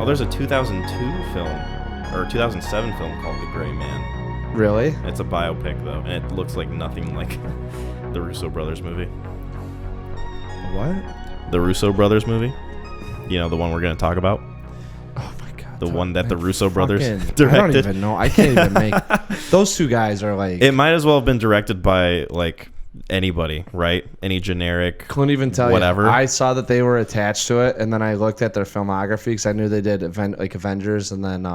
Oh, there's a 2002 film, or 2007 film called The Gray Man. Really? It's a biopic, though, and it looks like nothing like the Russo brothers movie. What? The Russo brothers movie? You know, the one we're going to talk about? Oh, my God. The one that the Russo brothers directed? I don't even know. I can't even make... Those two guys are like... It might as well have been directed by, like... anybody, right? Any generic, couldn't even tell whatever. You. I saw that they were attached to it, and then I looked at their filmography because I knew they did Avengers and then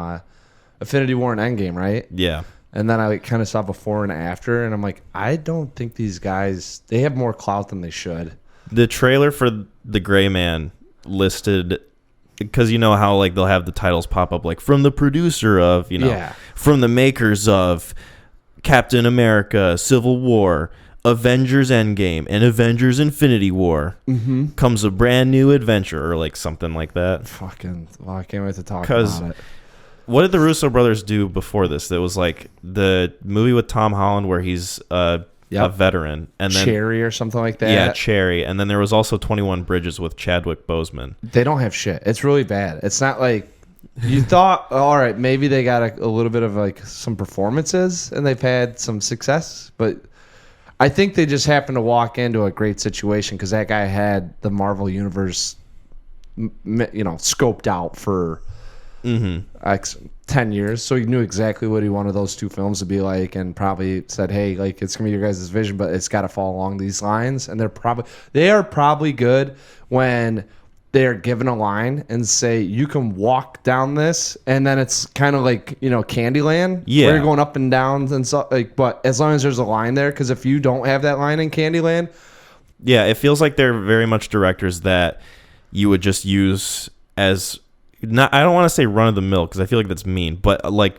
Infinity War and Endgame, right? Yeah. And then I kind of saw before and after, and I'm like, I don't think these guys, they have more clout than they should. The trailer for The Gray Man listed, because you know how like they'll have the titles pop up like from the producer of, you know, from the makers of Captain America, Civil War, Avengers Endgame, and Avengers Infinity War comes a brand new adventure, or like something like that. Fucking, well, I can't wait to talk about it. What did the Russo brothers do before this? It was like the movie with Tom Holland where he's a veteran, and then Cherry or something like that. Yeah, Cherry, and then there was also 21 Bridges with Chadwick Boseman. They don't have shit. It's really bad. It's not like you thought. All right, maybe they got a little bit of like some performances and they've had some success, but I think they just happened to walk into a great situation because that guy had the Marvel Universe, scoped out for 10 years. So he knew exactly what he wanted those two films to be like and probably said, hey, like it's going to be your guys' vision, but it's got to fall along these lines. And they are probably good when they're given a line and say, you can walk down this, and then it's kind of like, Candyland, where you're going up and down and so like, but as long as there's a line there, because if you don't have that line in Candyland, it feels like they're very much directors that you would just use as not, I don't want to say run of the mill because I feel like that's mean, but like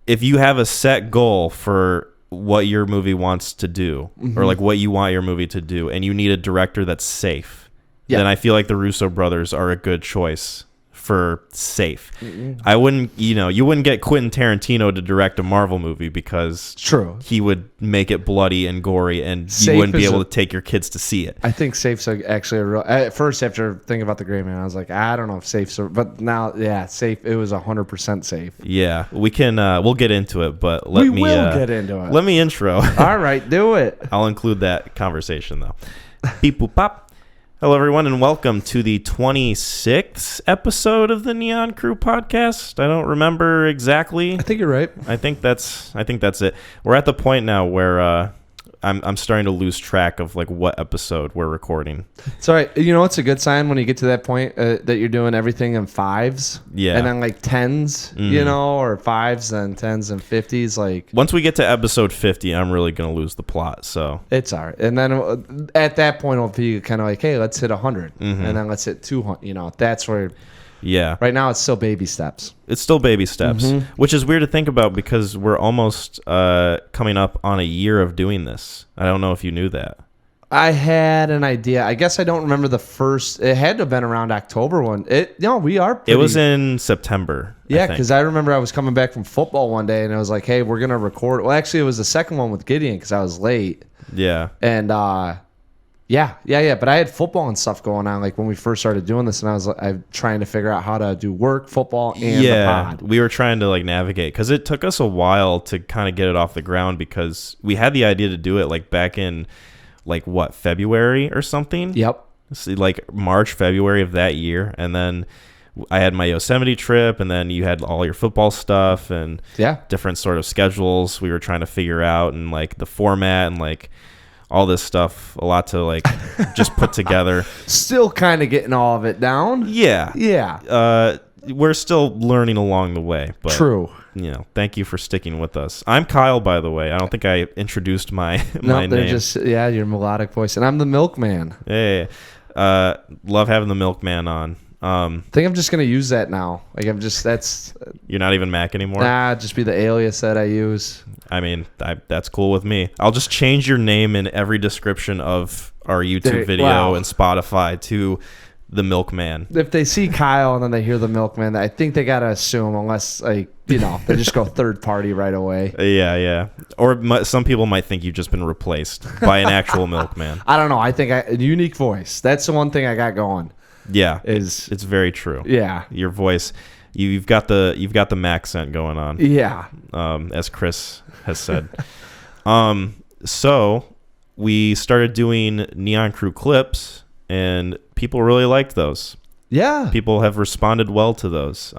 if you have a set goal for what your movie wants to do or like what you want your movie to do, and you need a director that's safe, then I feel like the Russo brothers are a good choice for safe. I wouldn't, you wouldn't get Quentin Tarantino to direct a Marvel movie because he would make it bloody and gory, and you wouldn't be able to take your kids to see it. I think Safe's actually a real. At first, after thinking about The Gray Man, I was like, I don't know if Safe's, but now, Safe. It was 100% safe. Yeah, we can. We'll get into it, but we will get into it. Let me intro. All right, do it. I'll include that conversation though. Beep boop pop. Hello, everyone, and welcome to the 26th episode of the Neon Crew podcast. I don't remember exactly. I think you're right. I think that's it. We're at the point now where I'm starting to lose track of like what episode we're recording. It's all right. It's a good sign when you get to that point that you're doing everything in fives. Yeah. And then like tens, or fives and tens and 50s. Like once we get to episode 50, I'm really going to lose the plot. So it's all right. And then at that point, it'll be kind of like, hey, let's hit 100 and then let's hit 200. That's where. Yeah. Right now, it's still baby steps. It's still baby steps, which is weird to think about because we're almost coming up on a year of doing this. I don't know if you knew that. I had an idea. I guess I don't remember the first. It had to have been around October one. We are pretty, it was in September. Yeah, because I remember I was coming back from football one day and I was like, hey, we're going to record. Well, actually, it was the second one with Gideon because I was late. Yeah. And Yeah. But I had football and stuff going on like when we first started doing this, and I was trying to figure out how to do work, football, and the pod. We were trying to like navigate because it took us a while to kind of get it off the ground because we had the idea to do it like back in like what, February or something. Yep. So, like March, February of that year, and then I had my Yosemite trip, and then you had all your football stuff and different sort of schedules we were trying to figure out, and like the format and like all this stuff, a lot to like just put together. Still kind of getting all of it down. Yeah. We're still learning along the way. But, true. Thank you for sticking with us. I'm Kyle, by the way. I don't think I introduced my name. Just your melodic voice, and I'm the Milkman. Hey, love having the Milkman on. I think I'm just gonna use that now. Like that's. You're not even Mac anymore. Nah, just be the alias that I use. I mean, that's cool with me. I'll just change your name in every description of our YouTube video and Spotify to the Milkman. If they see Kyle and then they hear the Milkman, I think they gotta assume, unless they just go third party right away. Yeah. Or some people might think you've just been replaced by an actual Milkman. I don't know. I think a unique voice. That's the one thing I got going. Yeah, is it's very true. yeah. Your voice, you've got the Mac scent going on. Yeah. As Chris has said. So we started doing Neon Crew clips, and people really liked those. Yeah. People have responded well to those.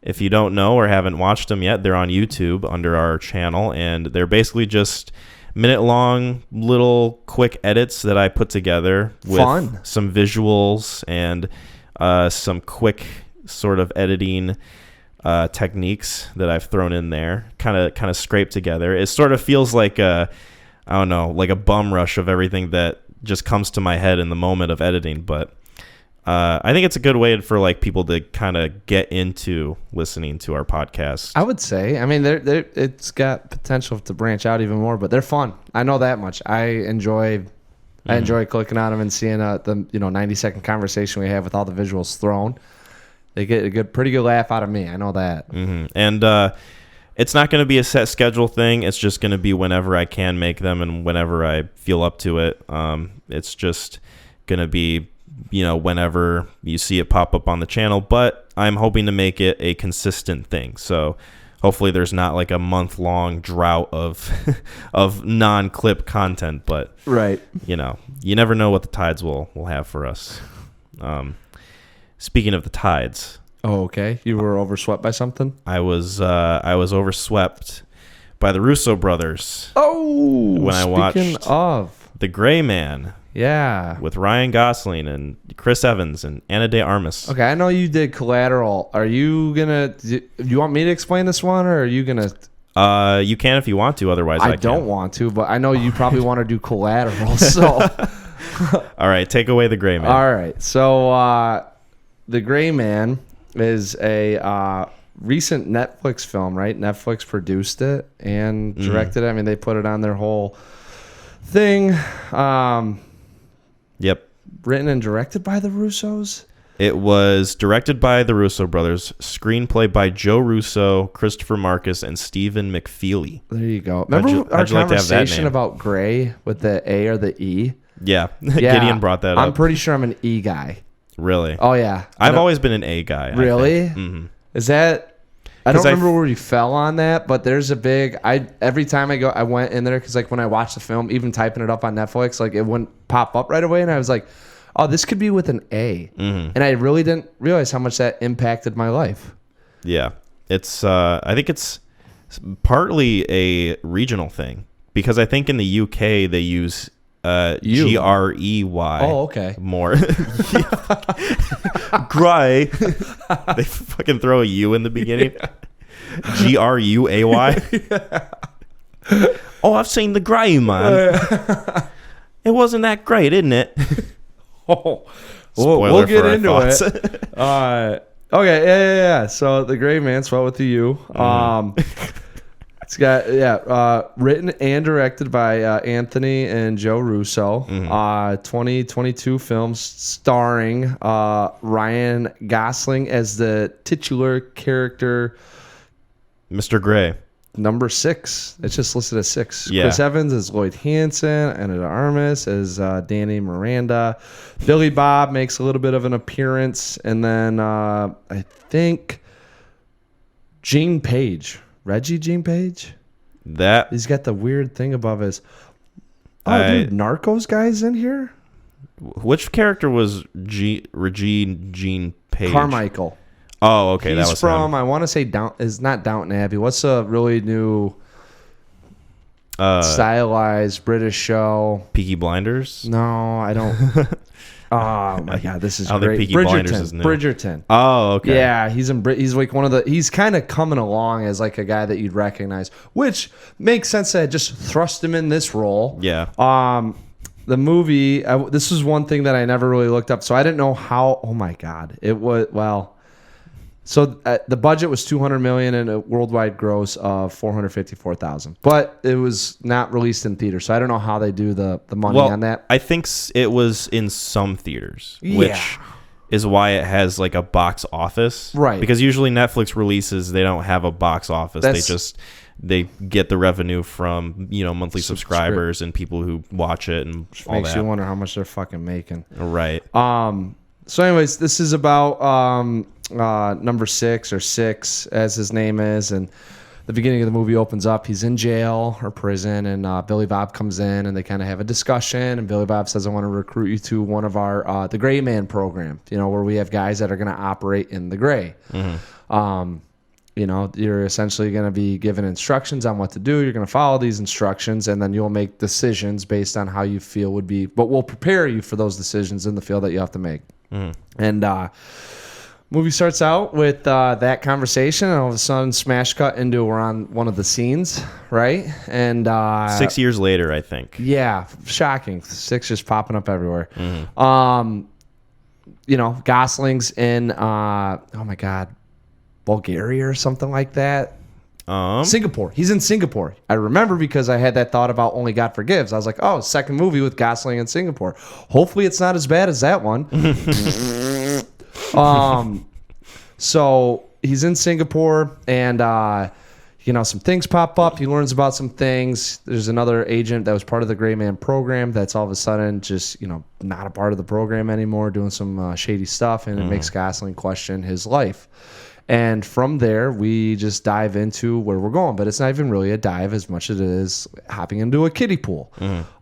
If you don't know or haven't watched them yet, they're on YouTube under our channel, and they're basically just minute-long little quick edits that I put together with Fun. some visuals and some quick sort of editing techniques that I've thrown in there, kind of scraped together. It sort of feels like I don't know, like a bum rush of everything that just comes to my head in the moment of editing, but I think it's a good way for like people to kind of get into listening to our podcast. I would say. I mean, it's got potential to branch out even more, but they're fun. I know that much. I enjoy clicking on them and seeing the 90-second conversation we have with all the visuals thrown. They get a pretty good laugh out of me. I know that. Mm-hmm. And it's not going to be a set schedule thing. It's just going to be whenever I can make them and whenever I feel up to it. It's just going to be whenever you see it pop up on the channel, but I'm hoping to make it a consistent thing. So hopefully there's not like a month-long drought of of non-clip content, but right. You never know what the tides will have for us. Speaking of the tides. Oh, okay. You were overswept by something? I was overswept by the Russo brothers. Oh, when I watched of The Gray Man. Yeah. With Ryan Gosling and Chris Evans and Ana de Armas. Okay, I know you did Collateral. Are you gonna? Do you want me to explain this one, or are you gonna? You can if you want to. Otherwise, I don't want to. But I know you probably want to do Collateral. So, all right, take away The Gray Man. All right, so The Gray Man is a recent Netflix film, right? Netflix produced it and directed it. I mean, they put it on their whole thing. Yep. Written and directed by the Russos? It was directed by the Russo brothers, screenplay by Joe Russo, Christopher Marcus, and Stephen McFeely. There you go. Remember our conversation about Gray with the A or the E? Yeah. Gideon brought that up. I'm pretty sure I'm an E guy. Really? Oh, yeah. I've always been an A guy. Really? Mm-hmm. Is that... I don't remember where you fell on that, but there's a big... every time I went in there, because like when I watched the film, even typing it up on Netflix, like it wouldn't pop up right away, and I was like, oh, this could be with an A. Mm-hmm. And I really didn't realize how much that impacted my life. Yeah. It's... I think it's partly a regional thing, because I think in the UK they use... Grey. Oh, okay. More. Gray. They fucking throw a U in the beginning. Gruay. Oh, I've seen The Gray Man. It wasn't that great, isn't it? Oh, we'll get into it. Okay, yeah. So The Gray Man, spelled with the U. It's got written and directed by Anthony and Joe Russo. 2022 film starring Ryan Gosling as the titular character, Mr. Gray. Number 6. It's just listed as 6. Yeah. Chris Evans as Lloyd Hansen, Ana de Armas as Danny Miranda. Billy Bob makes a little bit of an appearance, and then I think Gene Page. Reggie Gene Page? He's got the weird thing above his... dude, Narcos guy's in here? Which character was Reggie Gene Page? Carmichael. Oh, okay. That was from, him. I want to say, it's not Downton Abbey. What's a really new stylized British show? Peaky Blinders? No, I don't... Oh my God, this is great. Peaky Blinders is new. Bridgerton. Oh, okay. Yeah, he's like one of the. He's kind of coming along as like a guy that you'd recognize, which makes sense. That I just thrust him in this role. Yeah. The movie. This is one thing that I never really looked up, so I didn't know how. Oh my God, it was well. So the budget was $200 million and a worldwide gross of $454,000, but it was not released in theaters, so I don't know how they do the money on that. I think it was in some theaters, which is why it has like a box office, right? Because usually Netflix releases, they don't have a box office. They get the revenue from monthly subscribers and people who watch it and all that. Makes you wonder how much they're fucking making, right? So anyways, this is about number 6 or 6 as his name is, and the beginning of the movie opens up. He's in jail or prison, and Billy Bob comes in, and they kind of have a discussion. And Billy Bob says, "I want to recruit you to one of our the Gray Man program. Where we have guys that are going to operate in the gray. You're essentially going to be given instructions on what to do. You're going to follow these instructions, and then you'll make decisions based on how you feel would be. But we'll prepare you for those decisions in the field that you have to make." And movie starts out with that conversation, and all of a sudden, smash cut into we're on one of the scenes, right? And 6 years later, I think. Yeah, shocking. 6 just popping up everywhere. Gosling's in oh my God, Bulgaria or something like that. Singapore. He's in Singapore. I remember because I had that thought about Only God Forgives. I was like, oh, second movie with Gosling in Singapore. Hopefully it's not as bad as that one. So he's in Singapore, and some things pop up. He learns about some things. There's another agent that was part of the Gray Man program that's all of a sudden just not a part of the program anymore, doing some shady stuff, and it makes Gosling question his life. And from there, we just dive into where we're going. But it's not even really a dive as much as it is hopping into a kiddie pool.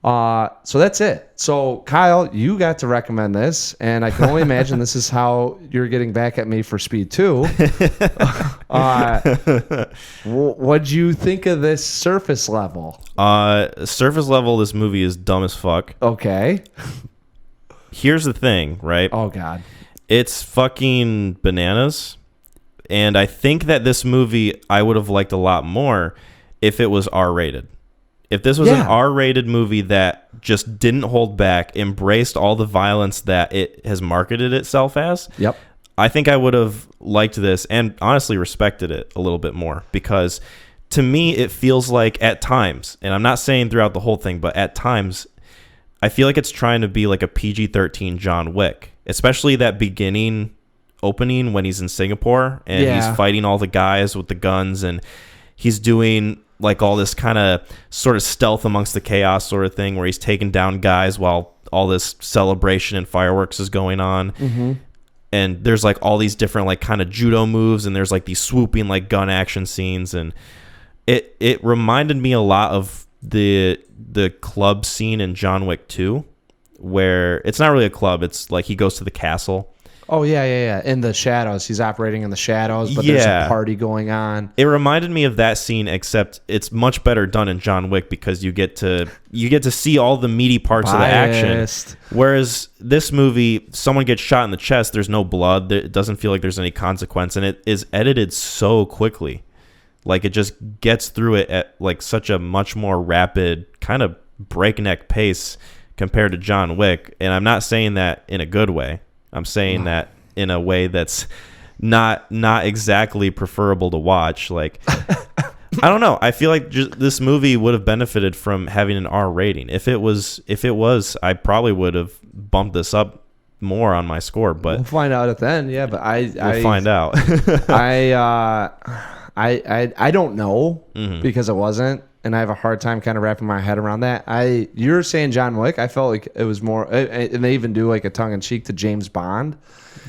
So that's it. So, Kyle, you got to recommend this. And I can only imagine this is how you're getting back at me for Speed 2. What'd you think of this surface level? Surface level, this movie is dumb as fuck. Okay. Here's the thing, right? Oh, God. It's fucking bananas. And I think that this movie I would have liked a lot more if it was R-rated. If this was an R-rated movie that just didn't hold back, embraced all the violence that it has marketed itself as, I think I would have liked this and honestly respected it a little bit more, because to me it feels like at times, and I'm not saying throughout the whole thing, but at times I feel like it's trying to be like a PG-13 John Wick, especially that beginning opening when he's in Singapore and he's fighting all the guys with the guns, and he's doing like all this kind of sort of stealth amongst the chaos sort of thing where he's taking down guys while all this celebration and fireworks is going on. And there's like all these different like kind of judo moves, and there's like these swooping like gun action scenes, and it reminded me a lot of the club scene in John Wick 2, where it's not really a club, it's like he goes to the castle. Oh, yeah. In the shadows. He's operating in the shadows, but there's a party going on. It reminded me of that scene, except it's much better done in John Wick because you get to see all the meaty parts of the action. Whereas this movie, someone gets shot in the chest, there's no blood, it doesn't feel like there's any consequence, and it is edited so quickly. Like it just gets through it at like such a much more rapid, kind of breakneck pace compared to John Wick. And I'm not saying that in a good way. I'm saying that in a way that's not exactly preferable to watch. Like, I don't know. I feel like this movie would have benefited from having an R rating. If it was, I probably would have bumped this up more on my score. But we'll find out at the end. Yeah, but we'll find out. I don't know because it wasn't. And I have a hard time kind of wrapping my head around that. You're saying John Wick. I felt like it was more, and they even do like a tongue in cheek to James Bond.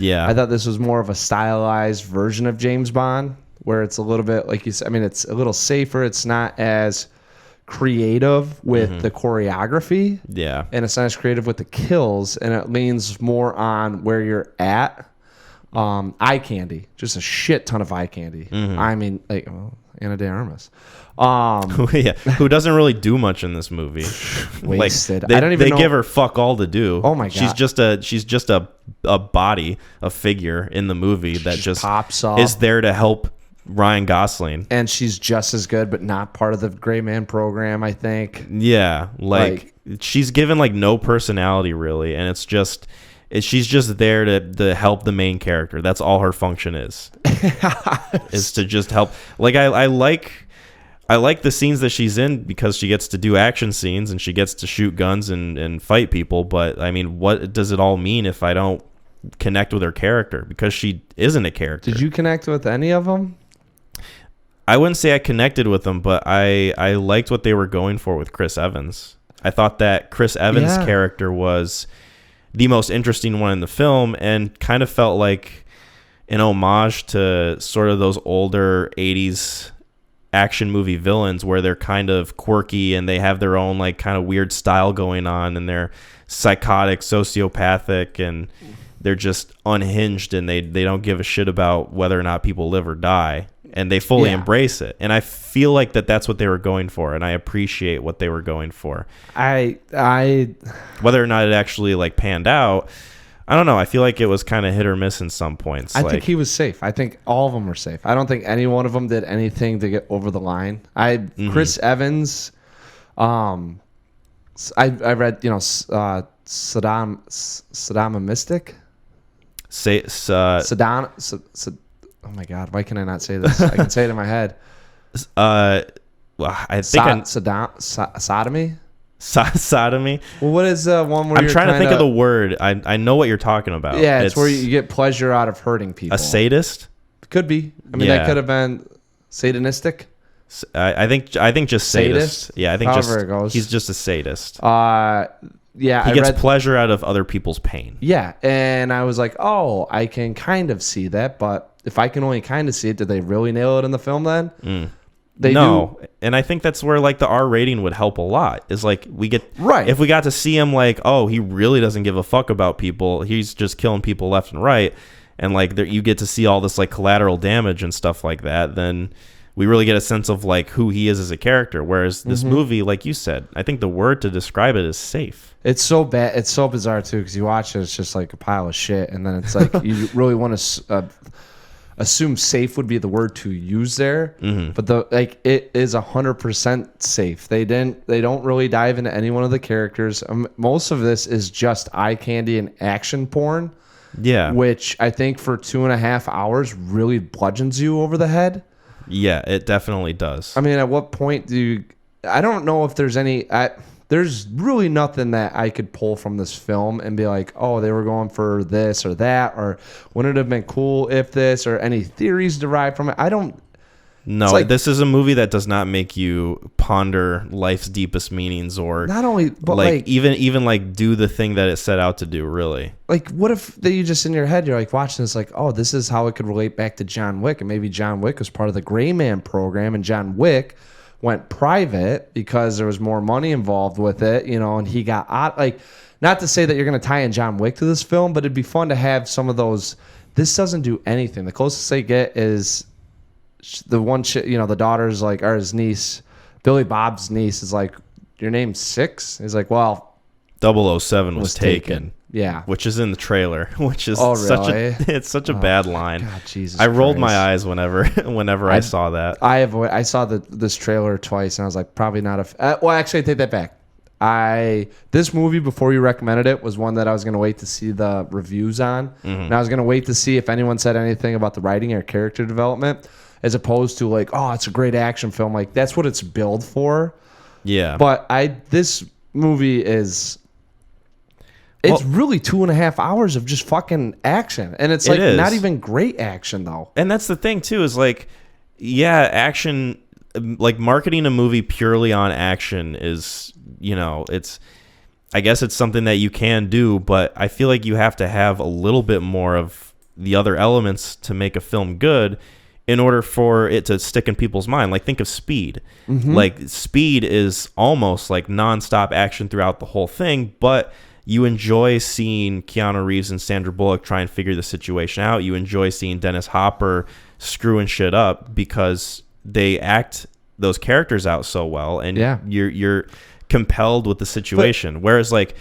Yeah, I thought this was more of a stylized version of James Bond, where it's a little bit like you said. I mean, it's a little safer. It's not as creative with the choreography. Yeah, and it's not as creative with the kills, and it leans more on where you're at. Eye candy, just a shit ton of eye candy. I mean, like Ana de Armas. Who doesn't really do much in this movie. Wasted. Like, I don't even know. Give her fuck all to do. Oh my god. She's just a body, a figure in the movie that just pops off. Is there to help Ryan Gosling. And she's just as good, but not part of the Gray Man program, I think. Yeah, like she's given like no personality really, and it's just she's just there to help the main character. That's all her function is. Is to just help. Like I like the scenes that she's in because she gets to do action scenes and she gets to shoot guns and fight people. But I mean, what does it all mean if I don't connect with her character? Because she isn't a character. Did you connect with any of them? I wouldn't say I connected with them, but I liked what they were going for with Chris Evans. I thought that Chris Evans' character was the most interesting one in the film, and kind of felt like an homage to sort of those older 80s action movie villains where they're kind of quirky and they have their own like kind of weird style going on, and they're psychotic, sociopathic, and they're just unhinged, and they don't give a shit about whether or not people live or die, and they fully embrace it. And I feel like that's what they were going for, and I appreciate what they were going for. I Whether or not it actually like panned out, I don't know. I feel like it was kind of hit or miss in some points. I think he was safe. I think all of them were safe. I don't think any one of them did anything to get over the line. Chris Evans, I read, Saddam Mystic. Oh my God, why can I not say this? I can say it in my head. Well, I think sodomy. Sodomy. Well, what is one where I'm trying to think of the word. I know what you're talking about. Yeah, it's where you get pleasure out of hurting people. A sadist? Could be. I mean, that could have been satanistic. I think just sadist. Yeah, I think however it goes. He's just a sadist. Yeah, he gets pleasure out of other people's pain. Yeah, and I was like, oh, I can kind of see that, but if I can only kind of see it, did they really nail it in the film then? They do. And I think that's where like the R rating would help a lot. Is like we get if we got to see him like, oh, he really doesn't give a fuck about people. He's just killing people left and right, and like you get to see all this like collateral damage and stuff like that. Then we really get a sense of like who he is as a character. Whereas this movie, like you said, I think the word to describe it is safe. It's so bad. It's so bizarre too, because you watch it, it's just like a pile of shit, and then it's like you really want to assume safe would be the word to use there, but it is 100% safe. They don't really dive into any one of the characters. Most of this is just eye candy and action porn. Yeah, which I think for 2.5 hours really bludgeons you over the head. Yeah, it definitely does. I mean, at what point I don't know if there's there's really nothing that I could pull from this film and be like, oh, they were going for this or that, or wouldn't it have been cool if this, or any theories derived from it. I don't. No, this is a movie that does not make you ponder life's deepest meanings, or not only, but like even like do the thing that it set out to do. Really, like what if you just in your head you're like watching this like, oh, this is how it could relate back to John Wick, and maybe John Wick was part of the Gray Man program, and John Wick went private because there was more money involved with it, and he got out. Like, not to say that you're going to tie in John Wick to this film, but it'd be fun to have some of those. This doesn't do anything. The closest they get is the one the daughter's like, or his niece, Billy Bob's niece is like, your name's Six? He's like, well, 007 was taken. Yeah, which is in the trailer, which is such a bad line. God, Jesus, I rolled my eyes whenever I saw that. I saw this trailer twice, and I was like, probably not well, actually, I take that back. This movie, before you recommended it, was one that I was going to wait to see the reviews on, and I was going to wait to see if anyone said anything about the writing or character development, as opposed to like, oh, it's a great action film. Like, that's what it's billed for. Yeah, but this movie is. It's really 2.5 hours of just fucking action. And it's like not even great action, though. And that's the thing, too, is like, yeah, action, like marketing a movie purely on action is, I guess it's something that you can do, but I feel like you have to have a little bit more of the other elements to make a film good in order for it to stick in people's mind. Like, think of Speed. Like, Speed is almost like nonstop action throughout the whole thing, but you enjoy seeing Keanu Reeves and Sandra Bullock try and figure the situation out. You enjoy seeing Dennis Hopper screwing shit up because they act those characters out so well, and you're compelled with the situation. Whereas like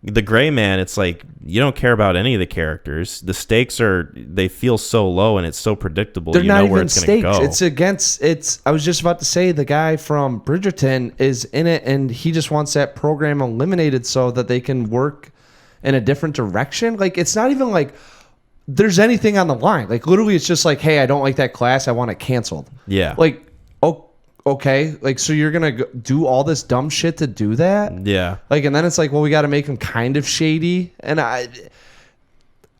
the Gray Man, it's like you don't care about any of the characters. The stakes they feel so low, and it's so predictable. They're not where even it's going to stakes. go. I was just about to say the guy from Bridgerton is in it, and he just wants that program eliminated so that they can work in a different direction. Like, it's not even like there's anything on the line. Like, literally, it's just like, hey, I don't like that class. I want it canceled. Yeah. Like, okay, like, so you're gonna do all this dumb shit to do that? Yeah. Like, and then it's like, well, we got to make him kind of shady, and I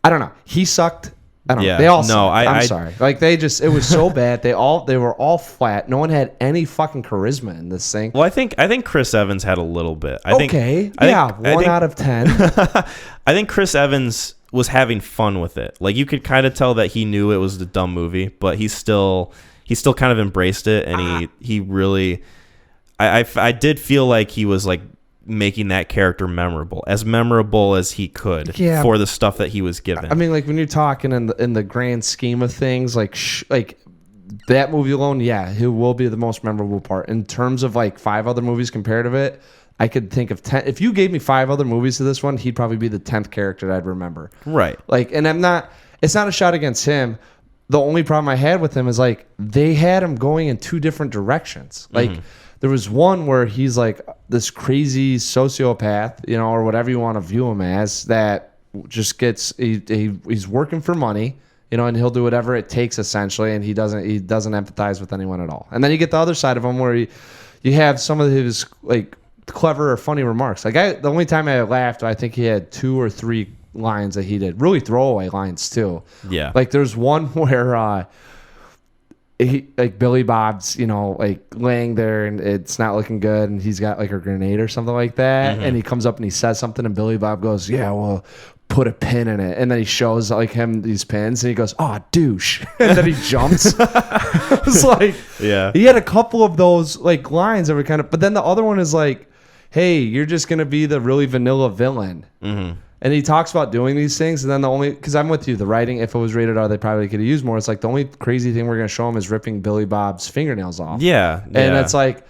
don't know. He sucked I don't know. Yeah. They all No, sucked. I'm I- sorry. Like it was so bad. They were all flat. No one had any fucking charisma in this thing. Well, I think Chris Evans had a little bit. I think 1 out of 10. I think Chris Evans was having fun with it. Like you could kind of tell that he knew it was a dumb movie, but he still kind of embraced it, and he really. I did feel like he was like making that character memorable as he could for the stuff that he was given. I mean, like when you're talking in the grand scheme of things, like that movie alone, he will be the most memorable part. In terms of like 5 other movies compared to it, I could think of 10. If you gave me 5 other movies to this one, he'd probably be the 10th character that I'd remember. Right. Like, and it's not a shot against him. The only problem I had with him is like they had him going in 2 different directions. Like there was one where he's like this crazy sociopath, or whatever you want to view him as, that just gets he's working for money, and he'll do whatever it takes essentially, and he doesn't empathize with anyone at all. And then you get the other side of him where you have some of his like clever or funny remarks. Like the only time I laughed, I think he had 2 or 3 lines that he did, really throwaway lines too. Yeah. Like there's one where Billy Bob's, like laying there and it's not looking good, and he's got like a grenade or something like that, and he comes up and he says something, and Billy Bob goes, "Yeah, well, put a pin in it," and then he shows like him these pins, and he goes, "Oh, douche," and then he jumps. It's like, he had a couple of those like lines that were kind of, but then the other one is like, "Hey, you're just gonna be the really vanilla villain." And he talks about doing these things, and then because I'm with you, the writing, if it was rated R, they probably could have used more. It's like the only crazy thing we're going to show him is ripping Billy Bob's fingernails off. Yeah. And it's like,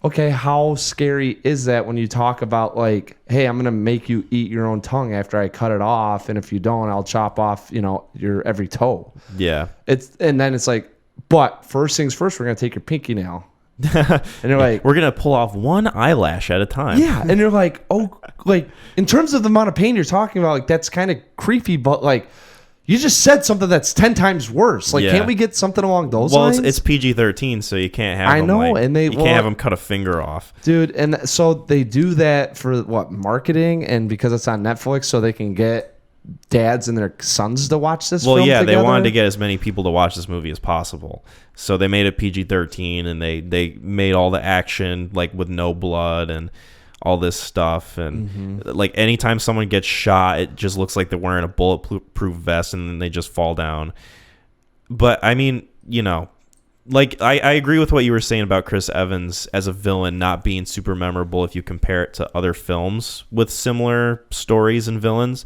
okay, how scary is that when you talk about like, hey, I'm going to make you eat your own tongue after I cut it off, and if you don't, I'll chop off, your every toe. Yeah. And then it's like, but first things first, we're going to take your pinky nail. And you're like, we're gonna pull off one eyelash at a time. Yeah, and you're like, oh, like in terms of the amount of pain you're talking about, like that's kind of creepy, but like you just said something that's 10 times worse. Like, can't we get something along those lines? Well, it's PG-13, so you can't have. You can't have them cut a finger off, dude. And so they do that for what, marketing, and because it's on Netflix, so they can get dads and their sons to watch this film together? They wanted to get as many people to watch this movie as possible, so they made it PG-13, and they made all the action like with no blood and all this stuff, and like anytime someone gets shot, it just looks like they're wearing a bulletproof vest, and then they just fall down. But I mean, like I agree with what you were saying about Chris Evans as a villain not being super memorable if you compare it to other films with similar stories and villains.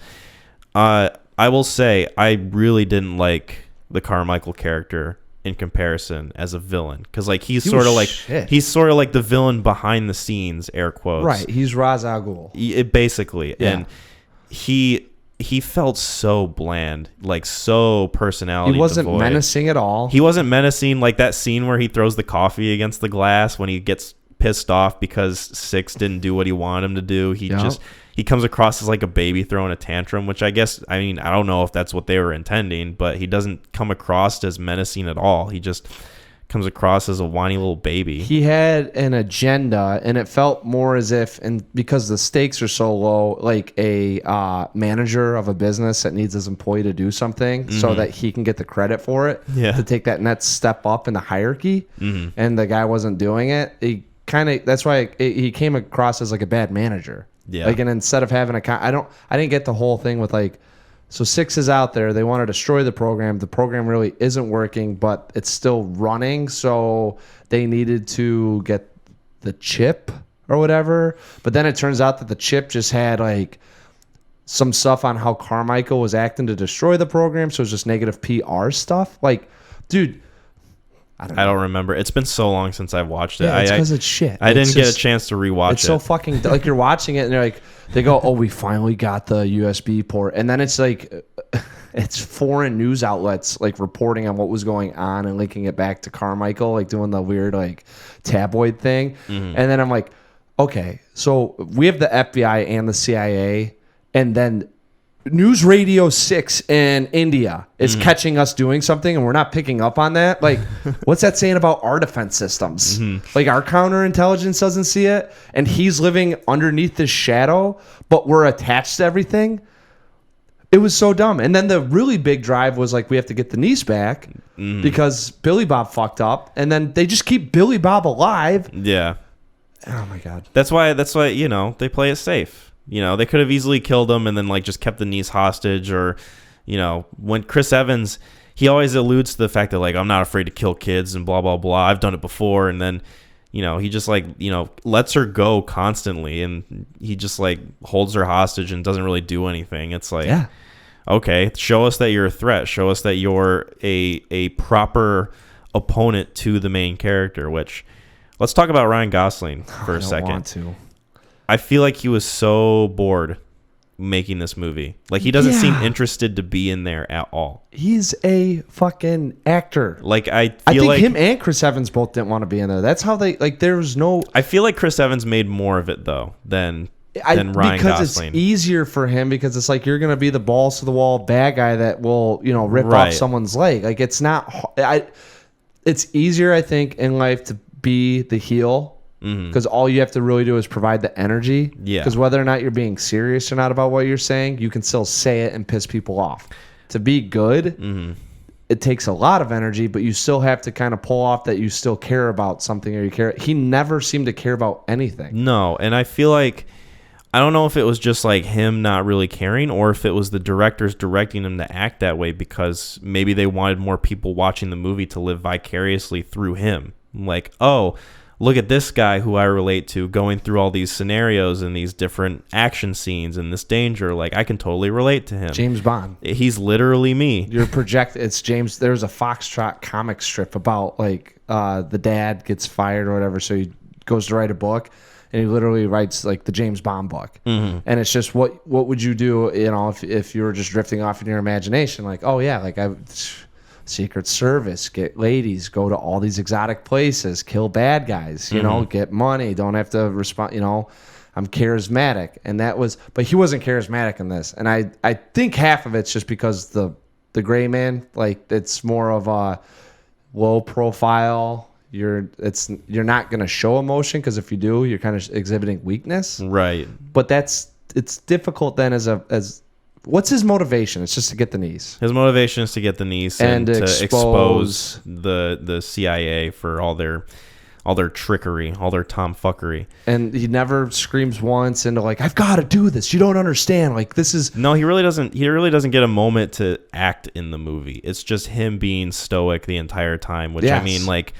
I will say I really didn't like the Carmichael character in comparison as a villain, because like he's sort of like the villain behind the scenes, air quotes. Right, he's Ra's al Ghul. Basically, and he felt so bland, like so personality. He wasn't devoid. menacing at all. He wasn't menacing, like that scene where he throws the coffee against the glass when he gets pissed off because Six didn't do what he wanted him to do. He comes across as like a baby throwing a tantrum, which I don't know if that's what they were intending, but he doesn't come across as menacing at all. He just comes across as a whiny little baby. He had an agenda, and it felt more as if, and because the stakes are so low, like a manager of a business that needs his employee to do something so that he can get the credit for it, to take that next step up in the hierarchy, and the guy wasn't doing it. That's why he came across as like a bad manager. Yeah. Like, and instead of having I didn't get the whole thing with like, so Six is out there. They want to destroy the program. The program really isn't working, but it's still running. So they needed to get the chip or whatever. But then it turns out that the chip just had like some stuff on how Carmichael was acting to destroy the program. So it's just negative PR stuff. Like, dude, I don't remember. It's been so long since I've watched it. Yeah, it's because it's shit. I didn't get a chance to rewatch it. It's so fucking like you're watching it and they're like, they go, "Oh, we finally got the USB port," and then it's like, it's foreign news outlets like reporting on what was going on and linking it back to Carmichael, like doing the weird like tabloid thing, and then I'm like, okay, so we have the FBI and the CIA, and then News Radio 6 in India is catching us doing something, and we're not picking up on that. Like, what's that saying about our defense systems? Like, our counterintelligence doesn't see it, and he's living underneath this shadow, but we're attached to everything. It was so dumb. And then the really big drive was like, we have to get the niece back because Billy Bob fucked up. And then they just keep Billy Bob alive. Yeah. Oh my God. That's why, they play it safe. They could have easily killed him and then like just kept the niece hostage, or, when Chris Evans, he always alludes to the fact that like, I'm not afraid to kill kids and blah, blah, blah. I've done it before. And then, he just like, lets her go constantly, and he just like holds her hostage and doesn't really do anything. It's like, okay, show us that you're a threat. Show us that you're a proper opponent to the main character, which, let's talk about Ryan Gosling for a second. I want to. I feel like he was so bored making this movie. Like, he doesn't seem interested to be in there at all. He's a fucking actor. Like, I think like him and Chris Evans both didn't want to be in there. That's how they, like, there was no... I feel like Chris Evans made more of it, though, than Ryan because Gosling. It's easier for him, because it's like, you're going to be the balls to the wall bad guy that will, rip off someone's leg. Like, it's not... It's easier, I think, in life to be the heel, because all you have to really do is provide the energy. Yeah. Because whether or not you're being serious or not about what you're saying, you can still say it and piss people off. To be good, it takes a lot of energy, but you still have to kind of pull off that you still care about something, or you care. He never seemed to care about anything. No, and I feel like, I don't know if it was just like him not really caring, or if it was the directors directing him to act that way because maybe they wanted more people watching the movie to live vicariously through him. Like, oh, look at this guy who I relate to going through all these scenarios and these different action scenes and this danger. Like, I can totally relate to him. James Bond. He's literally me. It's James. There's a Foxtrot comic strip about like the dad gets fired or whatever, so he goes to write a book, and he literally writes like the James Bond book. And it's just what would you do, if you were just drifting off in your imagination? Like, oh yeah, like Secret Service, get ladies, go to all these exotic places, kill bad guys, get money, don't have to respond, I'm charismatic. And that was, but he wasn't charismatic in this. And I think half of it's just because the Gray Man, like, it's more of a low profile. You're not going to show emotion, because if you do, you're kind of exhibiting weakness. Right. But it's difficult then as what's his motivation? It's just to get the niece. His motivation is to get the niece and to expose the CIA for all their trickery, all their tomfuckery. And he never screams once into like, I've got to do this. You don't understand. Like, this is... No, he really doesn't get a moment to act in the movie. It's just him being stoic the entire time, which I mean, like,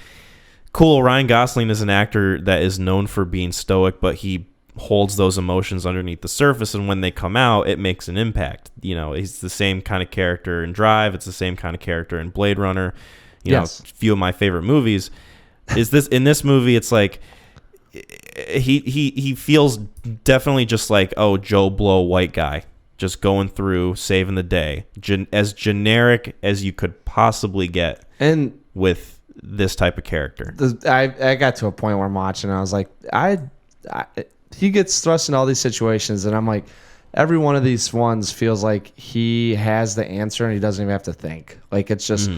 cool. Ryan Gosling is an actor that is known for being stoic, but he holds those emotions underneath the surface, and when they come out, it makes an impact. He's the same kind of character in Drive. It's the same kind of character in Blade Runner. A few of my favorite movies. In this movie, it's like he feels definitely just like, oh, Joe Blow white guy, just going through saving the day, as generic as you could possibly get, and with this type of character. I got to a point where I'm watching, and I was like, he gets thrust in all these situations, and I'm like, every one of these ones feels like he has the answer and he doesn't even have to think. Like, it's just,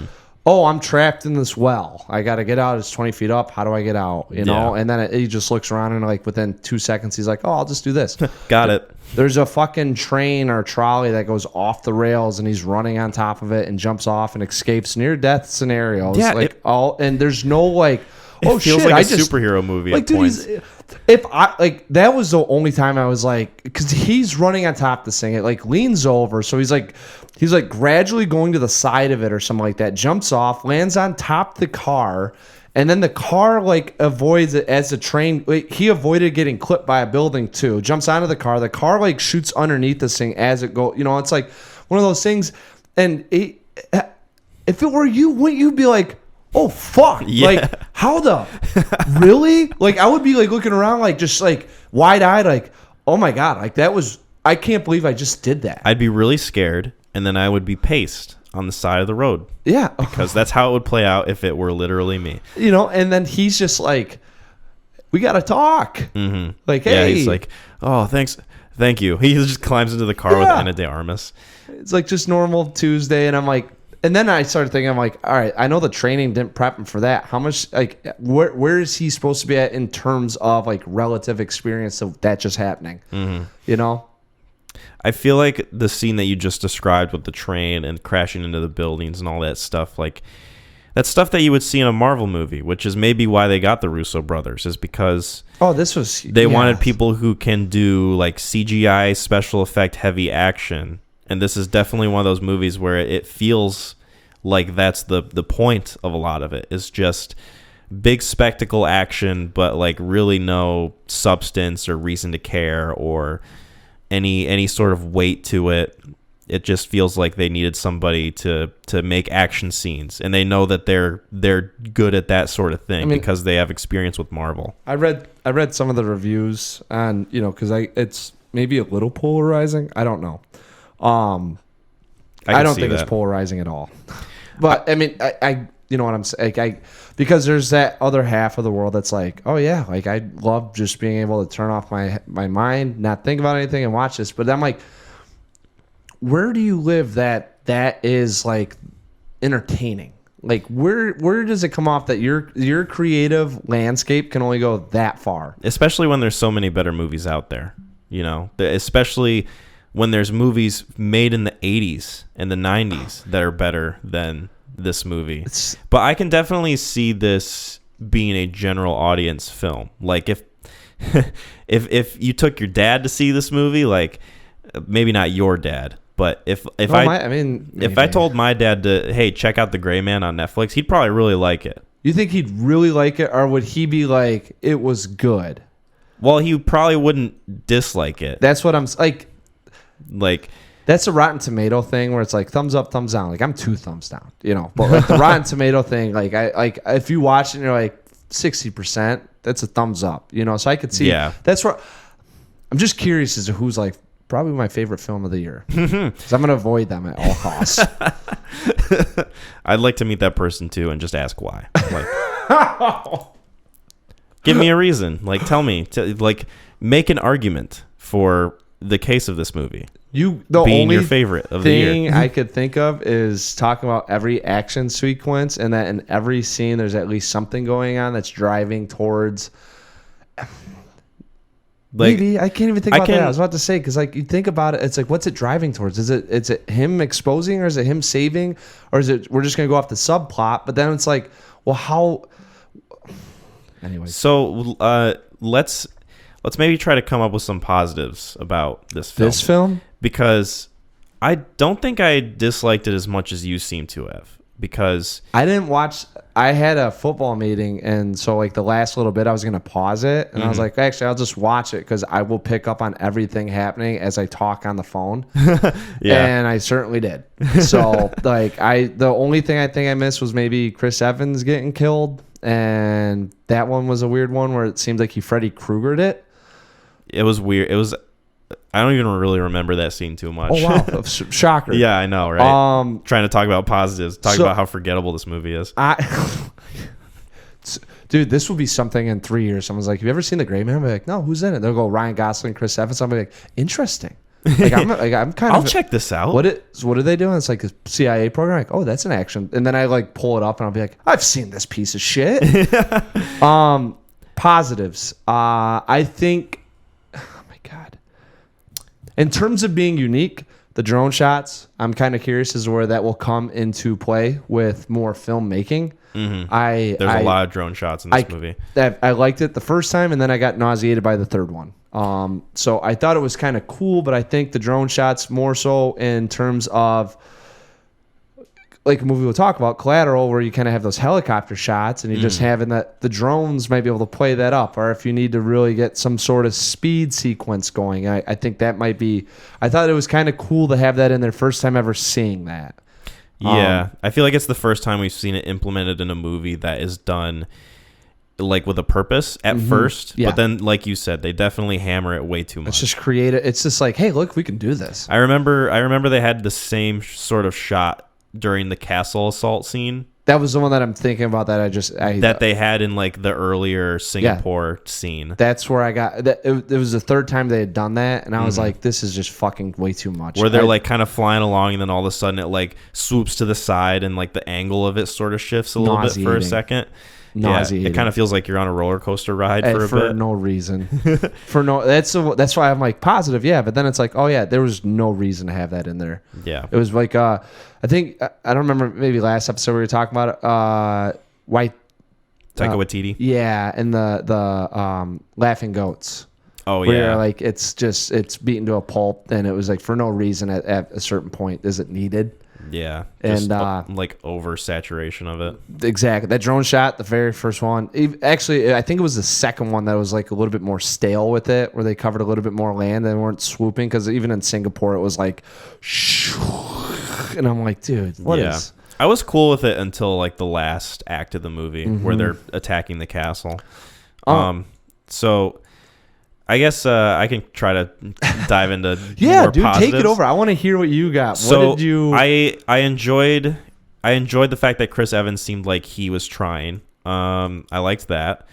oh, I'm trapped in this well. I got to get out. It's 20 feet up. How do I get out? And then he just looks around, and like within 2 seconds, he's like, oh, I'll just do this. Got it. There's a fucking train or trolley that goes off the rails, and he's running on top of it and jumps off and escapes near death scenarios. Yeah, and there's no like, oh it feels shit, like a superhero movie like, at dude, points. If I like, that was the only time I was like, because he's running on top of this thing, it like leans over, so he's like gradually going to the side of it or something like that, jumps off, lands on top of the car, and then the car like avoids it as the train. Like, he avoided getting clipped by a building too. Jumps onto the car like shoots underneath this thing as it go. It's like one of those things. And if it were you, wouldn't you be like, oh fuck, yeah. Like, how the really? Like, I would be like looking around like just like wide-eyed, like, oh my god, like that was, I can't believe I just did that. I'd be really scared, and then I would be paced on the side of the road. Yeah. Because that's how it would play out if it were literally me. And then he's just like, we gotta talk. Mm-hmm. Like, hey. Yeah, he's like, oh, thank you. He just climbs into the car with Ana de Armas. It's like just normal Tuesday, and I'm like, and then I started thinking, I'm like, all right, I know the training didn't prep him for that. How much, like, where is he supposed to be at in terms of like relative experience of that just happening? Mm-hmm. I feel like the scene that you just described with the train and crashing into the buildings and all that stuff, like that's stuff that you would see in a Marvel movie, which is maybe why they got the Russo brothers, is because they wanted people who can do like CGI special effect heavy action. And this is definitely one of those movies where it feels like that's the point of a lot of it, is just big spectacle action, but like really no substance or reason to care or any sort of weight to it. It just feels like they needed somebody to make action scenes, and they know that they're good at that sort of thing because they have experience with Marvel. I read some of the reviews, and because it's maybe a little polarizing. I don't know. I don't think it's polarizing at all. But I you know what I'm saying? Because there's that other half of the world that's like, oh yeah, like I love just being able to turn off my mind, not think about anything, and watch this. But I'm like, where do you live that is like entertaining? Like where does it come off that your creative landscape can only go that far? Especially when there's so many better movies out there, especially when there's movies made in the 80s and the 90s that are better than this movie. But I can definitely see this being a general audience film. Like if you took your dad to see this movie, like maybe not your dad, but if I told my dad to, hey, check out The Gray Man on Netflix, he'd probably really like it. You think he'd really like it, or would he be like, it was good? Well, he probably wouldn't dislike it. That's what I'm like. That's a Rotten Tomato thing where it's like thumbs up, thumbs down. Like I'm 2 thumbs down, But like the Rotten Tomato thing, like if you watch it and you're like 60%, that's a thumbs up, So I could see. Yeah. That's what I'm just curious as to who's like probably my favorite film of the year, because I'm gonna avoid them at all costs. I'd like to meet that person too and just ask why. Like, give me a reason. Like, tell me. Make an argument for the case of this movie. The being only your favorite of the year. Thing I could think of is talking about every action sequence, and that in every scene there's at least something going on that's driving towards. Maybe I can't even think about that. I was about to say, because like you think about it, it's like, what's it driving towards? Is it him exposing, or is it him saving, or is it we're just gonna go off the subplot? But then it's like, well, how? Anyway, so let's maybe try to come up with some positives about this film. Because I don't think I disliked it as much as you seem to have. Because I didn't watch. I had a football meeting, and so like the last little bit, I was gonna pause it, and I was like, actually, I'll just watch it because I will pick up on everything happening as I talk on the phone. Yeah, and I certainly did. So like the only thing I think I missed was maybe Chris Evans getting killed, and that one was a weird one where it seemed like he Freddy Kruegered it. It was weird. I don't even really remember that scene too much. Oh, wow. Shocker. Yeah, I know, right? Trying to talk about positives. About how forgettable this movie is. Dude, this will be something in 3 years. Someone's like, have you ever seen The Gray Man? I'll be like, no, who's in it? They'll go Ryan Gosling, Chris Evans. I'll be like, interesting. Like, I'm kind of... I'll check this out. What are they doing? It's like a CIA program. Like, oh, that's an action. And then I like pull it up and I'll be like, I've seen this piece of shit. Positives. I think... In terms of being unique, the drone shots, I'm kind of curious as to where that will come into play with more filmmaking. Mm-hmm. There's a lot of drone shots in this movie. I liked it the first time, and then I got nauseated by the third one. So I thought it was kind of cool, but I think the drone shots more so in terms of like a movie we'll talk about, Collateral, where you kind of have those helicopter shots, and you just having that the drones might be able to play that up, or if you need to really get some sort of speed sequence going, I think that might be. I thought it was kind of cool to have that in there, first time ever seeing that. Yeah, I feel like it's the first time we've seen it implemented in a movie that is done like with a purpose at first, but then like you said, they definitely hammer it way too much. It's just creative. It's just like, hey, look, we can do this. I remember they had the same sort of shot during the castle assault scene. That was the one that I'm thinking about that they had in like the earlier Singapore scene. That's where I got that. It was the third time they had done that, and I was like, this is just fucking way too much. Where they're like kind of flying along, and then all of a sudden it like swoops to the side, and like the angle of it sort of shifts a little bit for a second. nauseating. It kind of feels like you're on a roller coaster ride for a bit. No reason. That's why I'm like positive, yeah. But then it's like, oh yeah, there was no reason to have that in there. Yeah. It was like I think I don't remember, maybe last episode we were talking about it. White Taika Waititi. Yeah, and the Laughing Goats. Oh where yeah. like it's beaten to a pulp, and it was like for no reason at a certain point is it needed. Yeah, and like oversaturation of it. Exactly. That drone shot, the very first one. Actually, I think it was the second one that was like a little bit more stale with it, where they covered a little bit more land and weren't swooping. Because even in Singapore, it was like, and I'm like, dude, what is? I was cool with it until like the last act of the movie where they're attacking the castle. So I guess I can try to dive into more dude, positives. take it over. I want to hear what you got. So what did you? I enjoyed the fact that Chris Evans seemed like he was trying. I liked that.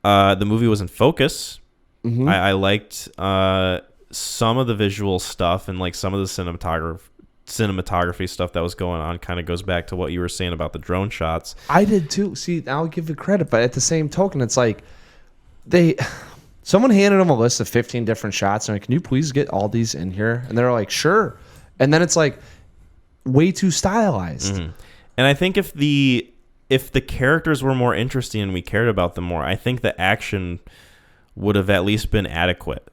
The movie was in focus. I liked some of the visual stuff and like some of the cinematography stuff that was going on. Kind of goes back to what you were saying about the drone shots. I did too. See, I'll give you credit, but at the same token, it's like someone handed them a list of 15 different shots and like, can you please get all these in here? And they're like, sure. And then it's like way too stylized. And I think if the characters were more interesting and we cared about them more, I think the action would have at least been adequate,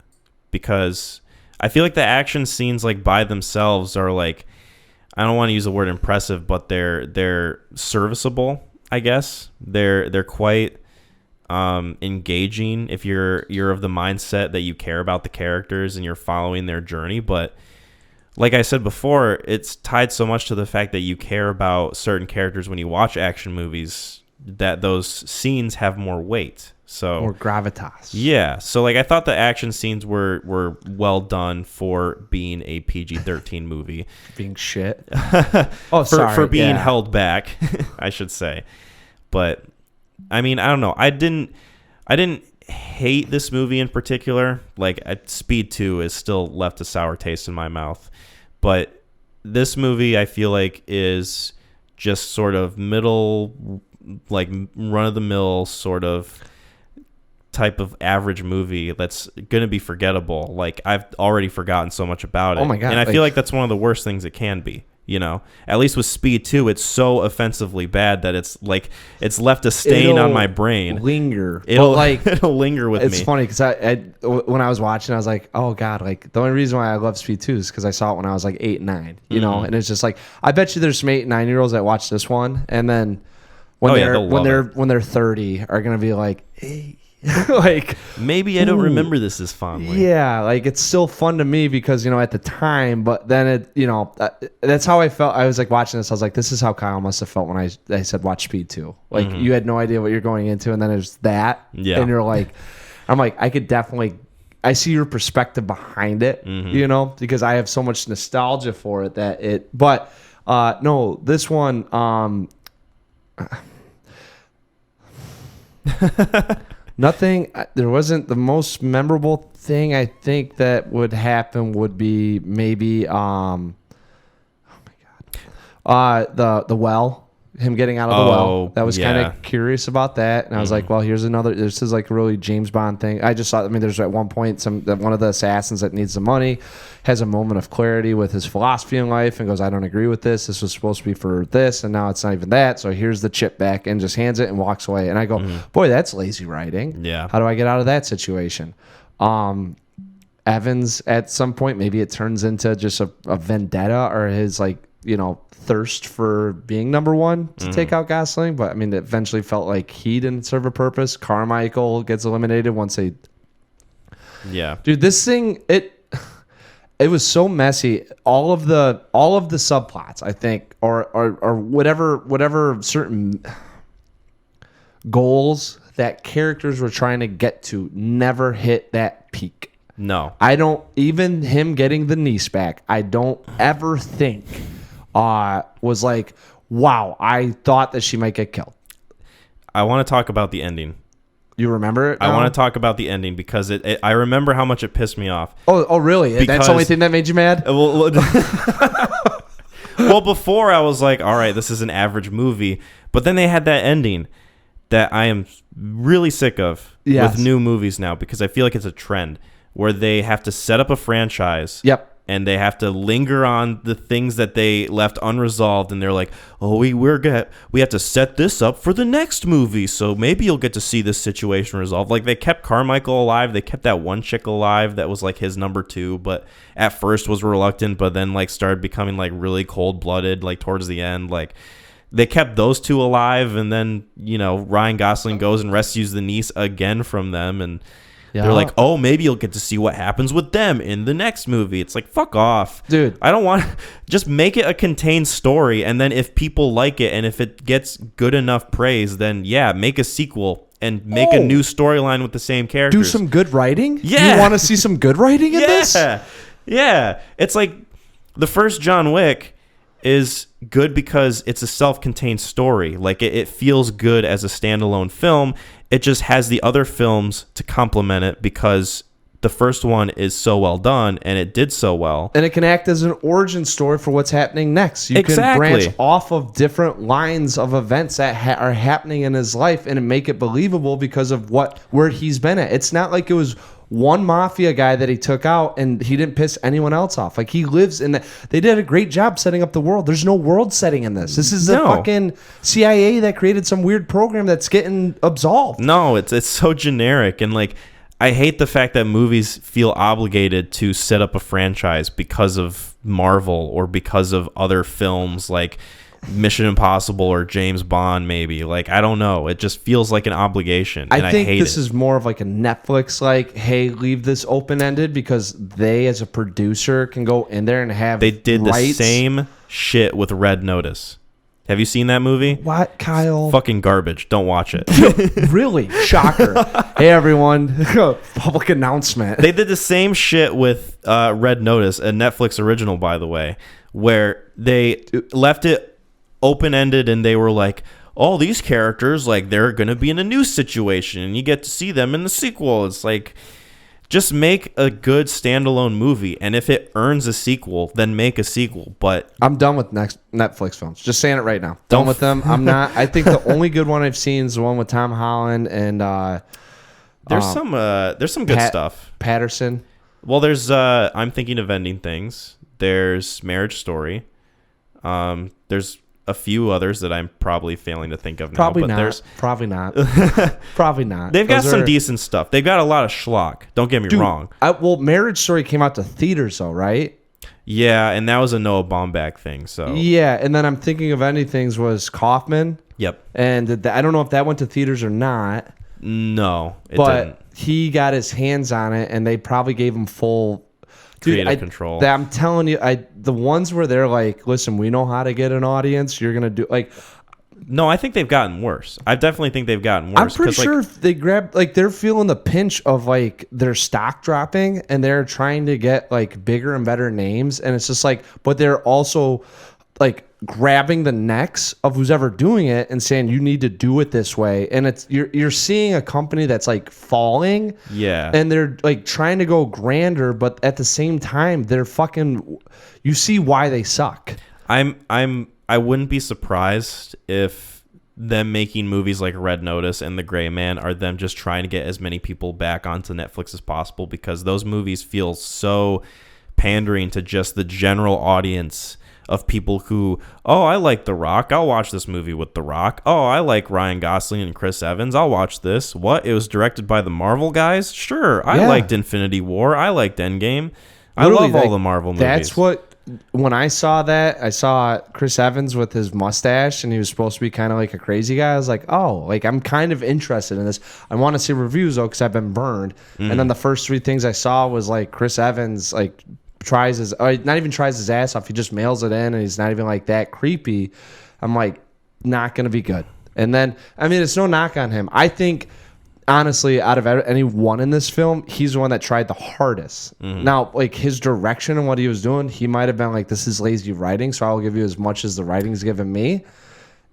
because I feel like the action scenes like by themselves are like, I don't want to use the word impressive, but they're serviceable, I guess. They're quite engaging if you're of the mindset that you care about the characters and you're following their journey. But like I said before, it's tied so much to the fact that you care about certain characters when you watch action movies that those scenes have more weight. So more gravitas. Yeah. So like I thought the action scenes were well done for being a PG-13 movie. Being shit. For being held back, I should say. But I mean, I don't know. I didn't hate this movie in particular. Like Speed 2 is still left a sour taste in my mouth. But this movie I feel like is just sort of middle, like run-of-the-mill sort of type of average movie that's going to be forgettable. Like I've already forgotten so much about it. Oh my God. And I feel like that's one of the worst things it can be. You know, at least with Speed 2, it's so offensively bad that it's like it's left a stain on my brain. It'll linger with me. It's funny because when I was watching, I was like, oh God, like the only reason why I love Speed 2 is because I saw it when I was like 8 and 9, you know, and it's just like, I bet you there's some 8 and 9-year-olds that watch this one, and then when they're 30 are gonna be like, hey. Like maybe I don't remember this as fondly. Yeah, like it's still fun to me because, you know, at the time, but then it, you know, that's how I felt. I was like watching this, I was like, this is how Kyle must have felt when I said watch Speed 2. Like you had no idea what you're going into, and then there's that, and you're like, I'm like, I see your perspective behind it, you know, because I have so much nostalgia for it but no, this one, nothing. There wasn't the most memorable thing. I think that would happen would be maybe oh my God, the well, him getting out of the well. That was kind of curious about that, and I was like, well, here's another. This is like a really James Bond thing. I just thought. I mean, there's at one point one of the assassins that needs the money has a moment of clarity with his philosophy in life and goes, I don't agree with this. This was supposed to be for this, and now it's not even that. So here's the chip back, and just hands it and walks away. And I go, boy, that's lazy writing. Yeah. How do I get out of that situation? Evans, at some point, maybe it turns into just a vendetta or his, like, you know, thirst for being number one to take out Gosling. But I mean, it eventually felt like he didn't serve a purpose. Carmichael gets eliminated once they. Yeah. Dude, this thing, it was so messy. All of the subplots, I think, or whatever certain goals that characters were trying to get to never hit that peak. No. I don't, even him getting the niece back, I don't ever think was like, wow, I thought that she might get killed. I want to talk about the ending. You remember it? I want to talk about the ending because I remember how much it pissed me off. Oh, really? That's the only thing that made you mad? Well, before I was like, all right, this is an average movie. But then they had that ending. that I am really sick of Yes. with new movies now, because I feel like it's a trend where they have to set up a franchise. Yep. And they have to linger on the things that they left unresolved, and they're like, "Oh, we have to set this up for the next movie, so maybe you'll get to see this situation resolved." Like, they kept Carmichael alive, they kept that one chick alive that was like his number 2, but at first was reluctant, but then like started becoming like really cold blooded, like towards the end. Like, they kept those 2 alive, and then Ryan Gosling goes and rescues the niece again from them, and they're like, "Oh, maybe you'll get to see what happens with them in the next movie." It's like, fuck off. Dude. I don't want... Just make it a contained story, and then if people like it, and if it gets good enough praise, then yeah, make a sequel and make a new storyline with the same characters. Do some good writing? Yeah. You want to see some good writing in this? Yeah. It's like the first John Wick is good because it's a self-contained story. Like, it feels good as a standalone film. It just has the other films to complement it because the first one is so well done and it did so well. And it can act as an origin story for what's happening next. You can branch off of different lines of events that are happening in his life and make it believable because of where he's been at. It's not like it was one mafia guy that he took out and he didn't piss anyone else off. Like, he lives in that. They did a great job setting up the world. There's no world setting in this. This is the fucking CIA that created some weird program that's getting absolved. No, it's so generic. And like, I hate the fact that movies feel obligated to set up a franchise because of Marvel or because of other films like Mission Impossible or James Bond, maybe. Like, I don't know. It just feels like an obligation. And I think hate this it. is more of like a Netflix, like, hey, leave this open-ended because they, as a producer, can go in there and have They did rights. the same shit with Red Notice. Have you seen that movie? What, Kyle? Fucking garbage. Don't watch it. Really? Shocker. Hey, everyone. Public announcement. They did the same shit with Red Notice, a Netflix original, by the way, where they left it open-ended and they were like, "All these characters, like, they're going to be in a new situation and you get to see them in the sequel." It's like, just make a good standalone movie, and if it earns a sequel, then make a sequel. But I'm done with next Netflix films. Just saying it right now. Done with them. I'm not. I think the only good one I've seen is the one with Tom Holland and there's some good stuff. Patterson. Well, there's I'm Thinking of Ending Things. There's Marriage Story. There's a few others that I'm probably failing to think of now. Probably but not. There's, Probably not. they've got some decent stuff. They've got a lot of schlock. Don't get me wrong. Well, Marriage Story came out to theaters, though, right? Yeah, and that was a Noah Baumbach thing. So yeah, and then I'm Thinking of Ending Things was Kaufman. Yep. And I don't know if that went to theaters or not. No, it but didn't. He got his hands on it, and they probably gave him full creative control. I'm telling you, the ones where they're like, "Listen, we know how to get an audience. You're gonna do like." No, I think they've gotten worse. I definitely think they've gotten worse. I'm pretty sure they grab they're feeling the pinch of like their stock dropping, and they're trying to get like bigger and better names, and it's just like, but they're also like grabbing the necks of who's ever doing it and saying you need to do it this way, and it's you're seeing a company that's like falling, and they're like trying to go grander, but at the same time they're fucking. You see why they suck. I wouldn't be surprised if them making movies like Red Notice and The Gray Man are them just trying to get as many people back onto Netflix as possible, because those movies feel so pandering to just the general audience of people who, "Oh, I like The Rock. I'll watch this movie with The Rock. Oh, I like Ryan Gosling and Chris Evans. I'll watch this. What? It was directed by the Marvel guys? Sure. I liked Infinity War. I liked Endgame. Literally, I love all the Marvel movies." That's what... When I saw that, I saw Chris Evans with his mustache, and he was supposed to be kind of like a crazy guy. I was like, oh, like, I'm kind of interested in this. I want to see reviews, though, because I've been burned. And then the first 3 things I saw was, like, Chris Evans, like, not even tries his ass off. He just mails it in, and he's not even, like, that creepy. I'm like, not going to be good. And then, I mean, it's no knock on him. I think... Honestly, out of anyone in this film, he's the one that tried the hardest. Now, like, his direction and what he was doing, he might have been like, this is lazy writing, so I'll give you as much as the writing's given me.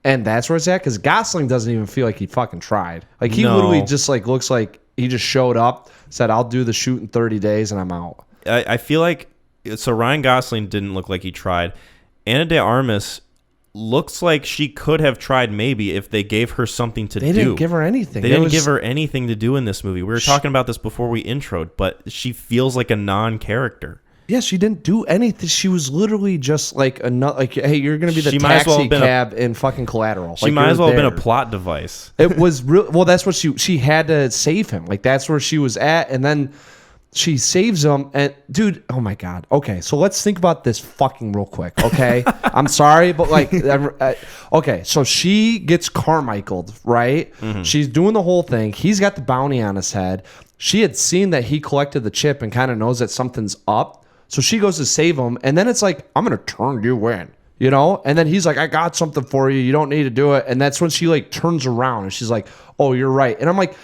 And that's where it's at, because Gosling doesn't even feel like he fucking tried. Like, he literally just, like, looks like he just showed up, said, I'll do the shoot in 30 days, and I'm out. I feel like... So Ryan Gosling didn't look like he tried. Ana de Armas looks like she could have tried maybe if they gave her something to do. They didn't give her anything. They didn't give her anything to do in this movie. We were talking about this before we introed, but she feels like a non-character. Yeah, she didn't do anything. She was literally just like hey, you're gonna be the taxi cab in fucking Collateral. She might as well have been a plot device. It was real. Well, that's what she had to save him. Like that's where she was at, and then she saves him. And dude, oh my god. Okay, so let's think about this fucking real quick. Okay, I'm sorry, but like, okay, so she gets Carmichaeled, right? Mm-hmm. She's doing the whole thing. He's got the bounty on his head. She had seen that he collected the chip and kind of knows that something's up. So she goes to save him, and then it's like, I'm going to turn you in, you know? And then he's like, I got something for you. You don't need to do it. And that's when she, like, turns around, and she's like, oh, you're right. And I'm like...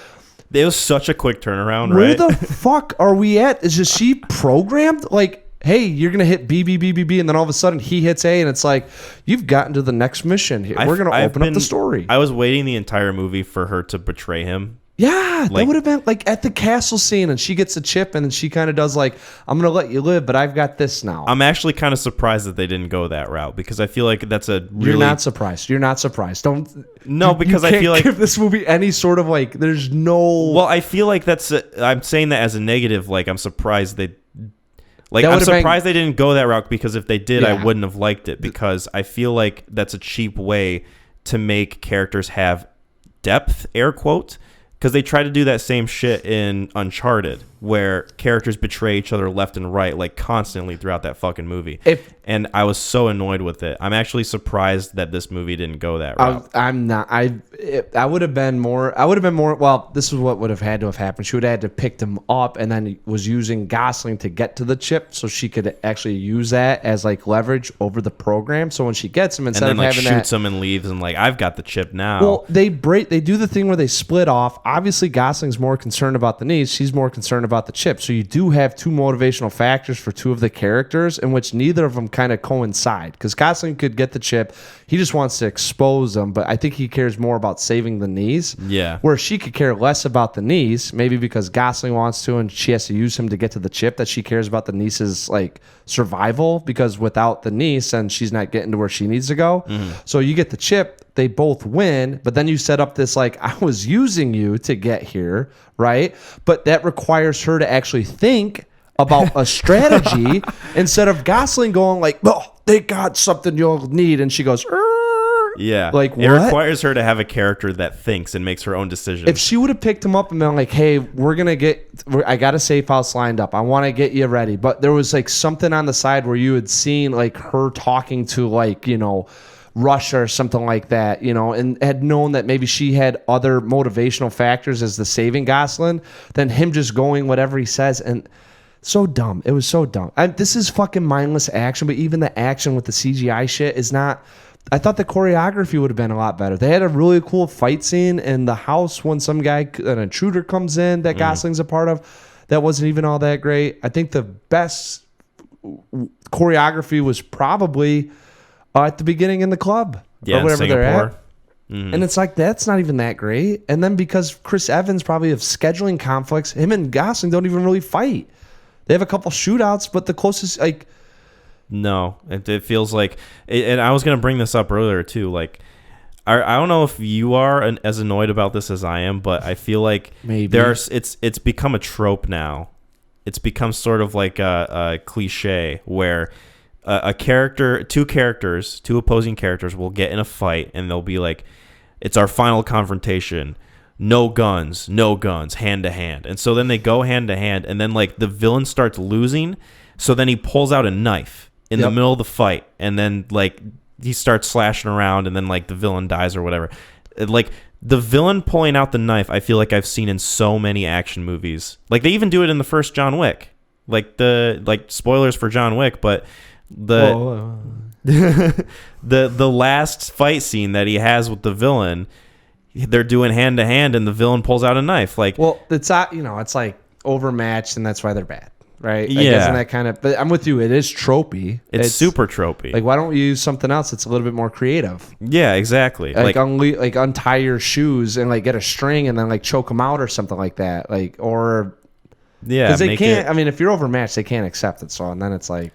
It was such a quick turnaround, right? Where the fuck are we at? Is just she programmed? Like, hey, you're going to hit B, B, B, B, B, and then all of a sudden he hits A, and it's like, you've gotten to the next mission. We're going to open up the story. I was waiting the entire movie for her to betray him. Yeah, that would have been like at the castle scene, and she gets a chip, and then she kind of does like, I'm going to let you live, but I've got this now. I'm actually kind of surprised that they didn't go that route, because I feel like that's a really... You're not surprised. You're not surprised. Don't... No, because I feel like... give this movie any sort of like, there's no... Well, I feel like I'm saying that as a negative, like I'm surprised they... Like, I'm surprised they didn't go that route, because if they did, I wouldn't have liked it, because I feel like that's a cheap way to make characters have depth, air quote, because they try to do that same shit in Uncharted, where characters betray each other left and right, like constantly throughout that fucking movie. And I was so annoyed with it. I'm actually surprised that this movie didn't go that route. I'm not. I would have been more. Well, this is what would have had to have happened. She would have had to pick them up, and then was using Gosling to get to the chip, so she could actually use that as like leverage over the program. So when she gets him, instead and then, of like, having shoots him and leaves, and like, I've got the chip now. Well, they do the thing where they split off. Obviously, Gosling's more concerned about the knees. She's more concerned about the chip. So you do have two motivational factors for two of the characters, in which neither of them kind of coincide. Because Gosling could get the chip, he just wants to expose them, but I think he cares more about saving the knees. Yeah. Where she could care less about the knees, maybe because Gosling wants to, and she has to use him to get to the chip. That she cares about the niece's like survival, because without the niece, and she's not getting to where she needs to go. Mm-hmm. So you get the chip. They both win, but then you set up this like, I was using you to get here, right? But that requires her to actually think about a strategy instead of Gosling going like, oh, they got something you'll need, and she goes, yeah, like what? It requires her to have a character that thinks and makes her own decisions. If she would have picked him up and been like, hey, I got a safe house lined up, I want to get you ready, but there was like something on the side where you had seen like her talking to like, you know, Russia or something like that, you know, and had known that maybe she had other motivational factors as the saving Gosling, than him just going whatever he says. And so dumb. It was so dumb. This is fucking mindless action, but even the action with the CGI shit is not... I thought the choreography would have been a lot better. They had a really cool fight scene in the house when an intruder comes in that Gosling's a part of. That wasn't even all that great. I think the best choreography was probably... at the beginning in the club, or whatever Singapore. They're at. Mm-hmm. And it's like, that's not even that great. And then because Chris Evans probably have scheduling conflicts, him and Gosling don't even really fight. They have a couple shootouts, but the closest, like... No, it feels like... And I was going to bring this up earlier, too. Like, I don't know if you are as annoyed about this as I am, but I feel like maybe it's become a trope now. It's become sort of like a cliche where... two opposing characters will get in a fight, and they'll be like, it's our final confrontation, no guns, hand to hand. And so then they go hand to hand, and then like the villain starts losing, so then he pulls out a knife in the middle of the fight, and then like he starts slashing around, and then like the villain dies or whatever. Like the villain pulling out the knife, I feel like I've seen in so many action movies. Like they even do it in the first John Wick. Like spoilers for John Wick, but the last fight scene that he has with the villain, they're doing hand to hand, and the villain pulls out a knife. Like, well, it's it's like overmatched, and that's why they're bad, right? Like, yeah, isn't that kind of? But I'm with you. It is tropey. It's super tropey. Like, why don't we use something else that's a little bit more creative? Yeah, exactly. Like untie your shoes and like get a string and then like choke them out or something like that. Like, or yeah, because they can't. I mean, if you're overmatched, they can't accept it. So and then it's like.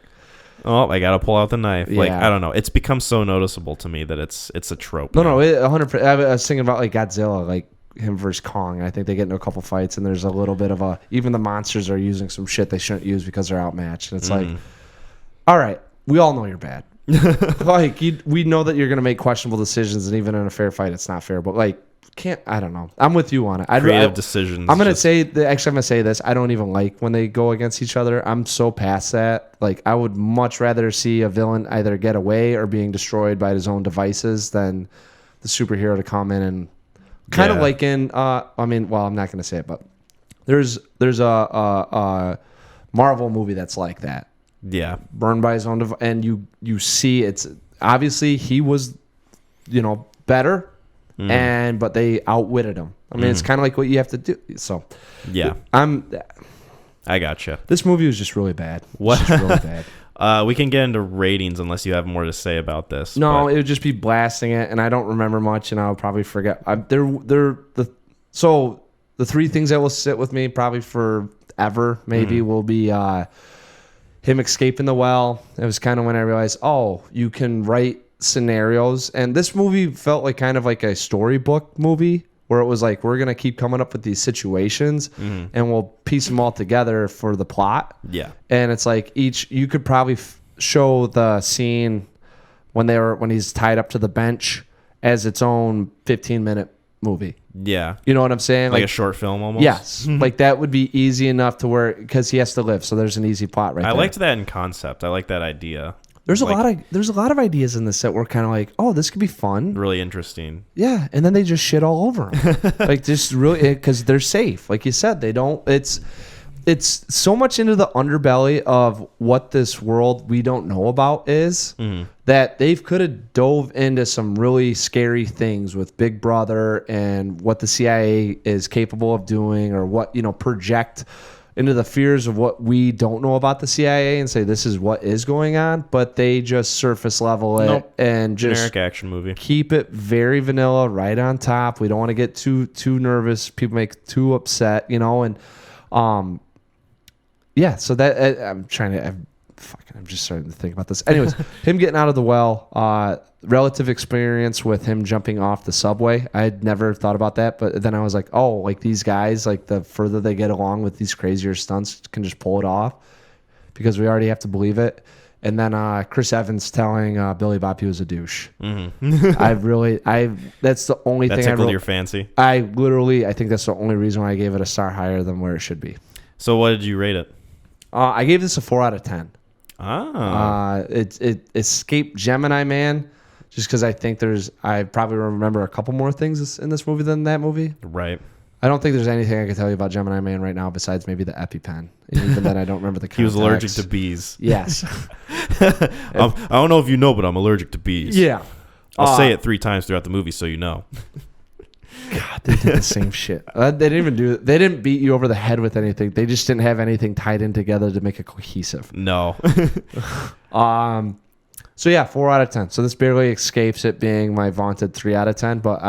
Oh, I gotta pull out the knife. Like, Yeah. I don't know. It's become so noticeable to me that it's a trope. No, now. 100%. I was thinking about like Godzilla, like him versus Kong. I think they get into a couple fights, and there's a little bit of even the monsters are using some shit they shouldn't use because they're outmatched. And it's like, all right, we all know you're bad. Like we know that you're gonna make questionable decisions, and even in a fair fight, it's not fair. But like, I don't know. I'm with you on it. Creative decisions. I'm gonna say actually, I'm gonna say this. I don't even like when they go against each other. I'm so past that. Like, I would much rather see a villain either get away or being destroyed by his own devices than the superhero to come in and kind of like in. I mean, well, I'm not gonna say it, but there's a Marvel movie that's like that. Yeah. Burned by his own device, and you see it's obviously he was, better. But they outwitted him. I mean, it's kind of like what you have to do. So, yeah, I gotcha. This movie was just really bad. What? Just really bad. We can get into ratings unless you have more to say about this. No, it would just be blasting it, and I don't remember much, and I'll probably forget. So the three things that will sit with me probably forever, maybe, will be him escaping the well. It was kind of when I realized, you can write scenarios, and this movie felt like kind of like a storybook movie where it was like, we're gonna keep coming up with these situations and we'll piece them all together for the plot. And it's like you could probably show the scene when he's tied up to the bench as its own 15-minute movie. You know what I'm saying? Like a short film almost. Yes. Like that would be easy enough to where, because he has to live, so there's an easy plot right there. I liked that in concept. I like that idea. There's a lot of ideas in this that were kind of like, this could be fun, really interesting. Yeah, and then they just shit all over them, like just really because they're safe, like you said. They don't. It's so much into the underbelly of what this world we don't know about is that they could have dove into some really scary things with Big Brother and what the CIA is capable of doing, or what project into the fears of what we don't know about the CIA and say this is what is going on, but they just surface level it and just generic action movie. Keep it very vanilla, right on top. We don't want to get too nervous. People make too upset, and so that I'm just starting to think about this. Anyways, him getting out of the well, relative experience with him jumping off the subway. I had never thought about that, but then I was like, like these guys, like the further they get along with these crazier stunts, can just pull it off because we already have to believe it. And then Chris Evans telling Billy Bob he was a douche. That's the only thing. That tickled your fancy. I think that's the only reason why I gave it a star higher than where it should be. So what did you rate it? I gave this a 4 out of 10. It escaped Gemini Man, just because I think I probably remember a couple more things in this movie than that movie. Right. I don't think there's anything I can tell you about Gemini Man right now besides maybe the EpiPen. And even then, I don't remember the context. He was allergic to bees. Yes. I don't know if you know, but I'm allergic to bees. Yeah. I'll say it 3 times throughout the movie so you know. God, they did the same shit. They didn't beat you over the head with anything. They just didn't have anything tied in together to make it cohesive. No. So yeah, 4 out of 10. So this barely escapes it being my vaunted 3 out of 10, but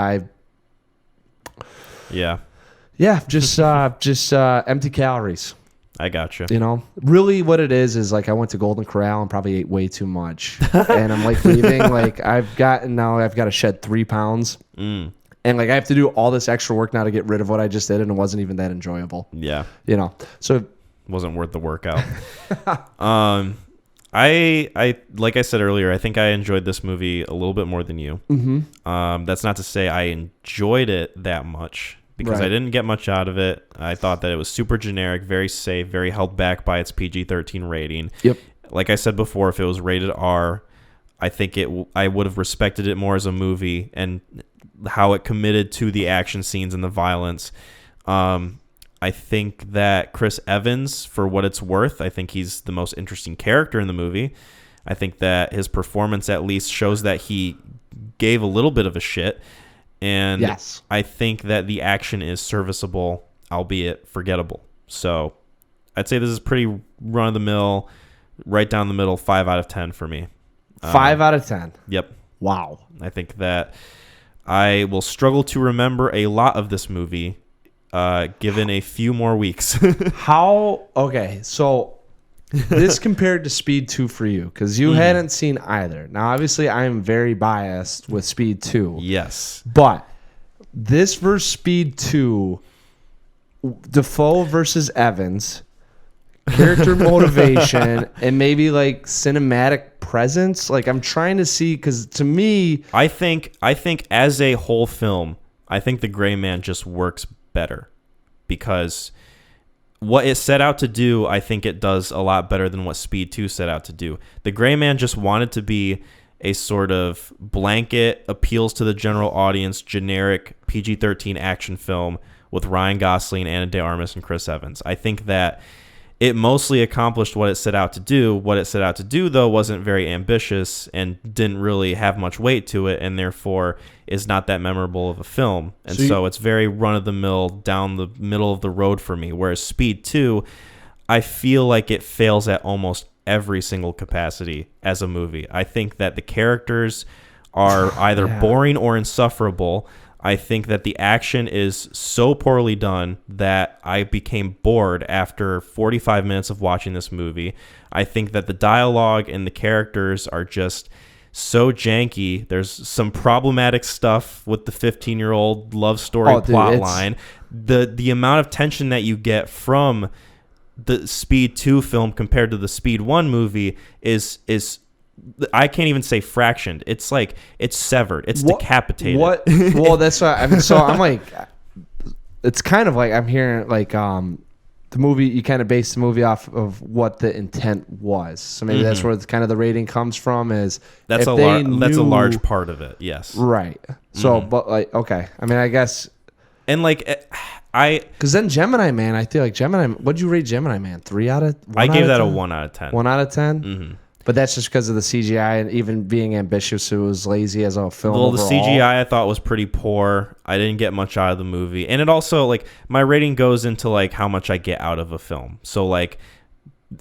just empty calories. I gotcha. Really what it is like I went to Golden Corral and probably ate way too much. And I'm like leaving, like I've got to shed 3 pounds. And like I have to do all this extra work now to get rid of what I just did, and it wasn't even that enjoyable. Yeah. So it wasn't worth the workout. I like I said earlier, I think I enjoyed this movie a little bit more than you. That's not to say I enjoyed it that much, because I didn't get much out of it. I thought that it was super generic, very safe, very held back by its PG-13 rating. Yep. Like I said before, if it was rated R, I think I would have respected it more as a movie and how it committed to the action scenes and the violence. I think that Chris Evans, for what it's worth, I think he's the most interesting character in the movie. I think that his performance at least shows that he gave a little bit of a shit. And yes. I think that the action is serviceable, albeit forgettable. So I'd say this is pretty run-of-the-mill, right down the middle, 5 out of 10 for me. 5 out of 10? Yep. Wow. I think that I will struggle to remember a lot of this movie given a few more weeks. Okay, so this compared to Speed 2 for you, because you hadn't seen either. Now, obviously, I am very biased with Speed 2. Yes. But this versus Speed 2, Defoe versus Evans, character motivation, and maybe like cinematic presence. Like, I'm trying to see, because to me, I think as a whole film, I think The Gray Man just works better because what it set out to do, I think it does a lot better than what Speed 2 set out to do. The Gray Man just wanted to be a sort of blanket, appeals to the general audience, generic PG-13 action film with Ryan Gosling, Ana de Armas, and Chris Evans. I think that it mostly accomplished what it set out to do. What it set out to do, though, wasn't very ambitious and didn't really have much weight to it, and therefore is not that memorable of a film. And so it's very run-of-the-mill, down the middle of the road for me. Whereas Speed 2, I feel like it fails at almost every single capacity as a movie. I think that the characters are either boring or insufferable. I think that the action is so poorly done that I became bored after 45 minutes of watching this movie. I think that the dialogue and the characters are just so janky. There's some problematic stuff with the 15-year-old love story plot line. The amount of tension that you get from the Speed 2 film compared to the Speed 1 movie is I can't even say fractioned. It's like it's severed. It's decapitated. Well, that's what I mean. So I'm like, it's kind of like I'm hearing like the movie. You kind of base the movie off of what the intent was. So maybe that's where kind of the rating comes from. Is that's a large part of it. Yes. Right. So, but like, okay. I mean, I guess. And like because then Gemini Man, I feel like Gemini. What'd you rate Gemini Man? 3 out of? I gave that a 1 out of 10. 1 out of 10. But that's just because of the CGI and even being ambitious. It was lazy as a film. Well, overall. The CGI I thought was pretty poor. I didn't get much out of the movie, and it also like my rating goes into like how much I get out of a film. So like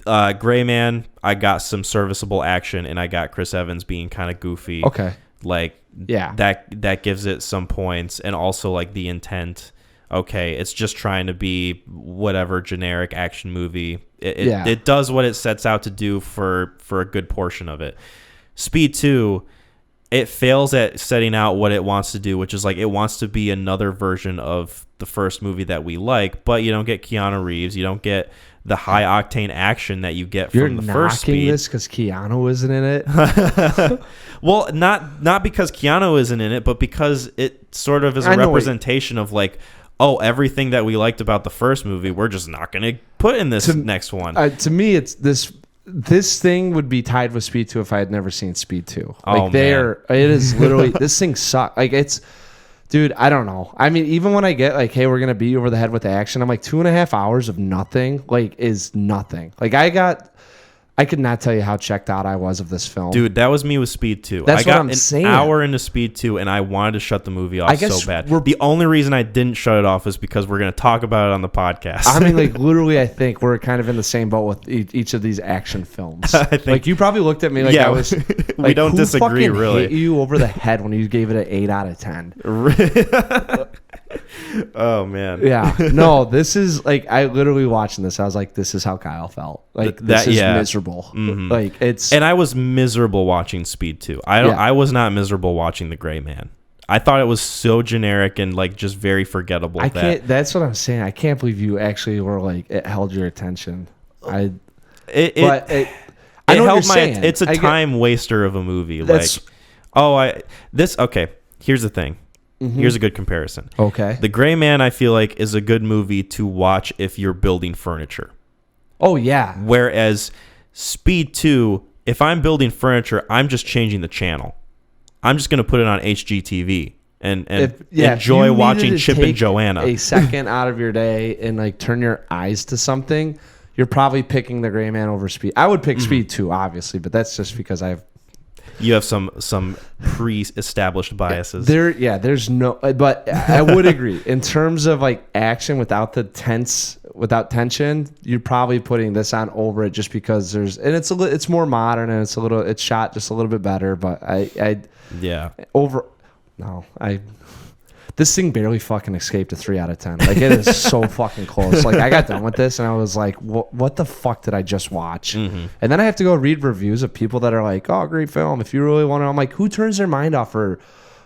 Gray Man, I got some serviceable action, and I got Chris Evans being kind of goofy. Okay, like that gives it some points, and also like the intent. Okay, it's just trying to be whatever generic action movie. It does what it sets out to do for a good portion of it. Speed 2, it fails at setting out what it wants to do, which is like it wants to be another version of the first movie that we like, but you don't get Keanu Reeves. You don't get the high octane action that you get from the first Speed. You're knocking this because Keanu isn't in it? Well, not because Keanu isn't in it, but because it sort of is a representation of like, oh, everything that we liked about the first movie, we're just not going to put in this next one. To me, it's this thing would be tied with Speed 2 if I had never seen Speed 2. Like it is literally, this thing sucks. Like it's, dude, I don't know. I mean, even when I get like, hey, we're going to beat you over the head with the action, I'm like 2.5 hours of nothing, like is nothing. Like I could not tell you how checked out I was of this film. Dude, that was me with Speed 2. That's I got what I'm saying. An hour into Speed 2, and I wanted to shut the movie off so bad. The only reason I didn't shut it off is because we're going to talk about it on the podcast. I mean, like, literally, I think we're kind of in the same boat with each of these action films. I think, like, you probably looked at me like I was... Like, we don't disagree, really. Hit you over the head when you gave it an 8 out of 10. Oh, man. Yeah. No, this is, like, I literally watching this, I was like, this is how Kyle felt. Like, this is miserable. Like, it's... And I was miserable watching Speed 2. I was not miserable watching The Gray Man. I thought it was so generic and like just very forgettable. That's what I'm saying. I can't believe you actually were like it held your attention. It's a time waster of a movie. Okay. Here's the thing. Here's a good comparison. Okay. The Gray Man, I feel like, is a good movie to watch if you're building furniture. Oh yeah. Whereas Speed 2, if I'm building furniture, I'm just changing the channel. I'm just going to put it on HGTV and enjoy watching Chip and Joanna. A second out of your day and like turn your eyes to something, you're probably picking The Gray Man over Speed. I would pick Speed 2, obviously, but that's just because you have some pre-established biases. There's no, but I would agree in terms of like action without tension, you're probably putting this on over it just because it's more modern and it's shot just a little bit better. But This thing barely fucking escaped a 3 out of 10. Like, it is so fucking close. Like, I got done with this and I was like, what the fuck did I just watch? And then I have to go read reviews of people that are like, oh, great film. If you really want to, I'm like, who turns their mind off for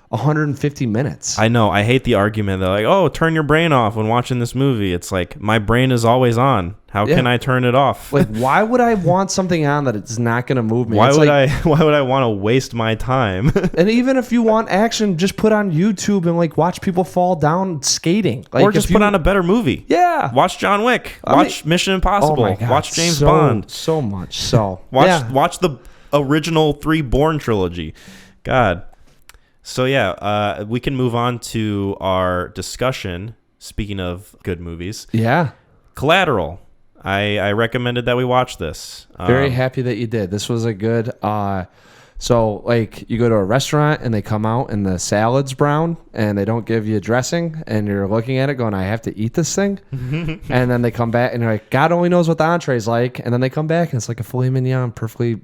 150 minutes? I know. I hate the argument. They're like, oh, turn your brain off when watching this movie. It's like, my brain is always on. How can I turn it off? Like, why would I want something on that it's not going to move me? Why it's would like, why would I want to waste my time? and even if you want action, just put on YouTube and like watch people fall down skating. Like, or just put on a better movie. Yeah. Watch John Wick. Watch Mission Impossible. Oh my God, watch James Bond. So much. So watch the original 3 Bourne trilogy. God. So yeah, we can move on to our discussion. Speaking of good movies. Yeah. Collateral. I recommended that we watch this. Very happy that you did. This was a good so like you go to a restaurant and they come out and the salad's brown and they don't give you dressing and you're looking at it going, I have to eat this thing. And then they come back and you're like, God only knows what the entree's like. And then they come back and it's like a filet mignon, perfectly,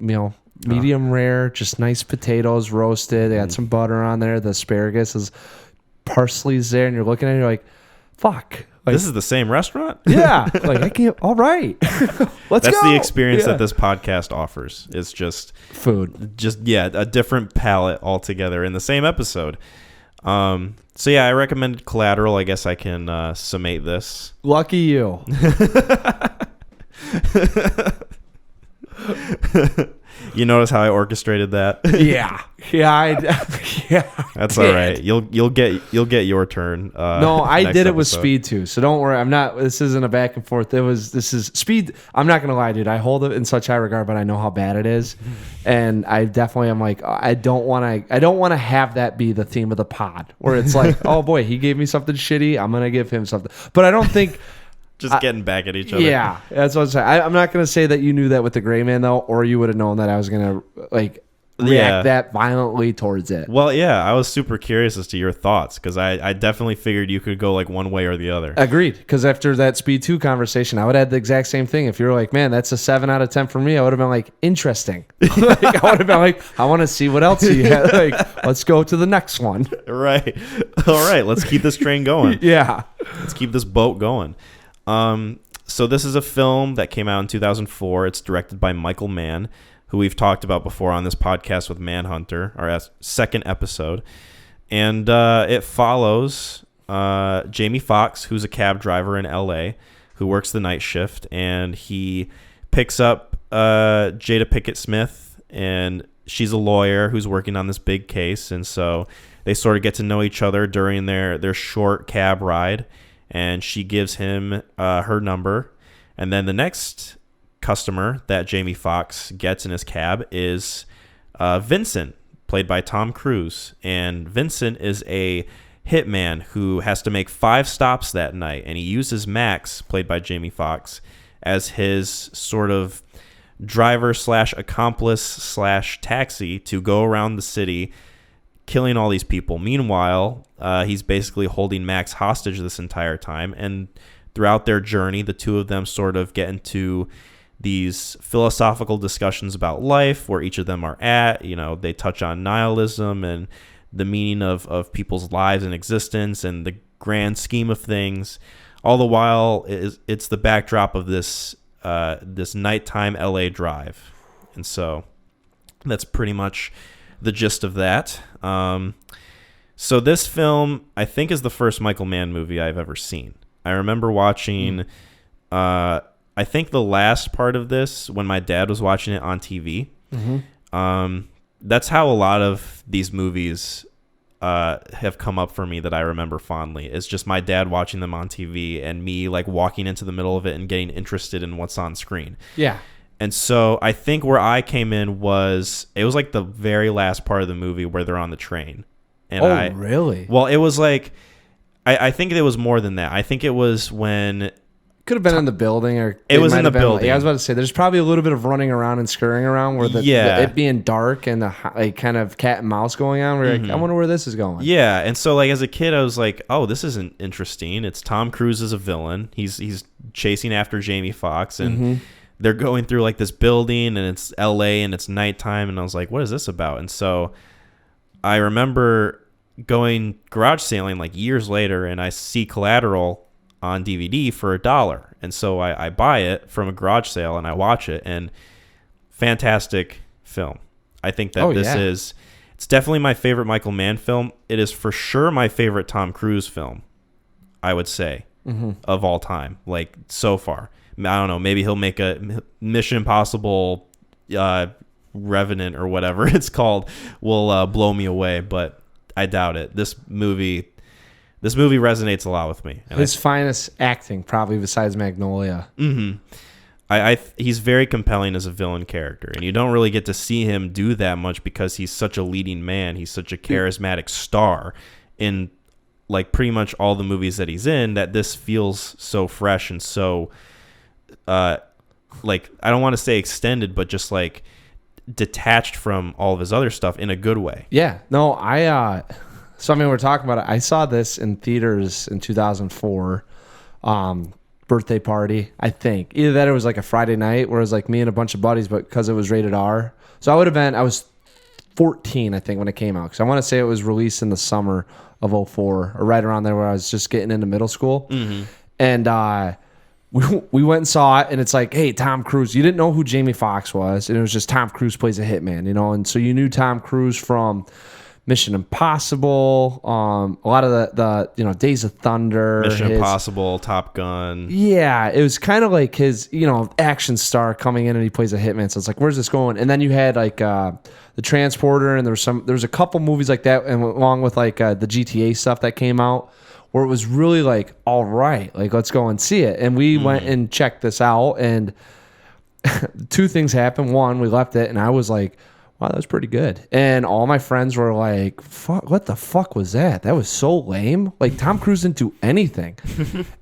medium rare, just nice potatoes roasted. They had some butter on there. The asparagus is parsley's there and you're looking at it and you're like, fuck. Like, this is the same restaurant? Yeah. Like, I can't. All right. Let's go. That's the experience that this podcast offers. It's just food. A different palette altogether in the same episode. So yeah, I recommended Collateral. I guess I can summate this. Lucky you. You notice how I orchestrated that? Yeah. That's all right. You'll get your turn. No, I did it with episode. speed too. So don't worry. This isn't a back and forth. This is speed. I'm not gonna lie, dude. I hold it in such high regard, but I know how bad it is, and I definitely am like, I don't want to have that be the theme of the pod where it's like, oh boy, he gave me something shitty. I'm gonna give him something. But I don't think. Just getting back at each other. Yeah, that's what I'm saying. I'm not going to say that you knew that with the Gray Man, though, or you would have known that I was going to react that violently towards it. Well, yeah, I was super curious as to your thoughts because I definitely figured you could go like one way or the other. Agreed, because after that Speed 2 conversation, I would have had the exact same thing. If you were like, man, that's a 7 out of 10 for me, I would have been like, interesting. Like, I would have been like, I want to see what else you had. Like, let's go to the next one. Right. All right, let's keep this train going. Yeah. Let's keep this boat going. So this is a film that came out in 2004. It's directed by Michael Mann, who we've talked about before on this podcast with Manhunter, our second episode. And it follows Jamie Foxx, who's a cab driver in L.A., who works the night shift. And he picks up Jada Pinkett Smith, and she's a lawyer who's working on this big case. And so they sort of get to know each other during their short cab ride. And she gives him her number. And then the next customer that Jamie Foxx gets in his cab is Vincent, played by Tom Cruise. And Vincent is a hitman who has to make 5 stops that night. And he uses Max, played by Jamie Foxx, as his sort of driver/accomplice/taxi to go around the city killing all these people. Meanwhile, he's basically holding Max hostage this entire time. And throughout their journey, the two of them sort of get into these philosophical discussions about life, where each of them are at. You know, they touch on nihilism and the meaning of people's lives and existence and the grand scheme of things. All the while, it's the backdrop of this nighttime LA drive. And so that's pretty much the gist of that. So this film, I think, is the first Michael Mann movie I've ever seen. I remember watching, I think the last part of this when my dad was watching it on TV. Mm-hmm. That's how a lot of these movies have come up for me that I remember fondly. It's just my dad watching them on TV and me like walking into the middle of it and getting interested in what's on screen. Yeah. And so I think where I came in was like the very last part of the movie where they're on the train. And really? Well, it was like, I think it was more than that. I think it was when... Could have been in the building, or it was in the building. I was about to say, there's probably a little bit of running around and scurrying around where it being dark and the like kind of cat and mouse going on. We're like, I wonder where this is going. Yeah, and so like as a kid, I was like, oh, this isn't interesting. It's Tom Cruise as a villain. He's chasing after Jamie Foxx, and they're going through like this building, and it's L.A. and it's nighttime, and I was like, what is this about? And so I remember going garage sailing like years later, and I see Collateral on DVD for $1, and so I buy it from a garage sale and I watch it, and fantastic film. I think that it's definitely my favorite Michael Mann film. It is for sure my favorite Tom Cruise film, I would say, of all time, like so far. I don't know, maybe he'll make a Mission Impossible Revenant or whatever it's called will blow me away, but I doubt it. This movie resonates a lot with me. And his finest acting, probably besides Magnolia. He's very compelling as a villain character, and you don't really get to see him do that much because he's such a leading man. He's such a charismatic star in like pretty much all the movies that he's in, that this feels so fresh and so like, I don't want to say extended, but just like detached from all of his other stuff in a good way. Yeah. No, so I mean, we're talking about it. I saw this in theaters in 2004. Birthday party, I think. Either that or it was like a Friday night where it was like me and a bunch of buddies, but because it was rated R. So I was 14, I think, when it came out. Because I want to say it was released in the summer of 04, or right around there where I was just getting into middle school. And we went and saw it, and it's like, hey, Tom Cruise. You didn't know who Jamie Foxx was, and it was just Tom Cruise plays a hitman, you know? And so you knew Tom Cruise from Mission Impossible, a lot of the Days of Thunder, Mission Impossible, Top Gun. Yeah, it was kind of like his action star coming in, and he plays a hitman. So it's like, where's this going? And then you had like the Transporter, and there was a couple movies like that, and along with like the GTA stuff that came out, where it was really like, all right, like let's go and see it. And we went and checked this out, and two things happened. One, we left it, and I was like, wow, that was pretty good. And all my friends were like, fuck, what the fuck was that? That was so lame. Like, Tom Cruise didn't do anything.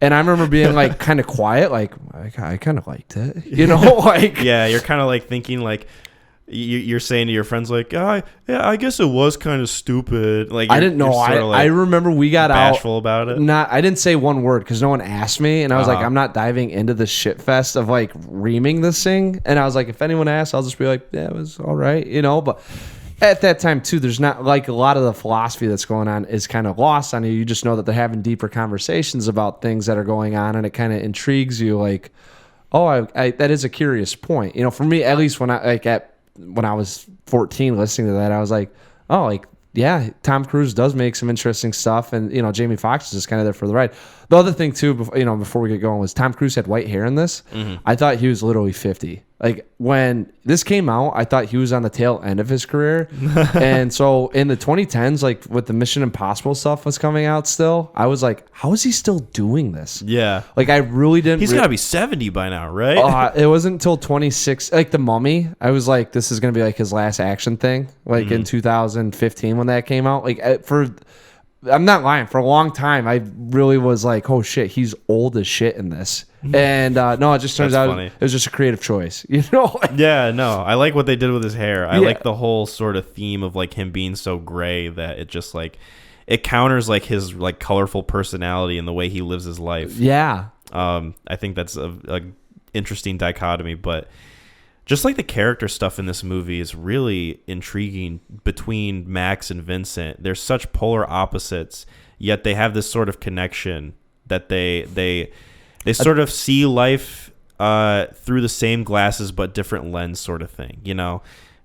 And I remember being like kind of quiet, like, I kind of liked it. Like. Yeah, you're kind of like thinking like, you're saying to your friends like, yeah, I guess it was kind of stupid. Like, I didn't know. I remember we got bashful about it. I didn't say one word because no one asked me, and I was like, I'm not diving into the shit fest of like reaming this thing. And I was like, if anyone asks, I'll just be like, yeah, it was all right, But at that time too, there's not like a lot of the philosophy that's going on is kind of lost on you. You just know that they're having deeper conversations about things that are going on, and it kind of intrigues you. Like, oh, I that is a curious point. For me, at least when I was 14 listening to that, I was like, oh, like, yeah, Tom Cruise does make some interesting stuff, and Jamie Foxx is just kind of there for the ride. The other thing too, before we get going, was Tom Cruise had white hair in this. I thought he was literally 50. Like, when this came out, I thought he was on the tail end of his career. And so in the 2010s, like with the Mission Impossible stuff was coming out still, I was like, how is he still doing this? Yeah. Like, I really didn't. He's got to be 70 by now, right? It wasn't until 26, like The Mummy. I was like, this is going to be like his last action thing, like in 2015 when that came out. Like, I'm not lying. For a long time, I really was like, oh shit, he's old as shit in this. And no, it just turns out it was just a creative choice. Yeah, no, I like what they did with his hair. I like the whole sort of theme of like him being so gray that it just like, it counters like his like colorful personality and the way he lives his life. Yeah. I think that's a interesting dichotomy, but just like the character stuff in this movie is really intriguing between Max and Vincent. They're such polar opposites, yet they have this sort of connection that they sort of see life through the same glasses but different lens sort of thing.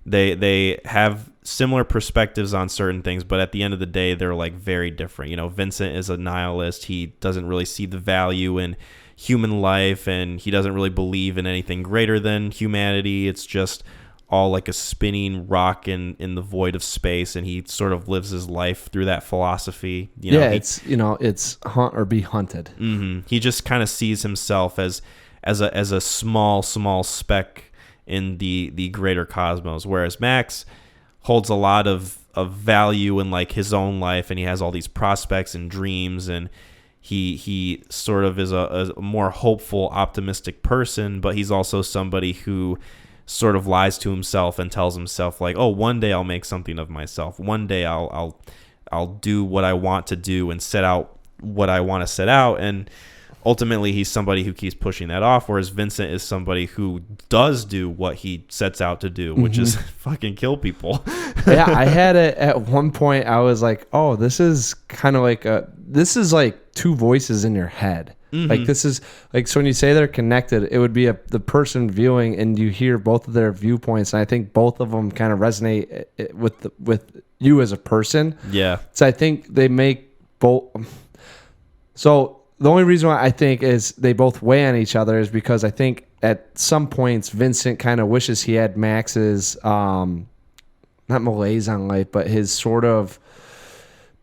They have similar perspectives on certain things, but at the end of the day, they're like very different. Vincent is a nihilist. He doesn't really see the value in human life, and he doesn't really believe in anything greater than humanity. It's just all like a spinning rock in the void of space, and he sort of lives his life through that philosophy. It's hunt or be hunted. He just kind of sees himself as a small speck in the greater cosmos, whereas Max holds a lot of value in like his own life, and he has all these prospects and dreams, and he sort of is a more hopeful, optimistic person, but he's also somebody who sort of lies to himself and tells himself like, oh, one day I'll make something of myself. One day I'll do what I want to do and set out what I want to set out. And ultimately he's somebody who keeps pushing that off, whereas Vincent is somebody who does do what he sets out to do, which is fucking kill people. Yeah, I had it at one point. I was like, oh, this is kind of like this is like two voices in your head. Like this is like, so when you say they're connected, it would be the person viewing, and you hear both of their viewpoints, and I think both of them kind of resonate with you as a person. Yeah. So I think they make both. So the only reason why I think is they both weigh on each other is because I think at some points Vincent kind of wishes he had Max's not malaise on life, but his sort of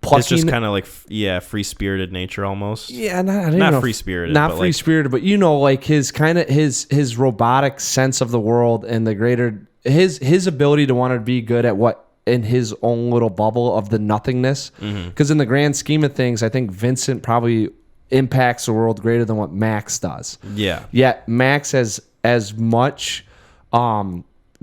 plucking. It's just kind of like free-spirited nature almost. Yeah, not free-spirited, not but free-spirited, but like his kind of his robotic sense of the world and the greater his ability to want to be good at what in his own little bubble of the nothingness. Because in the grand scheme of things, I think Vincent probably impacts the world greater than what Max does. Yeah. Yet Max has as much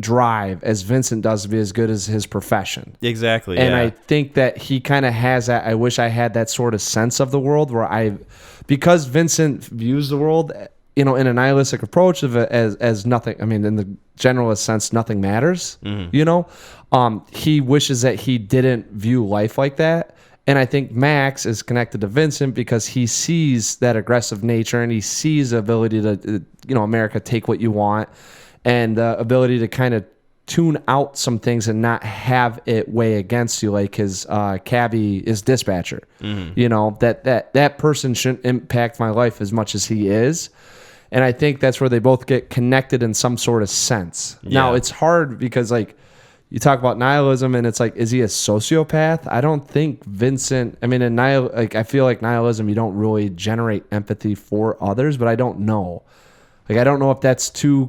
drive as Vincent does to be as good as his profession. Exactly. And I think that he kind of has that. I wish I had that sort of sense of the world where because Vincent views the world, in a nihilistic approach of it as nothing. I mean, in the generalist sense, nothing matters. He wishes that he didn't view life like that. And I think Max is connected to Vincent because he sees that aggressive nature and he sees the ability to, America, take what you want, and the ability to kind of tune out some things and not have it weigh against you, like his cabbie, his dispatcher. That person shouldn't impact my life as much as he is. And I think that's where they both get connected in some sort of sense. Yeah. Now, it's hard because, like, you talk about nihilism and it's like, is he a sociopath? I don't think Vincent, I mean, I feel like nihilism, you don't really generate empathy for others, but I don't know. Like, I don't know if that's two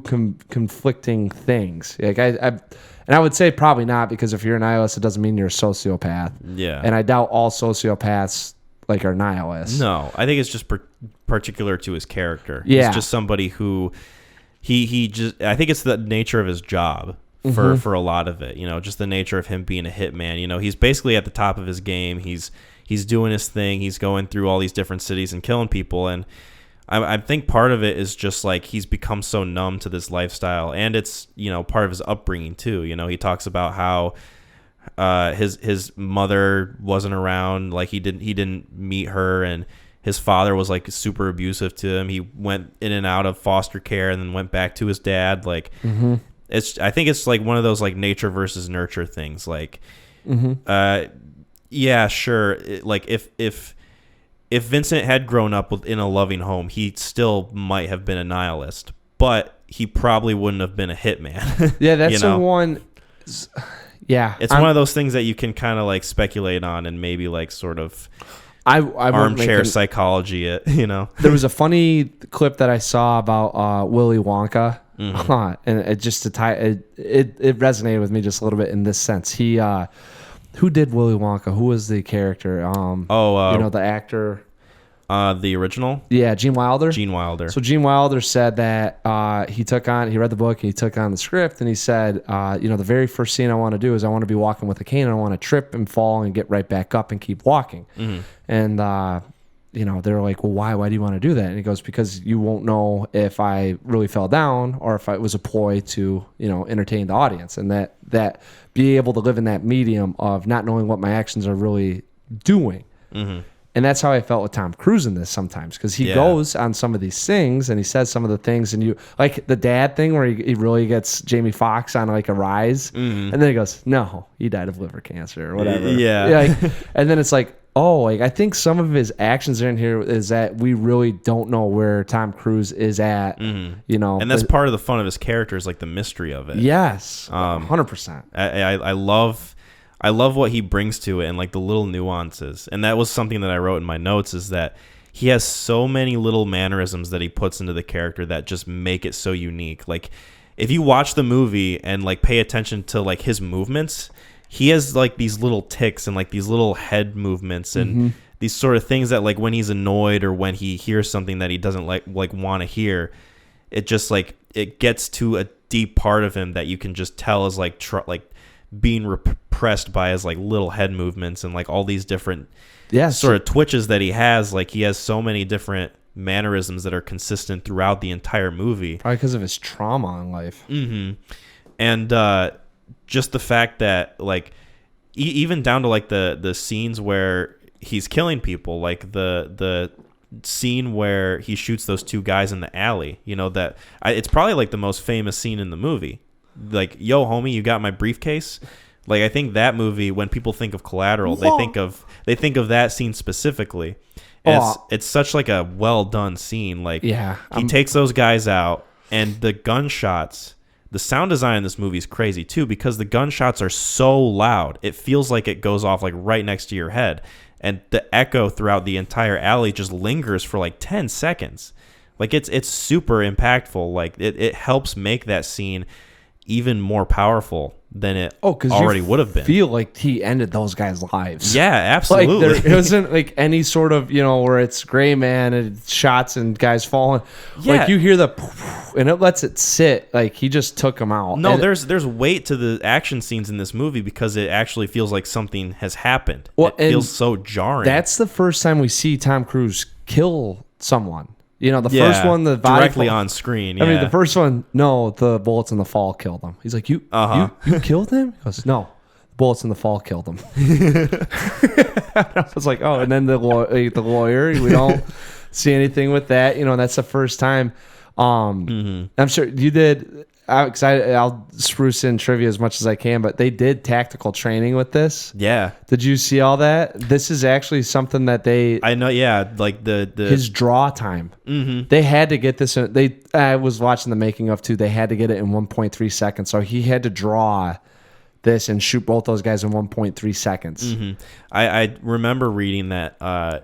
conflicting things. Like, and I would say probably not, because if you're a nihilist, it doesn't mean you're a sociopath. Yeah. And I doubt all sociopaths are nihilists. No, I think it's just particular to his character. Yeah. He's just somebody who he just, I think it's the nature of his job for a lot of it, just the nature of him being a hitman. He's basically at the top of his game. He's doing his thing. He's going through all these different cities and killing people. And I think part of it is just like he's become so numb to this lifestyle, and it's part of his upbringing too. He talks about how his mother wasn't around, like he didn't meet her, and his father was like super abusive to him. He went in and out of foster care and then went back to his dad. Like I think it's like one of those like nature versus nurture things. Like yeah, sure. Like if Vincent had grown up in a loving home, he still might have been a nihilist, but he probably wouldn't have been a hitman. Yeah, that's the one. Yeah, it's one of those things that you can kind of like speculate on and maybe like sort of armchair psychology it. There was a funny clip that I saw about Willy Wonka, and it just to tie it resonated with me just a little bit in this sense. He who did Willy Wonka? Who was the character? The actor. The original? Yeah, Gene Wilder. Gene Wilder. So Gene Wilder said that he read the book, he took on the script, and he said, the very first scene I want to do is I want to be walking with a cane, and I want to trip and fall and get right back up and keep walking. And, they're like, well, why? Why do you want to do that? And he goes, because you won't know if I really fell down or if it was a ploy to, entertain the audience. And that be able to live in that medium of not knowing what my actions are really doing. And that's how I felt with Tom Cruise in this sometimes, because he goes on some of these things and he says some of the things, and you like the dad thing where he really gets Jamie Foxx on like a rise, and then he goes, no, he died of liver cancer or whatever. And then it's like, oh, like I think some of his actions in here is that we really don't know where Tom Cruise is at, and that's part of the fun of his character, is like the mystery of it. Yes, 100%. I love what he brings to it and like the little nuances. And that was something that I wrote in my notes, is that he has so many little mannerisms that he puts into the character that just make it so unique. Like if you watch the movie and like pay attention to like his movements, he has like these little ticks and like these little head movements and these sort of things that like when he's annoyed or when he hears something that he doesn't like want to hear, it just like it gets to a deep part of him that you can just tell is like being repressed by his like little head movements and like all these different sort of twitches that he has. Like he has so many different mannerisms that are consistent throughout the entire movie. Probably because of his trauma in life. And just the fact that like even down to like the scenes where he's killing people, like the scene where he shoots those two guys in the alley, you know, that it's probably like the most famous scene in the movie. Like, yo, homie, you got my briefcase? Like, I think that movie, when people think of Collateral, they think of that scene specifically. It's such like a well done scene. Like, he takes those guys out, and the gunshots, the sound design in this movie is crazy too, because the gunshots are so loud. It feels like it goes off like right next to your head, and the echo throughout the entire alley just lingers for like 10 seconds. Like, it's super impactful. Like, it helps make that scene even more powerful than it already would have been. Feel like he ended those guys' lives. Yeah, absolutely. Like, there wasn't like any sort of, you know, where it's Gray Man and shots and guys falling. Yeah. Like, you hear the and it lets it sit. Like, he just took them out. No, and there's weight to the action scenes in this movie because it actually feels like something has happened. Well, it feels so jarring. That's the first time we see Tom Cruise kill someone. You know, the first one, the body directly on screen. Yeah. I mean, the first one, no, the bullets in the fall killed him. He's like, you killed him? He goes, no, the bullets in the fall killed him. I was like, oh, and then the lawyer, we don't see anything with that. You know, that's the first time. I'm sure you did. I'll spruce in trivia as much as I can, but they did tactical training with this. Yeah. Did you see all that? This is actually something that I know. Yeah, like the his draw time. They had to get this. I was watching the making of too. They had to get it in 1.3 seconds, so he had to draw this and shoot both those guys in 1.3 seconds. I remember reading that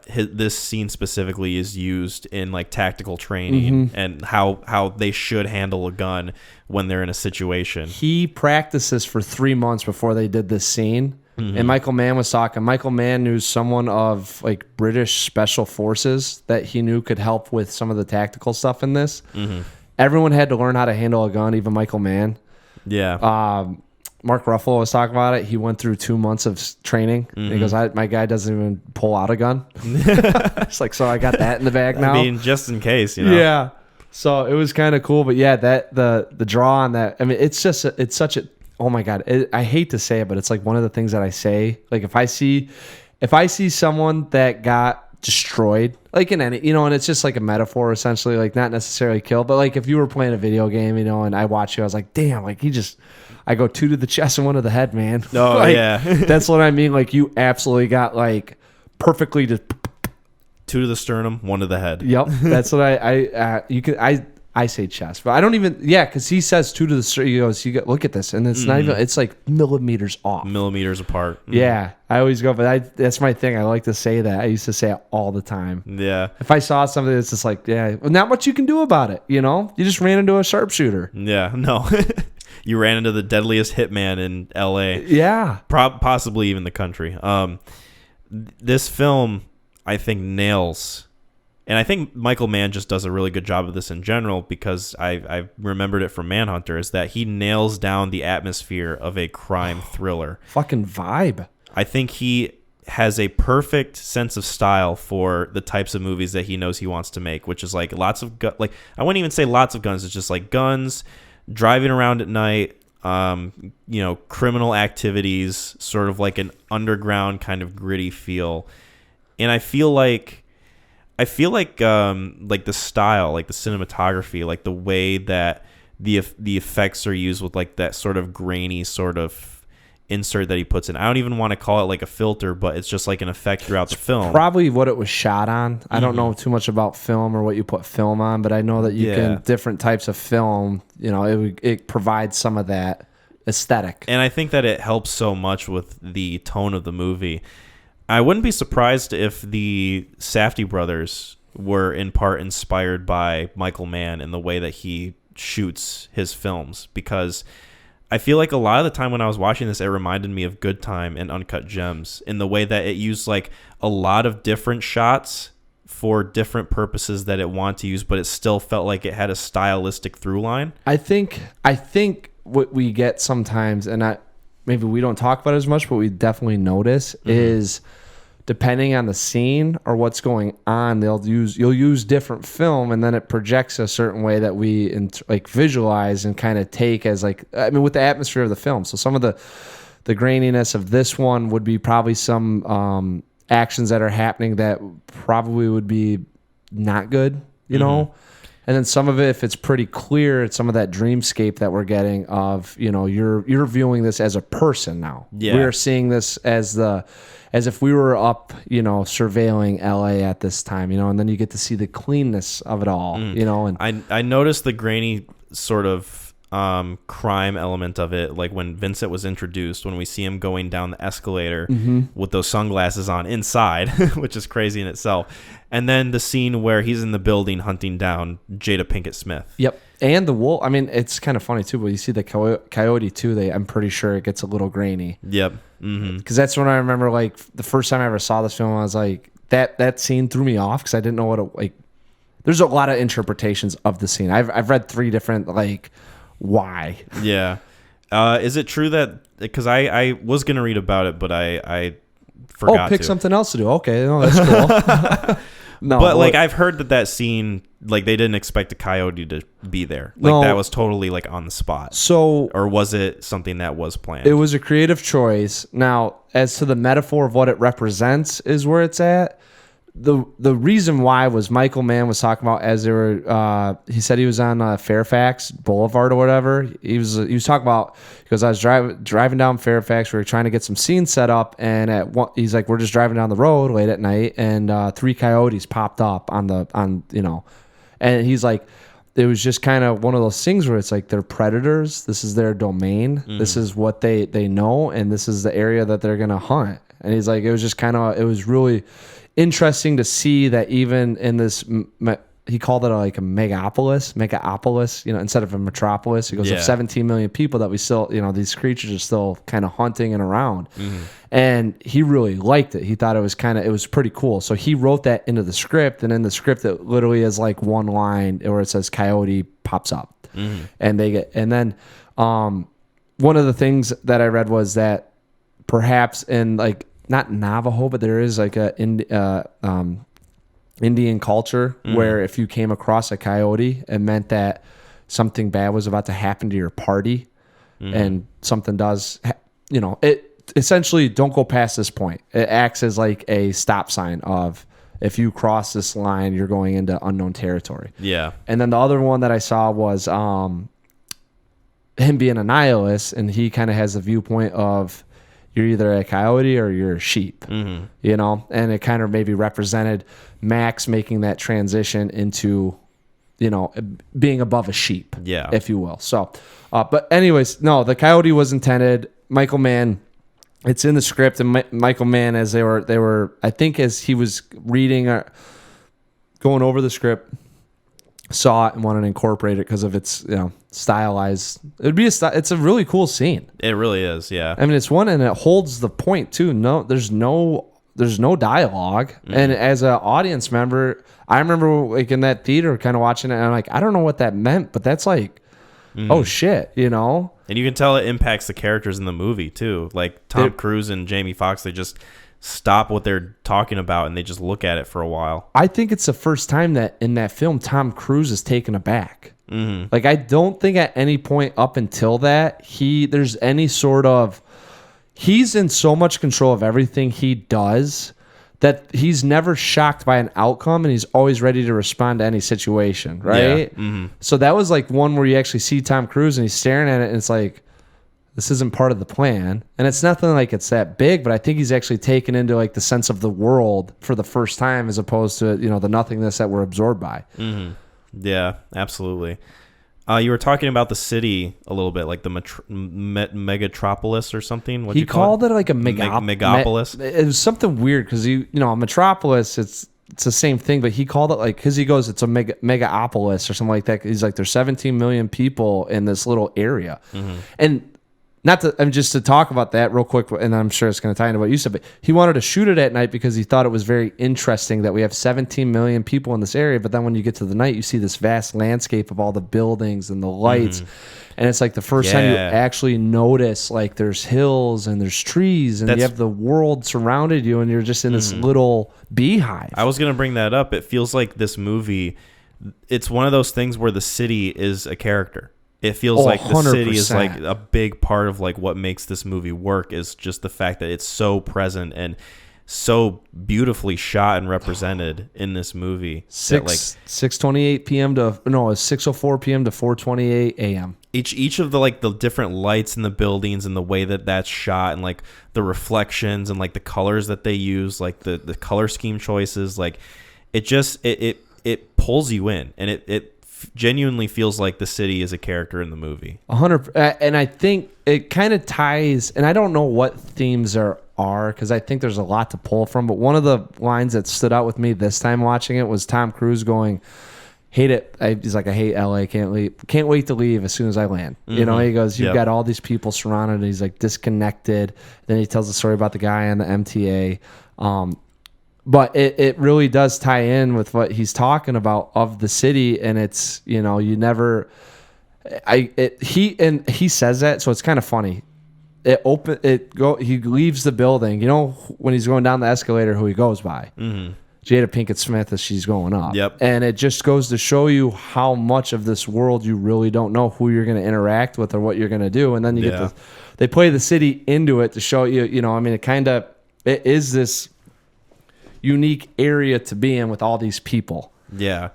this scene specifically is used in like tactical training and how they should handle a gun when they're in a situation. He practiced this for 3 months before they did this scene. And Michael Mann was talking. Michael Mann knew someone of like British special forces that he knew could help with some of the tactical stuff in this. Everyone had to learn how to handle a gun, even Michael Mann. Yeah. Mark Ruffalo was talking about it. He went through 2 months of training. And he goes, my guy doesn't even pull out a gun. It's like, so I got that in the bag now. I mean, just in case, you know. Yeah. So it was kind of cool. But yeah, that the draw on that, I mean, it's just, it's such a, oh my God. I hate to say it, but it's like one of the things that I say. Like if I see someone that got destroyed, like in any, you know, and it's just like a metaphor essentially, like not necessarily killed, but like if you were playing a video game, you know, and I watch you, I was like, damn, like I go 2 to the chest and 1 to the head, man. Oh, like, yeah. That's what I mean. Like you absolutely got like perfectly just 2 to the sternum, 1 to the head. Yep. That's what I say chest, but I don't even, because he says 2 to the sternum. He goes, look at this. And it's not even, it's like millimeters off. Millimeters apart. Yeah. I always go, but that's my thing. I like to say that. I used to say it all the time. Yeah. If I saw something that's just like, not much you can do about it. You know, you just ran into a sharpshooter. Yeah. No. You ran into the deadliest hitman in LA. Yeah. Possibly even the country. This film, I think, nails, and I think Michael Mann just does a really good job of this in general, because I remembered it from Manhunter, is that he nails down the atmosphere of a crime thriller. Fucking vibe. I think he has a perfect sense of style for the types of movies that he knows he wants to make, which is like lots of like, I wouldn't even say lots of guns. It's just like guns, driving around at night, you know, criminal activities, sort of like an underground kind of gritty feel. And I feel like the style, like the cinematography, like the way that the effects are used with like that sort of grainy sort of insert that he puts in. I don't even want to call it like a filter, but it's just like an effect throughout the film. Probably what it was shot on. I don't know too much about film or what you put film on, but I know that you can, different types of film, you know, it provides some of that aesthetic. And I think that it helps so much with the tone of the movie. I wouldn't be surprised if the Safdie brothers were in part inspired by Michael Mann in the way that he shoots his films, because I feel like a lot of the time when I was watching this, it reminded me of Good Time and Uncut Gems in the way that it used like a lot of different shots for different purposes that it wanted to use, but it still felt like it had a stylistic through line. I think what we get sometimes, and maybe we don't talk about it as much, but we definitely notice is depending on the scene or what's going on, you'll use different film, and then it projects a certain way that we like visualize and kind of take as like, I mean, with the atmosphere of the film. So some of the graininess of this one would be probably some actions that are happening that probably would be not good, you know. And then some of it, if it's pretty clear, it's some of that dreamscape that we're getting of, you know, you're viewing this as a person now. Yeah. We're seeing this as if we were up, you know, surveilling LA at this time, you know, and then you get to see the cleanness of it all, you know. And I noticed the grainy sort of crime element of it, like when Vincent was introduced, when we see him going down the escalator with those sunglasses on inside, which is crazy in itself. And then the scene where he's in the building hunting down Jada Pinkett Smith. Yep. And the wolf, I mean, it's kind of funny too, but you see the coyote too, I'm pretty sure it gets a little grainy. Yep. Because that's when I remember, like, the first time I ever saw this film, I was like, that scene threw me off because I didn't know what it, like, there's a lot of interpretations of the scene. I've read 3 different, like, why. Yeah. Is it true that, because I was going to read about it, but I forgot pick to. something else to do. Okay, no, that's cool. No, but like I've heard that scene, like they didn't expect a coyote to be there. Like that was totally like on the spot. So, or was it something that was planned? It was a creative choice. Now, as to the metaphor of what it represents is where it's at. The reason why was Michael Mann was talking about, as they were, he said he was on Fairfax Boulevard or whatever. He was talking about, because I was driving down Fairfax. We were trying to get some scenes set up, and he's like, we're just driving down the road late at night, and 3 coyotes popped up on you know, and he's like, it was just kind of one of those things where it's like they're predators. This is their domain. This is what they know, and this is the area that they're gonna hunt. And he's like, it was just kind of, it was really interesting to see that even in this, he called it like a megapolis, you know, instead of a metropolis. He goes, of 17 million people that we still, you know, these creatures are still kind of hunting and around. And he really liked it. He thought it was pretty cool. So he wrote that into the script, and in the script it literally is like one line where it says coyote pops up. And then one of the things that I read was that perhaps in, like, not Navajo, but there is like a Indian culture where if you came across a coyote, it meant that something bad was about to happen to your party, and something does, you know, it essentially, don't go past this point. It acts as like a stop sign of, if you cross this line, you're going into unknown territory. Yeah. And then the other one that I saw was him being a nihilist, and he kind of has the viewpoint of, you're either a coyote or you're a sheep, you know, and it kind of maybe represented Max making that transition into, you know, being above a sheep, if you will. So, but anyways, no, the coyote was intended. Michael Mann, it's in the script, and Michael Mann, as they were, I think as he was reading or going over the script, saw it and wanted to incorporate it because of its, you know, stylized. It's a really cool scene. It really is, yeah. I mean, it's one, and it holds the point too. No, there's no dialogue. And as an audience member, I remember like in that theater kind of watching it, and I'm like, I don't know what that meant, but that's like, oh shit, you know. And you can tell it impacts the characters in the movie too. Like Tom Cruise and Jamie Foxx, they just stop what they're talking about and they just look at it for a while. I think it's the first time that in that film Tom Cruise is taken aback. Like, I don't think at any point up until that there's any sort of, he's in so much control of everything he does that he's never shocked by an outcome, and he's always ready to respond to any situation, right? Yeah. So that was like one where you actually see Tom Cruise and he's staring at it, and it's like, this isn't part of the plan. And it's nothing like it's that big, but I think he's actually taken into like the sense of the world for the first time, as opposed to, you know, the nothingness that we're absorbed by. Yeah, absolutely. You were talking about the city a little bit, like the megatropolis or something. He called it like a megapolis. It was something weird because you know, a metropolis, it's the same thing, but he called it like, because he goes, it's a megapolis or something like that. He's like, there's 17 million people in this little area, and not to, I mean, just to talk about that real quick, and I'm sure it's going to tie into what you said, but he wanted to shoot it at night because he thought it was very interesting that we have 17 million people in this area, but then when you get to the night, you see this vast landscape of all the buildings and the lights, and it's like the first time you actually notice, like, there's hills and there's trees, and you have the world surrounded you, and you're just in this little beehive. I was going to bring that up. It feels like this movie, it's one of those things where the city is a character. It feels like the 100%. city is like a big part of like what makes this movie work, is just the fact that it's so present and so beautifully shot and represented in this movie. 6:28 p.m. to 6:04 p.m. to 4:28 a.m. Each of the like the different lights in the buildings and the way that that's shot and like the reflections and like the colors that they use, like the color scheme choices, like it just it pulls you in, and it genuinely feels like the city is a character in the movie. 100, and I think it kind of ties, and I don't know what themes there are because I think there's a lot to pull from, but one of the lines that stood out with me this time watching it was Tom Cruise going, hate it. He's like, I hate LA, can't wait to leave as soon as I land. You know, he goes, you've got all these people surrounded, and he's like disconnected. Then he tells the story about the guy on the MTA. But it really does tie in with what he's talking about of the city, and it's, you know, you never, he says that, so it's kind of funny. He leaves the building, you know, when he's going down the escalator, who he goes by, Jada Pinkett Smith, as she's going up. And it just goes to show you how much of this world you really don't know who you're going to interact with or what you're going to do, and then you get they play the city into it to show you, you know, I mean, it is this unique area to be in with all these people. Yeah.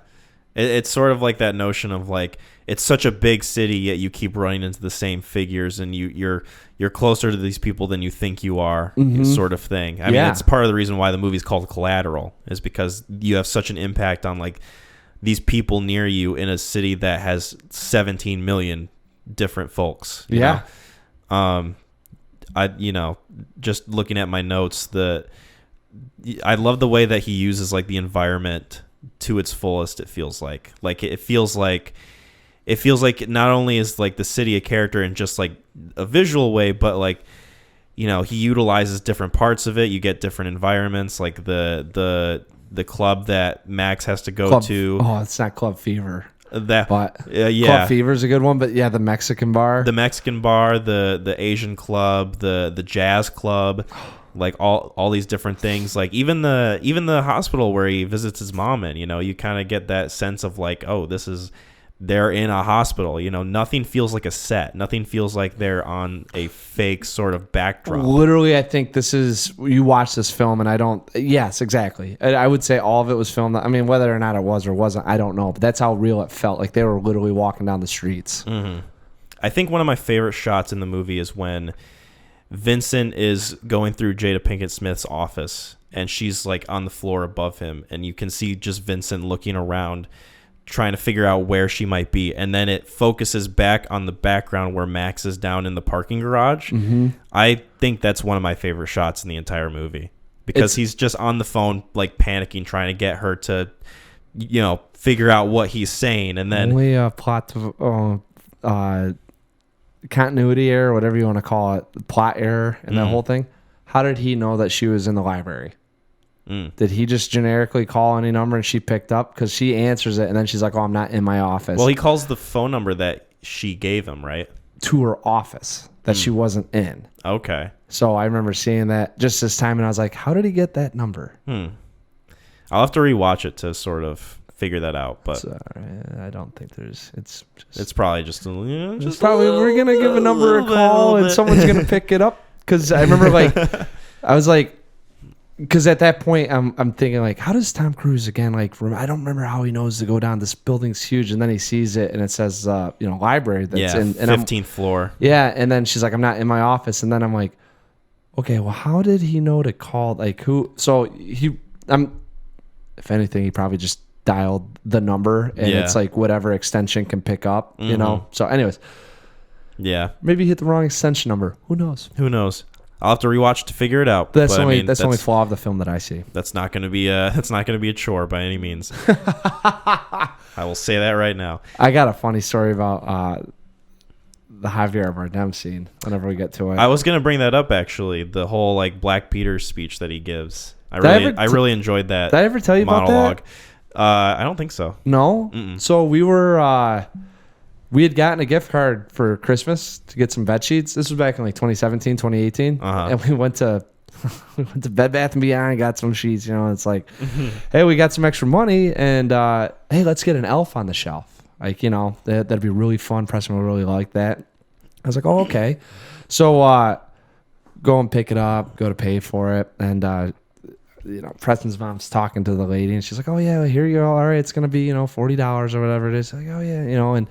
It's sort of like that notion of like, it's such a big city, yet you keep running into the same figures, and you're closer to these people than you think you are, sort of thing. I mean, it's part of the reason why the movie's called Collateral, is because you have such an impact on like these people near you in a city that has 17 million different folks. You know? You know, just looking at my notes, I love the way that he uses like the environment to its fullest. It feels like not only is like the city a character in just like a visual way, but like, you know, he utilizes different parts of it. You get different environments, like the club that Max has to go to. Oh, it's not Club Fever. Club Fever is a good one, but yeah, the Mexican bar, the Asian club, the jazz club. Like all these different things, like even the hospital where he visits his mom in, you know, you kind of get that sense of like, oh, they're in a hospital, you know, nothing feels like a set. Nothing feels like they're on a fake sort of backdrop. Literally, I think you watch this film and yes, exactly. I would say all of it was filmed. I mean, whether or not it was or wasn't, I don't know, but that's how real it felt. Like they were literally walking down the streets. I think one of my favorite shots in the movie is when Vincent is going through Jada Pinkett Smith's office, and she's like on the floor above him, and you can see just Vincent looking around trying to figure out where she might be, and then it focuses back on the background where Max is down in the parking garage. I think that's one of my favorite shots in the entire movie, because he's just on the phone like panicking, trying to get her to, you know, figure out what he's saying, and then only a plot continuity error, whatever you want to call it, plot error in that whole thing. How did he know that she was in the library? Did he just generically call any number and she picked up? Because she answers it and then she's like, oh, I'm not in my office. Well, he calls the phone number that she gave him, right? To her office that she wasn't in. Okay. So I remember seeing that just this time, and I was like, how did he get that number? I'll have to rewatch it to sort of figure that out, but I don't think it's probably just we're gonna give a number a call and someone's gonna pick it up, because I remember I was like, because at that point I'm thinking like, how does Tom Cruise again, like, I don't remember how he knows to go down, this building's huge, and then he sees it and it says you know, library that's in 15th floor, and then she's like, I'm not in my office, and then I'm like, okay, well, how did he know to call, like, who? So if anything, he probably just dialed the number, and it's like whatever extension can pick up, you know. So anyways, maybe he hit the wrong extension number. Who knows? I'll have to rewatch to figure it out. That's the only flaw of the film that I see. That's not going to be a chore by any means. I will say that right now. I got a funny story about the Javier Bardem scene whenever we get to it. I was gonna bring that up actually. The whole like Black Peter speech that he gives. I really enjoyed that. Did I ever tell you monologue. about that? I don't think so. No. So we had gotten a gift card for Christmas to get some bed sheets. This was back in like 2017, 2018, and we went to Bed Bath & Beyond and got some sheets. It's like, hey, we got some extra money, and hey, let's get an elf on the shelf. Like, that'd be really fun. Preston would really like that. I was like, oh, okay. So go and pick it up, go to pay for it, and Preston's mom's talking to the lady, and she's like, oh yeah, here you go. All right, it's gonna be $40 or whatever it is. Like, oh yeah, and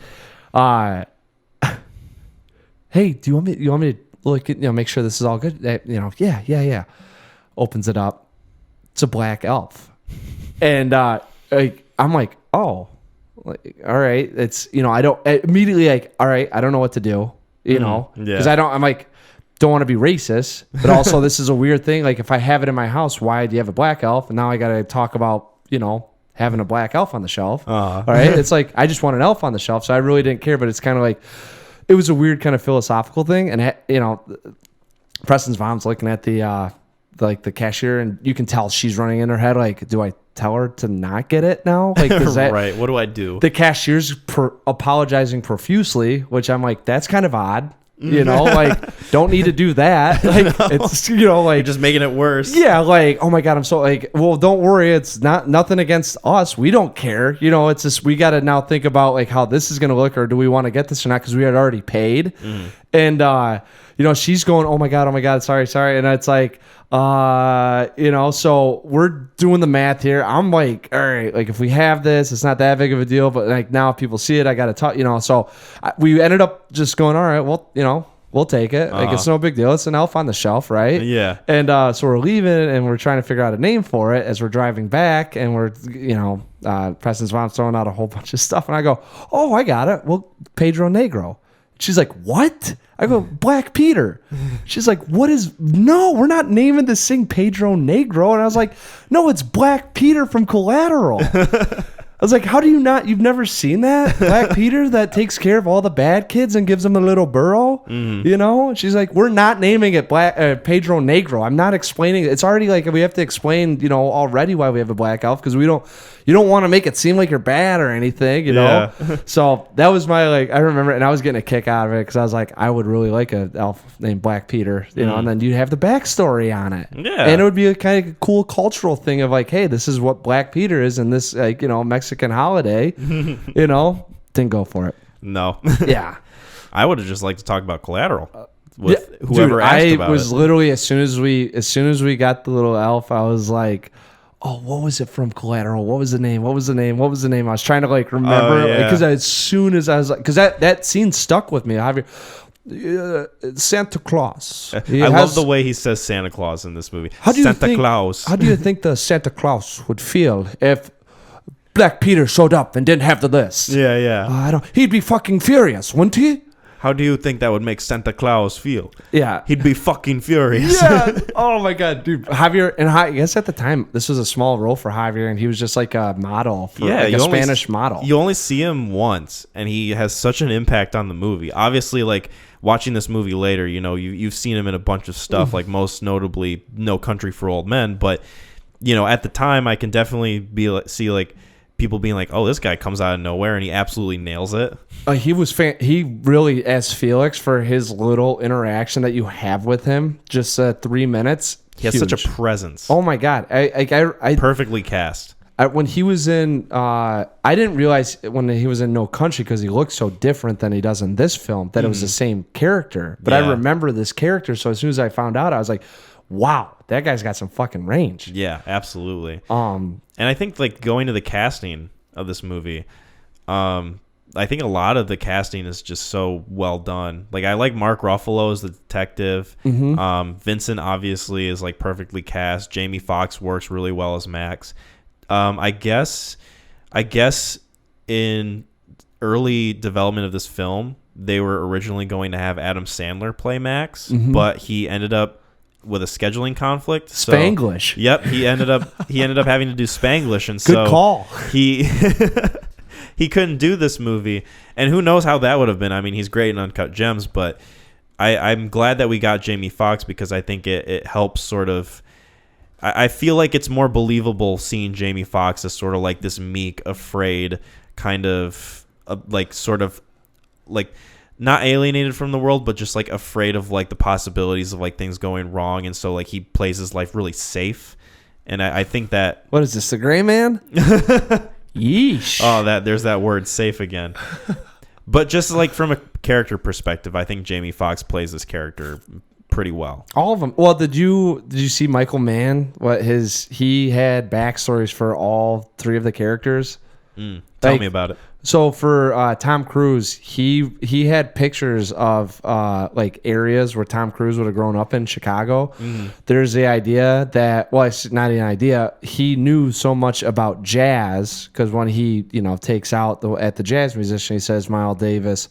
hey, do you want me to look at, make sure this is all good? Yeah. Opens it up. It's a black elf. And I'm like, oh, like, all right. It's, I don't immediately like, all right, I don't know what to do, because I'm like, don't want to be racist, but also this is a weird thing. Like, if I have it in my house, why do you have a black elf? And now I got to talk about, having a black elf on the shelf. All right. It's like, I just want an elf on the shelf. So I really didn't care, but it's kind of like, it was a weird kind of philosophical thing. And, Preston's mom's looking at the cashier, and you can tell she's running in her head. Like, do I tell her to not get it now? Like, right. What do I do? The cashier's apologizing profusely, which I'm like, that's kind of odd. Like, don't need to do that. Like, it's, like, you're just making it worse. Yeah. Like, oh my God, I'm so like, well, don't worry. It's nothing against us. We don't care. It's just, we got to now think about like how this is going to look, or do we want to get this or not? Cause we had already paid. And, she's going, oh my God, sorry. And it's like, so we're doing the math here. I'm like, all right, like if we have this, it's not that big of a deal, but like now if people see it, I got to talk, so we ended up just going, all right, well, we'll take it. Like, it's no big deal. It's an elf on the shelf, right? Yeah. And so we're leaving, and we're trying to figure out a name for it as we're driving back, and we're, Preston's mom's throwing out a whole bunch of stuff, and I go, oh, I got it. Well, Pedro Negro. She's like, what? I go, Black Peter. She's like, no, we're not naming this thing Pedro Negro. And I was like, no, it's Black Peter from Collateral. I was like, how do you not? You've never seen that? Black Peter that takes care of all the bad kids and gives them a little burrow? She's like, we're not naming it Pedro Negro. I'm not explaining it. It's already like we have to explain, already why we have a black elf, because you don't want to make it seem like you're bad or anything, Yeah. So that was my, like, I remember, and I was getting a kick out of it because I was like, I would really like an elf named Black Peter, and then you'd have the backstory on it. Yeah. And it would be a kind of cool cultural thing of like, hey, this is what Black Peter is in this, like, Mexican holiday, didn't go for it. No. Yeah. I would have just liked to talk about Collateral with whoever asked about it. I was literally, as soon as we got the little elf, I was like, oh, what was it from Collateral? What was the name? I was trying to like remember, because as soon as I was like, because that scene stuck with me. Santa Claus. I love the way he says Santa Claus in this movie. Claus. How do you think the Santa Claus would feel if Black Peter showed up and didn't have the list? Yeah. He'd be fucking furious, wouldn't he? How do you think that would make Santa Claus feel? Yeah. He'd be fucking furious. Yeah. Oh my God, dude. Javier, and I guess at the time, this was a small role for Javier, and he was just like a model, like a Spanish model. You only see him once, and he has such an impact on the movie. Obviously, like, watching this movie later, you've seen him in a bunch of stuff, like most notably No Country for Old Men. But, at the time, I can definitely see people being like, oh, this guy comes out of nowhere and he absolutely nails it. He really, as Felix, for his little interaction that you have with him, just 3 minutes. He has such a presence. Oh my God. I perfectly cast. When he was in, I didn't realize when he was in No Country, because he looked so different than he does in this film, that it was the same character. But I remember this character, so as soon as I found out, I was like, wow, that guy's got some fucking range. Yeah, absolutely. And I think like going to the casting of this movie, I think a lot of the casting is just so well done. Like, I like Mark Ruffalo as the detective. Vincent obviously is like perfectly cast. Jamie Foxx works really well as Max. I guess in early development of this film, they were originally going to have Adam Sandler play Max, but he ended up with a scheduling conflict. Spanglish. So, yep, he ended up having to do Spanglish, and good call. he couldn't do this movie, and who knows how that would have been. I mean, he's great in Uncut Gems, but I'm glad that we got Jamie Foxx because I think it helps sort of. I feel like it's more believable seeing Jamie Foxx as sort of like this meek, afraid, kind of like sort of like not alienated from the world, but just like afraid of like the possibilities of like things going wrong, and so like he plays his life really safe, and I think that What is this, the Gray Man? Yeesh. oh there's that word safe again. But just like from a character perspective, I think Jamie Foxx plays this character pretty well. All of them. Well, did you see Michael Mann? He had backstories for all three of the characters. Tell me about it. So for Tom Cruise, he had pictures of like areas where Tom Cruise would have grown up in Chicago. There's the idea that, well, it's not an idea. He knew so much about jazz because when he takes out at the jazz musician, he says Miles Davis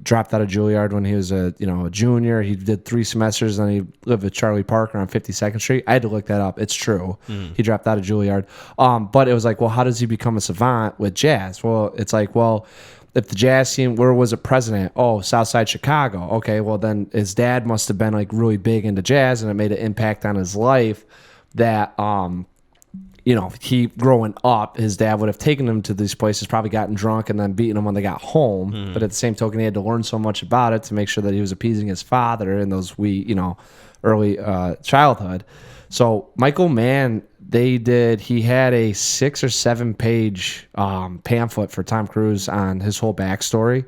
dropped out of Juilliard when he was a junior. He did 3 semesters, and he lived with Charlie Parker on 52nd Street. I had to look that up. It's true. He dropped out of Juilliard. But it was like, well, how does he become a savant with jazz? Well, it's like, well, if the jazz scene, where was it president? Oh, Southside Chicago. Okay, well, then his dad must have been like really big into jazz, and it made an impact on his life that he growing up, his dad would have taken him to these places, probably gotten drunk and then beaten him when they got home. But at the same token, he had to learn so much about it to make sure that he was appeasing his father in those early childhood. So Michael Mann, he had a 6 or 7 page pamphlet for Tom Cruise on his whole backstory.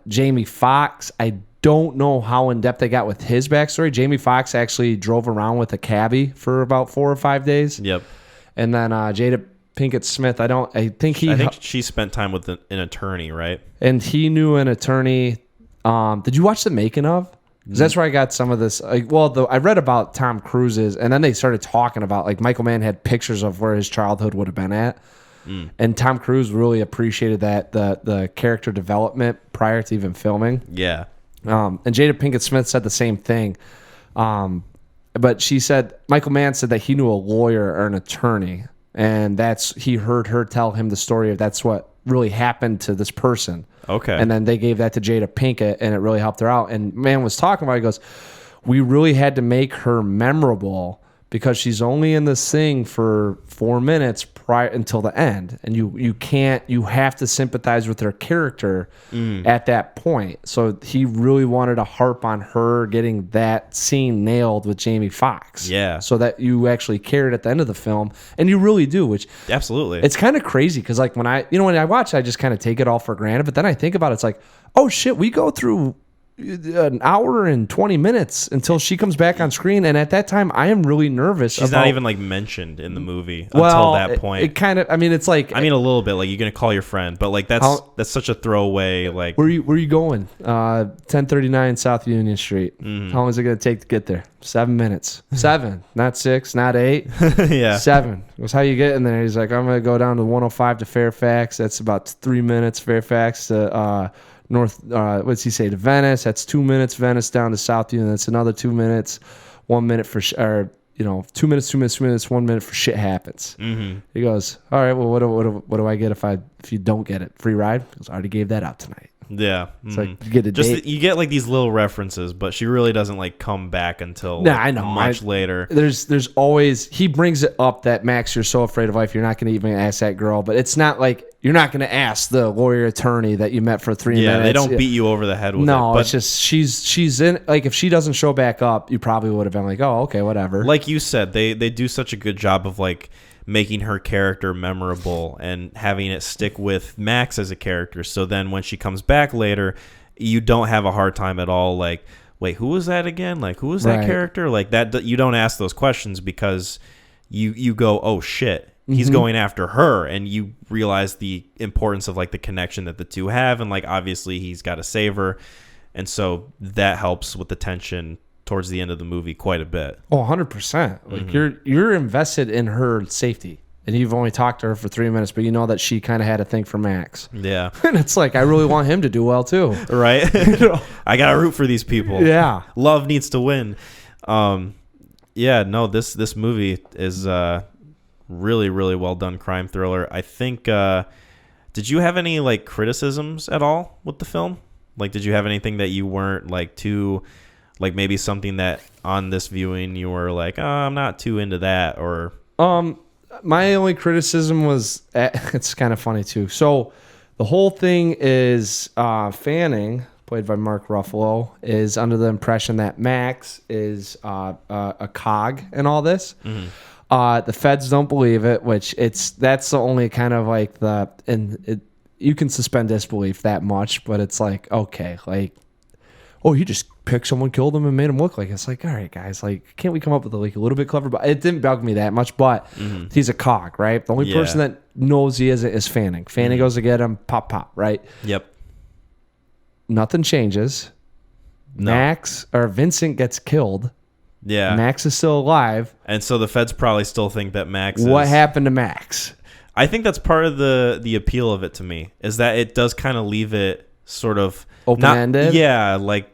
Jamie Foxx, I don't know how in depth they got with his backstory. Jamie Foxx actually drove around with a cabbie for about 4 or 5 days. Yep. And then Jada Pinkett Smith, I think she spent time with an attorney, right? And he knew an attorney. Did you watch the making of? 'Cause that's where I got some of this. I read about Tom Cruise's, and then they started talking about like Michael Mann had pictures of where his childhood would have been at. And Tom Cruise really appreciated that the character development prior to even filming. Yeah. And Jada Pinkett Smith said the same thing. But she said, Michael Mann said that he knew a lawyer or an attorney, and he heard her tell him the story of that's what really happened to this person. Okay. And then they gave that to Jada Pinkett, and it really helped her out. And Mann was talking about it, he goes, we really had to make her memorable because she's only in this thing for 4 minutes prior until the end, and you have to sympathize with her character at that point. So he really wanted to harp on her getting that scene nailed with Jamie Foxx, so that you actually cared at the end of the film, and you really do. Which absolutely, it's kind of crazy because like when I watch, I just kind of take it all for granted, but then I think about it, it's like, oh shit, we go through an hour and 20 minutes until she comes back on screen, and at that time I am really nervous. She's not even like mentioned in the movie until that point. It kind of, it's like, a little bit like you're gonna call your friend, but like that's such a throwaway. Like where you going? 1039 South Union Street. How long is it gonna take to get there? 7 minutes. 7, not 6, not 8. Yeah, 7. That's how you get in there. He's like, I'm gonna go down to 105 to Fairfax. That's about 3 minutes. Fairfax to North, what's he say, to Venice. That's 2 minutes. Venice down to South Union. That's another 2 minutes. 1 minute for 2 minutes, 2 minutes, 2 minutes, 1 minute for shit happens. He goes, all right, well, what do I get if you don't get it? Free ride? He goes, I already gave that out tonight. Yeah, it's like you get a date. You get like these little references, but she really doesn't like come back until I know much later. There's always, he brings it up that Max, you're so afraid of life, you're not going to even ask that girl, but it's not like you're not going to ask the lawyer attorney that you met for 3 minutes. Yeah, they don't beat you over the head with it. No, it's just she's in, like if she doesn't show back up, you probably would have been like, oh, okay, whatever. Like you said, they do such a good job of like making her character memorable and having it stick with Max as a character. So then when she comes back later, you don't have a hard time at all. Like, wait, who was that again? Like, who was that character? Like that, you don't ask those questions because you go, oh shit, he's going after her, and you realize the importance of like the connection that the two have, and like obviously he's got to save her, and so that helps with the tension towards the end of the movie quite a bit. Oh, 100%. Like you're invested in her safety, and you've only talked to her for 3 minutes, but you know that she kind of had a thing for Max. Yeah. And it's like, I really want him to do well too. Right? I got to root for these people. Yeah. Love needs to win. Yeah, no, this movie is really, really well done crime thriller. I think to Did you have any like criticisms at all with the film? Like, did you have anything that you weren't like too, like maybe something that on this viewing you were like, oh, I'm not too into that, or my only criticism was it's kind of funny too. So the whole thing is Fanning, played by Mark Ruffalo, is under the impression that Max is a cog in all this. The feds don't believe it, which that's the only kind of like you can suspend disbelief that much, but it's like, okay, like, oh, you just picked someone, killed them, and made them look like it's like, all right, guys, like, can't we come up with like a little bit clever? But it didn't bug me that much. But he's a cog, right? The only person that knows he is Fanning. Fanning goes to get him, pop, pop, right? Yep. Nothing changes. No. Max or Vincent gets killed. Yeah. Max is still alive. And so the feds probably still think that Max What happened to Max? I think that's part of the appeal of it to me, is that it does kind of leave it sort of open-ended. Yeah, like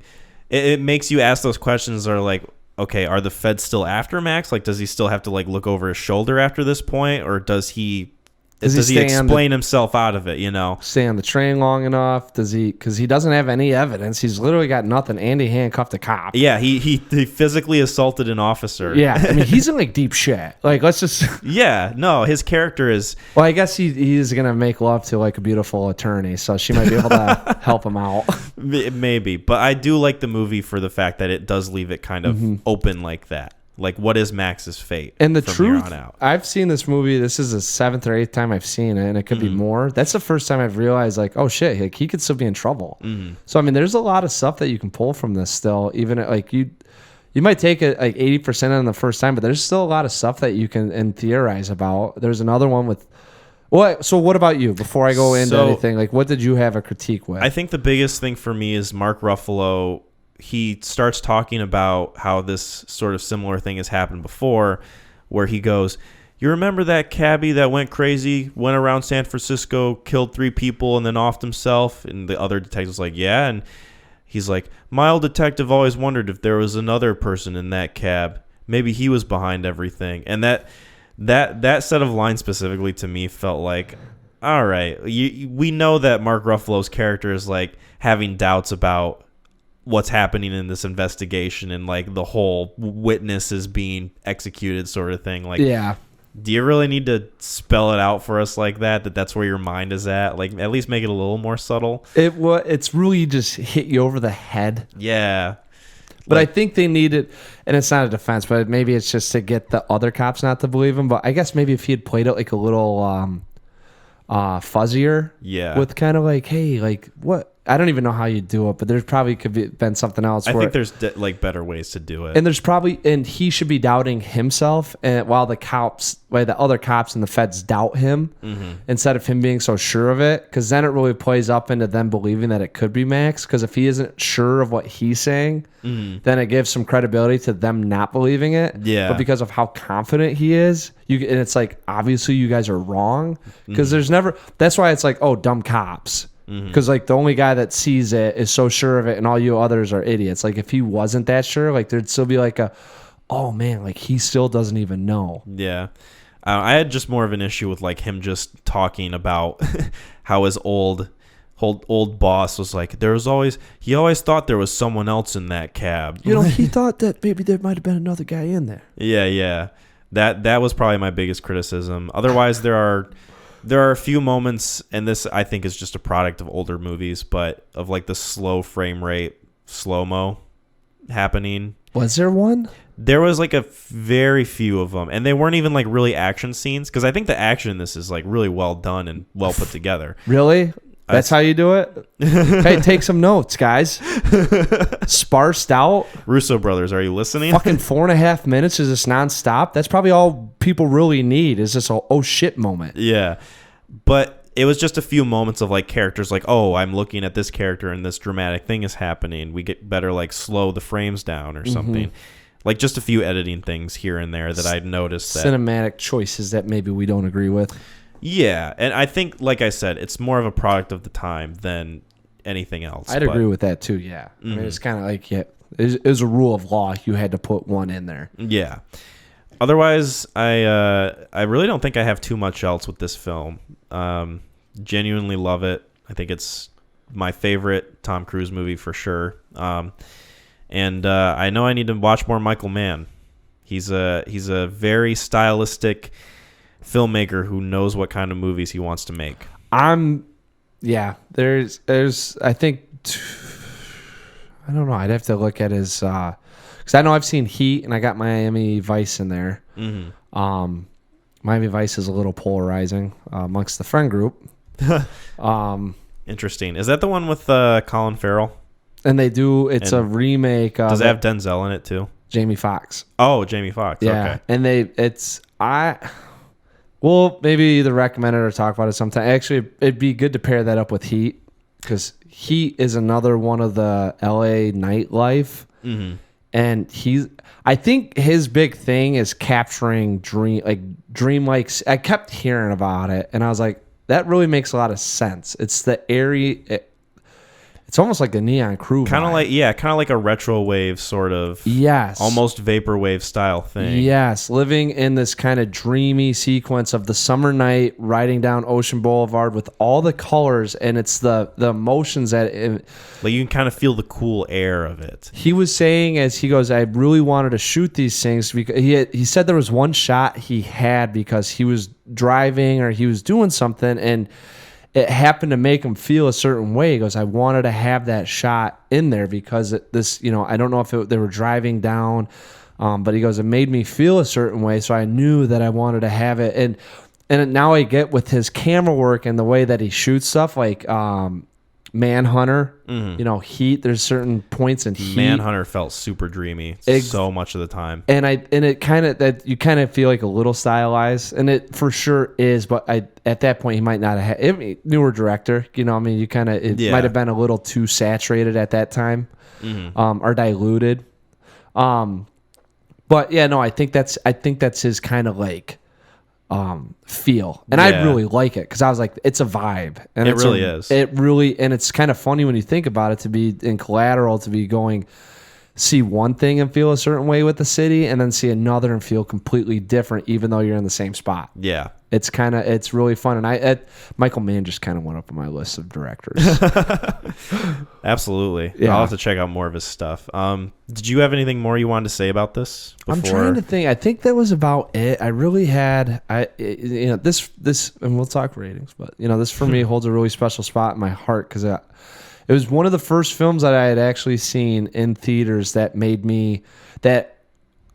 it makes you ask those questions. Are like, okay, are the feds still after Max? Like, does he still have to like look over his shoulder after this point, or does he explain himself out of it? You know, stay on the train long enough? Does he? Because he doesn't have any evidence. He's literally got nothing. And he handcuffed a cop. Yeah, he physically assaulted an officer. Yeah, I mean, he's in like deep shit. Like, let's just. Yeah, no, his character is. Well, I guess he's gonna make love to like a beautiful attorney, so she might be able to help him out. Maybe, but I do like the movie for the fact that it does leave it kind of open like that. Like, what is Max's fate? And the from truth, here on out? I've seen this movie. This is the 7th or 8th time I've seen it, and it could be more. That's the first time I've realized, like, oh shit, like, he could still be in trouble. So I mean, there's a lot of stuff that you can pull from this still. Even like you might take it like 80% on the first time, but there's still a lot of stuff that you can theorize about. There's another one with. What? So what about you? Before I go into anything, like, what did you have a critique with? I think the biggest thing for me is Mark Ruffalo. He starts talking about how this sort of similar thing has happened before, where he goes, you remember that cabbie that went crazy, went around San Francisco, killed 3 people, and then offed himself? And the other detective's like, yeah. And he's like, my old detective always wondered if there was another person in that cab. Maybe he was behind everything. And that set of lines specifically to me felt like, all right, we know that Mark Ruffalo's character is like having doubts about what's happening in this investigation and like the whole witnesses being executed sort of thing. Like, yeah, do you really need to spell it out for us like that that's where your mind is at? Like, at least make it a little more subtle. It's really just hit you over the head. Yeah. But I think they needed, and it's not a defense, but maybe it's just to get the other cops not to believe him. But I guess maybe if he had played it like a little fuzzier, yeah, with kind of like, hey, like, what? I don't even know how you do it, but there's probably been something else. I think there's like better ways to do it. And there's probably, and he should be doubting himself, and while the other cops and the feds doubt him, instead of him being so sure of it, because then it really plays up into them believing that it could be Max. Because if he isn't sure of what he's saying, then it gives some credibility to them not believing it. Yeah. But because of how confident he is, and it's like, obviously you guys are wrong. Because there's never. That's why it's like, oh, dumb cops. Because like the only guy that sees it is so sure of it, and all you others are idiots. Like, if he wasn't that sure, like, there'd still be like oh man, like, he still doesn't even know. Yeah. I had just more of an issue with like him just talking about how his old boss was like, he always thought there was someone else in that cab. You know, he thought that maybe there might have been another guy in there. Yeah. That was probably my biggest criticism. Otherwise, there are a few moments, and this I think is just a product of older movies, but of like the slow frame rate, slow-mo happening. Was there one? There was like a very few of them, and they weren't even like really action scenes, because I think the action in this is like really well done and well put together. Really? That's how you do it? Hey, take some notes, guys. Sparsed out. Russo brothers, are you listening? Fucking 4.5 minutes is this nonstop. That's probably all people really need, is this oh shit moment. Yeah. But it was just a few moments of like characters like, oh, I'm looking at this character and this dramatic thing is happening. We get better like slow the frames down or something. Like just a few editing things here and there that I'd noticed. Cinematic choices that maybe we don't agree with. Yeah, and I think, like I said, it's more of a product of the time than anything else. I'd agree with that too, yeah. I mean, it's kind of like, yeah, it was a rule of law. You had to put one in there. Yeah. Otherwise, I really don't think I have too much else with this film. Genuinely love it. I think it's my favorite Tom Cruise movie for sure. And I know I need to watch more Michael Mann. He's a very stylistic filmmaker who knows what kind of movies he wants to make. There's I think I don't know. I'd have to look at his because I know I've seen Heat and I got Miami Vice in there. Mm-hmm. Miami Vice is a little polarizing amongst the friend group. Interesting. Is that the one with Colin Farrell? And it's a remake. Does it have Denzel in it too? Jamie Foxx. Oh, Jamie Foxx. Yeah, okay. And we'll maybe either recommend it or talk about it sometime. Actually, it'd be good to pair that up with Heat because Heat is another one of the LA nightlife. Mm-hmm. And I think his big thing is capturing dreamlike. I kept hearing about it, and I was like, that really makes a lot of sense. It's the airy. It's almost like a Neon Crew. Kind of like a retro wave sort of. Yes. Almost vaporwave style thing. Yes, living in this kind of dreamy sequence of the summer night, riding down Ocean Boulevard with all the colors, and it's the emotions that. Like you can kind of feel the cool air of it. He was saying as he goes, I really wanted to shoot these things because he said there was one shot he had because he was driving or he was doing something and it happened to make him feel a certain way. He goes, I wanted to have that shot in there because I don't know if they were driving down, but he goes, it made me feel a certain way. So I knew that I wanted to have it. And now I get with his camera work and the way that he shoots stuff like, Manhunter, Heat. There's certain points in Heat. Manhunter felt super dreamy so much of the time, and it kind of that you kind of feel like a little stylized, and it for sure is. But at that point he might not have newer director. You might have been a little too saturated at that time, or diluted. But yeah, no, I think that's his kind of like. Feel and I really like it because I was like it's a vibe and it really is and it's kind of funny when you think about it to be in Collateral to be going see one thing and feel a certain way with the city and then see another and feel completely different even though you're in the same spot. It's really fun and Michael Mann just kind of went up on my list of directors. Absolutely. I'll have to check out more of his stuff. Did you have anything more you wanted to say about this before? I'm trying to think. I think that was about it. I really had this and we'll talk ratings, but this for me holds a really special spot in my heart because it was one of the first films that I had actually seen in theaters that made me that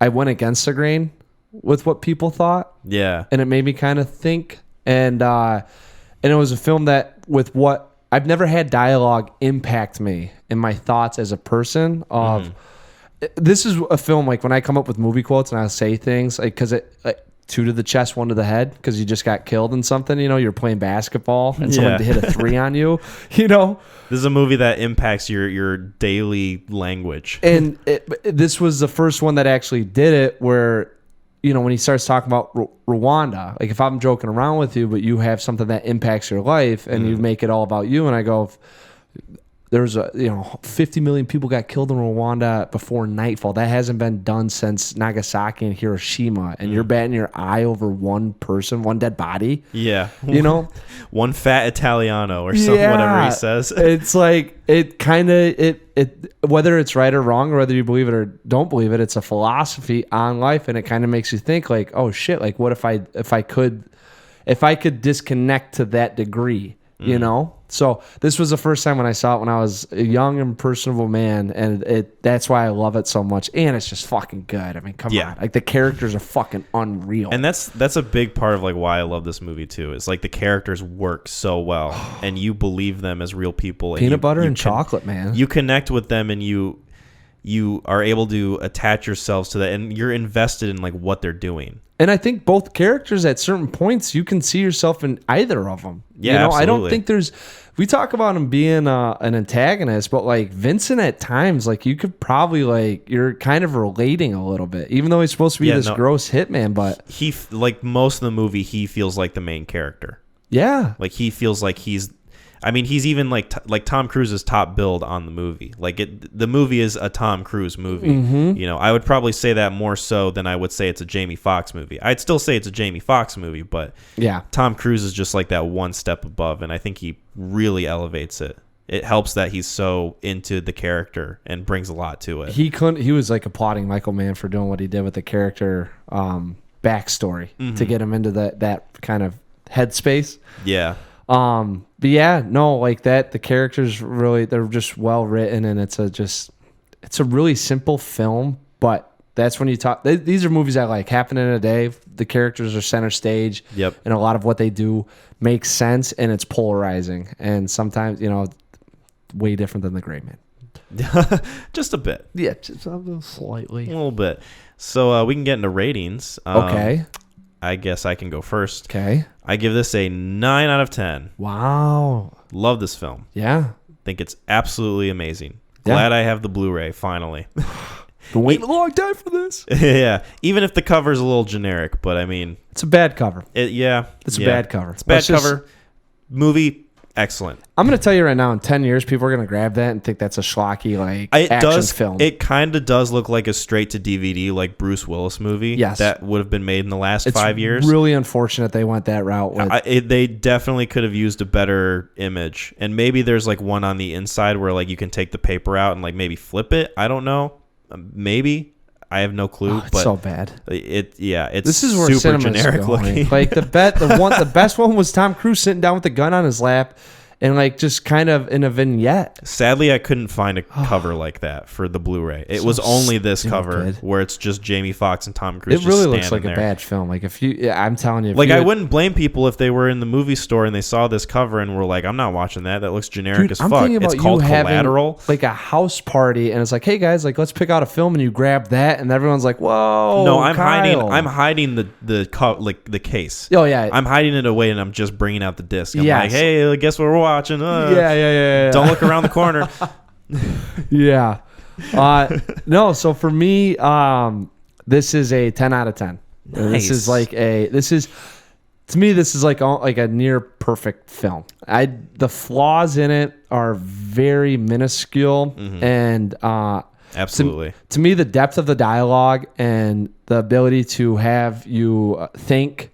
I went against the grain with what people thought. Yeah. And it made me kind of think. And it was a film that with what I've never had dialogue impact me in my thoughts as a person of this is a film like when I come up with movie quotes and I say things like because it two to the chest, one to the head because you just got killed in something, you're playing basketball and someone hit a 3 on you, This is a movie that impacts your daily language. And this was the first one that actually did it where, when he starts talking about Rwanda, like if I'm joking around with you, but you have something that impacts your life and you make it all about you. And I go, there's 50 million people got killed in Rwanda before nightfall. That hasn't been done since Nagasaki and Hiroshima. And you're batting your eye over one person, one dead body. Yeah. One fat Italiano or something, whatever he says. It's like, it kind of, whether it's right or wrong, or whether you believe it or don't believe it, it's a philosophy on life. And it kind of makes you think like, oh shit, like what if I could disconnect to that degree, So this was the first time when I saw it when I was a young and personable man, and that's why I love it so much. And it's just fucking good. I mean, come on, like the characters are fucking unreal. And that's a big part of like why I love this movie too. It's like the characters work so well, and you believe them as real people. Peanut butter and chocolate, man. You connect with them, and you are able to attach yourselves to that, and you're invested in like what they're doing. And I think both characters at certain points, you can see yourself in either of them. Yeah, absolutely. I don't think we talk about him being an antagonist, but like Vincent at times, like you could probably like, you're kind of relating a little bit, even though he's supposed to be gross hitman, but he like most of the movie, he feels like the main character. Yeah. Like he feels like he's, I mean, he's even like Tom Cruise's top build on the movie. Like the movie is a Tom Cruise movie. You know, I would probably say that more so than I would say it's a Jamie Foxx movie. I'd still say it's a Jamie Foxx movie, but yeah, Tom Cruise is just like that one step above, and I think he really elevates it. It helps that he's so into the character and brings a lot to it. He was like applauding Michael Mann for doing what he did with the character backstory to get him into that kind of headspace. Yeah. But yeah, no, like that. The characters really, they're just well written, and it's a really simple film. But that's when you talk. These are movies that like happen in a day. The characters are center stage. Yep. And a lot of what they do makes sense, and it's polarizing. And sometimes, you know, way different than the Gray Man. Just a bit. Yeah, just slightly. A little bit. So we can get into ratings. Okay. I guess I can go first. Okay. I give this a 9 out of 10. Wow. Love this film. Yeah. Think it's absolutely amazing. Yeah. Glad I have the Blu-ray finally. Been waiting a long time for this. Yeah. Even if the cover's a little generic, but I mean, It's a bad cover. it's a bad cover. It's a bad cover. Movie, excellent. I'm going to tell you right now, in 10 years, people are going to grab that and think that's a schlocky, like, action film. It kind of does look like a straight-to-DVD, like, Bruce Willis movie. Yes. That would have been made in the last 5 years. It's really unfortunate they went that route. They definitely could have used a better image. And maybe there's, like, one on the inside where, like, you can take the paper out and, like, maybe flip it. I don't know. Maybe. I have no clue. It's but so bad. It's This is where super cinema's generic going. looking. Like, the best one was Tom Cruise sitting down with the gun on his lap and, like, just kind of in a vignette. Sadly, I couldn't find a cover like that for the Blu-ray. It was only this cover where it's just Jamie Foxx and Tom Cruise. It really just looks like there. a bad film. Like, I'm telling you, I wouldn't blame people if they were in the movie store and they saw this cover and were like, "I'm not watching that. That looks generic as I'm fuck." thinking about It's called you having, Collateral. like, a house party, and it's like, "Hey guys, like, let's pick out a film," and you grab that, and everyone's like, "Whoa!" No, I'm Kyle. hiding the case. Oh yeah, I'm hiding it away and I'm just bringing out the disc. I'm Yes. like, "Hey, guess what we're watching?" Yeah. Don't look around the corner. Yeah. No, so for me, this is a 10 out of 10. Nice. This is to me, this is like a near perfect film. The flaws in it are very minuscule, and Absolutely. to me, the depth of the dialogue and the ability to have you think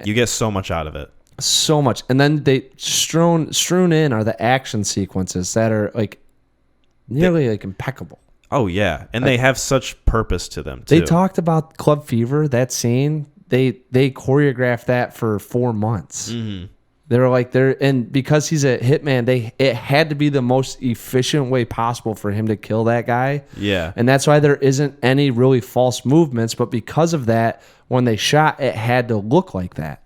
You get so much out of it. so much, and then they strewn in are the action sequences that are like nearly like impeccable. Oh yeah, and they have such purpose to them too. They talked about Club Fever, that scene. They choreographed that for 4 months. They were like, and because he's a hitman, it had to be the most efficient way possible for him to kill that guy. Yeah. And that's why there isn't any really false movements. But because of that, when they shot, it had to look like that.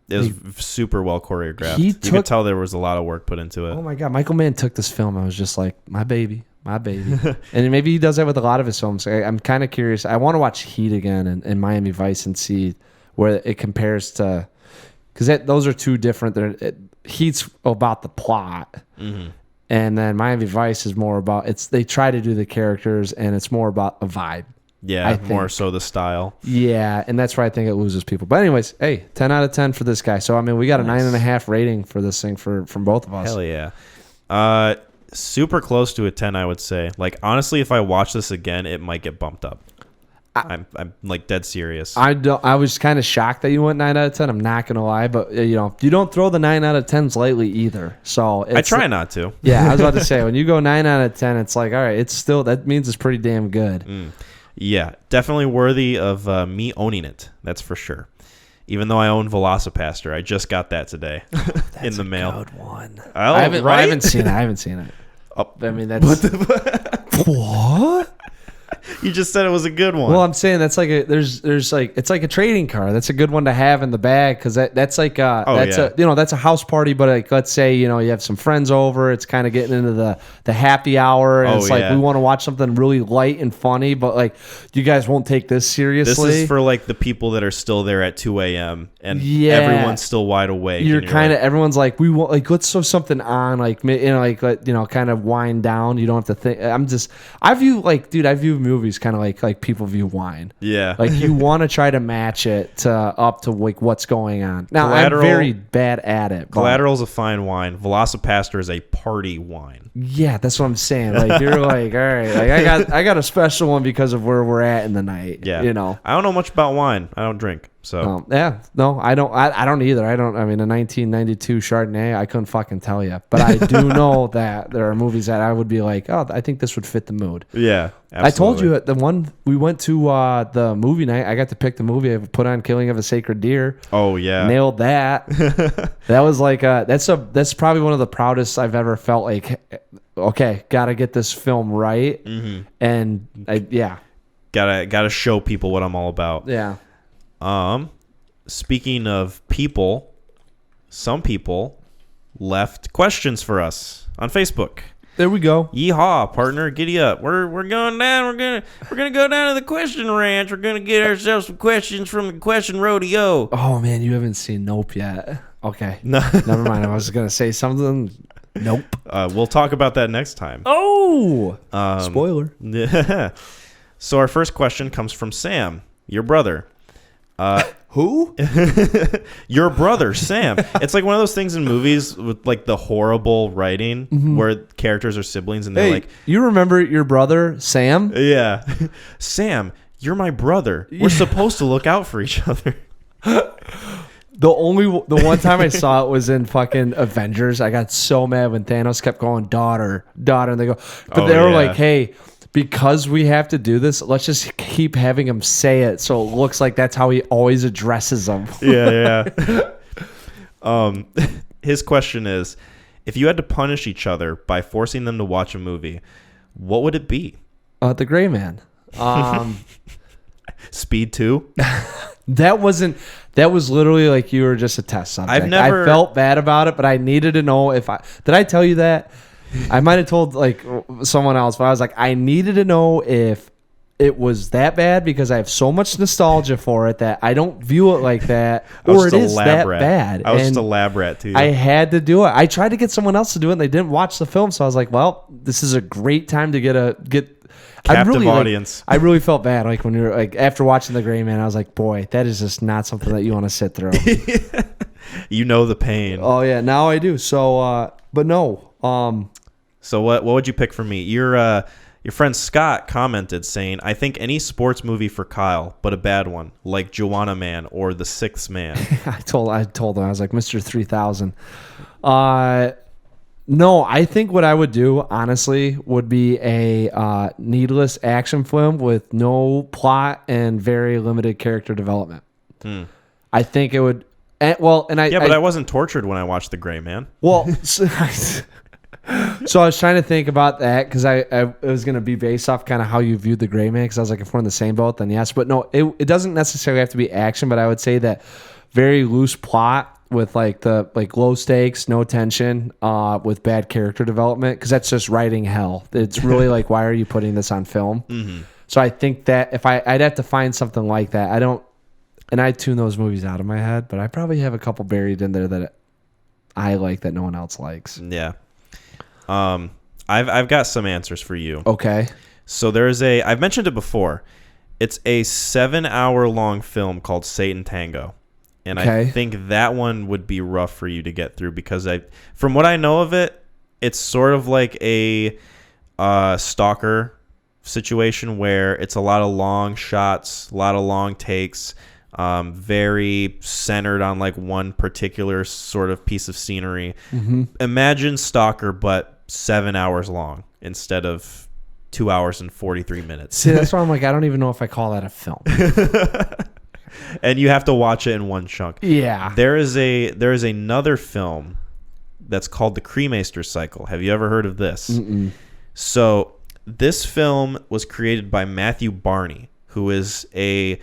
It was super well choreographed. He You took- could tell there was a lot of work put into it. Oh my God, Michael Mann took this film. I was just like, my baby. And maybe he does that with a lot of his films. I'm kind of curious. I want to watch Heat again and Miami Vice and see where it compares to, because those are two different. Heat's about the plot, and then Miami Vice is more about they try to do the characters, and it's more about a vibe. Yeah, I think. more so the style. Yeah, and that's where I think it loses people. But anyways, hey, 10 out of 10 for this guy. So I mean, we got a 9.5 rating for this thing from both of us. Hell yeah. Super close to a 10, I would say. Like, honestly, if I watch this again, it might get bumped up. I'm like dead serious. I was kind of shocked that you went 9 out of 10. I'm not gonna lie, but you don't throw the 9 out of 10s lightly either. So I try not to. Yeah, I was about to say, when you go 9 out of 10, it's like, all right, it's still, that means it's pretty damn good. Yeah, definitely worthy of me owning it. That's for sure. Even though I own Velocipaster, I just got that today in the mail. Good one. Oh, I haven't right? seen it. Oh, I mean, that's what? you just said it was a good one. Well, I'm saying that's like there's like, it's like a trading card. That's a good one to have in the bag, because that's like that's a house party. But like, let's say you have some friends over. It's kind of getting into the happy hour, and it's like we want to watch something really light and funny, but like you guys won't take this seriously. This is for like the people that are still there at 2 a.m. and everyone's still wide awake. You're kind of everyone's like, we want, like, let's throw something on, like kind of wind down. You don't have to think. I view movies movies kind of like people view wine. Yeah. Like you want to try to match it up to like what's going on. Now Collateral- I'm very bad at it. But Collateral's a fine wine. Velocipaster is a party wine. yeah, that's what I'm saying. Like you're like, all right, like I got a special one because of where we're at in the night. Yeah. You know. I don't know much about wine. I don't drink. So Yeah, no, I don't. I don't either. I don't. I mean, a 1992 Chardonnay, I couldn't fucking tell you. But I do know that there are movies that I would be like, oh, I think this would fit the mood. yeah, absolutely. I told you the one we went to the movie night. I got to pick the movie. I put on Killing of a Sacred Deer. Oh yeah. Nailed that. That was like that's probably one of the proudest I've ever felt. Like, okay, gotta get this film right. Mm-hmm. And yeah, Gotta show people what I'm all about. yeah. Speaking of people, some people left questions for us on Facebook. There we go. Yeehaw, partner, giddy up. We're going down. We're gonna go down to the question ranch. We're gonna get ourselves some questions from the question rodeo. Oh man, you haven't seen Nope yet. Okay. No. Never mind. I was gonna say something. Nope. We'll talk about that next time. Oh. Spoiler. Yeah. So our first question comes from Sam, your brother. Who? Your brother, Sam. It's like one of those things in movies with like the horrible writing where characters are siblings and they're Hey, like, you remember your brother Sam? yeah, Sam, you're my brother. We're supposed to look out for each other. The one time I saw it was in fucking Avengers. I got so mad when Thanos kept going daughter, and they go, but they were like, hey, because we have to do this, let's just keep having him say it so it looks like that's how he always addresses them. Yeah. His question is, if you had to punish each other by forcing them to watch a movie, what would it be? The Gray Man. Speed 2? That was literally like you were just a test subject. I felt bad about it, but I needed to know did I tell you that? I might have told like someone else, but I was like, I needed to know if it was that bad because I have so much nostalgia for it that I don't view it like that, or it is that bad. I was just a lab rat to you. I had to do it. I tried to get someone else to do it, and they didn't watch the film, so I was like, well, this is a great time to get captive audience. I really felt bad, like when you're like after watching The Gray Man, I was like, boy, that is just not something that you want to sit through. You know the pain. Oh yeah, now I do. So, but no. So what would you pick for me? Your friend Scott commented saying, I think any sports movie for Kyle, but a bad one, like Joanna Man or The Sixth Man. I told him, I was like, Mr. 3000. No, I think what I would do, honestly, would be a needless action film with no plot and very limited character development. I think it would. But I wasn't tortured when I watched The Gray Man. Well, so I was trying to think about that because it was going to be based off kind of how you viewed The Gray Man, because I was like, if we're in the same boat, then yes. But no, it doesn't necessarily have to be action, but I would say that very loose plot with like low stakes, no tension, with bad character development, because that's just writing hell. It's really like, why are you putting this on film? Mm-hmm. So I think that if I'd have to find something like that. I tune those movies out of my head, but I probably have a couple buried in there that I like that no one else likes. Yeah. I've got some answers for you. Okay. So I've mentioned it before. It's a 7-hour long film called Satan Tango. And I think that one would be rough for you to get through because from what I know of it, it's sort of like a stalker situation where it's a lot of long shots, a lot of long takes, very centered on like one particular sort of piece of scenery. Mm-hmm. Imagine Stalker, but 7 hours long instead of 2 hours and 43 minutes. See, that's why I'm like, I don't even know if I call that a film. And you have to watch it in one chunk. Yeah. There is another film that's called The Cremaster Cycle. Have you ever heard of this? Mm-mm. So this film was created by Matthew Barney, who is a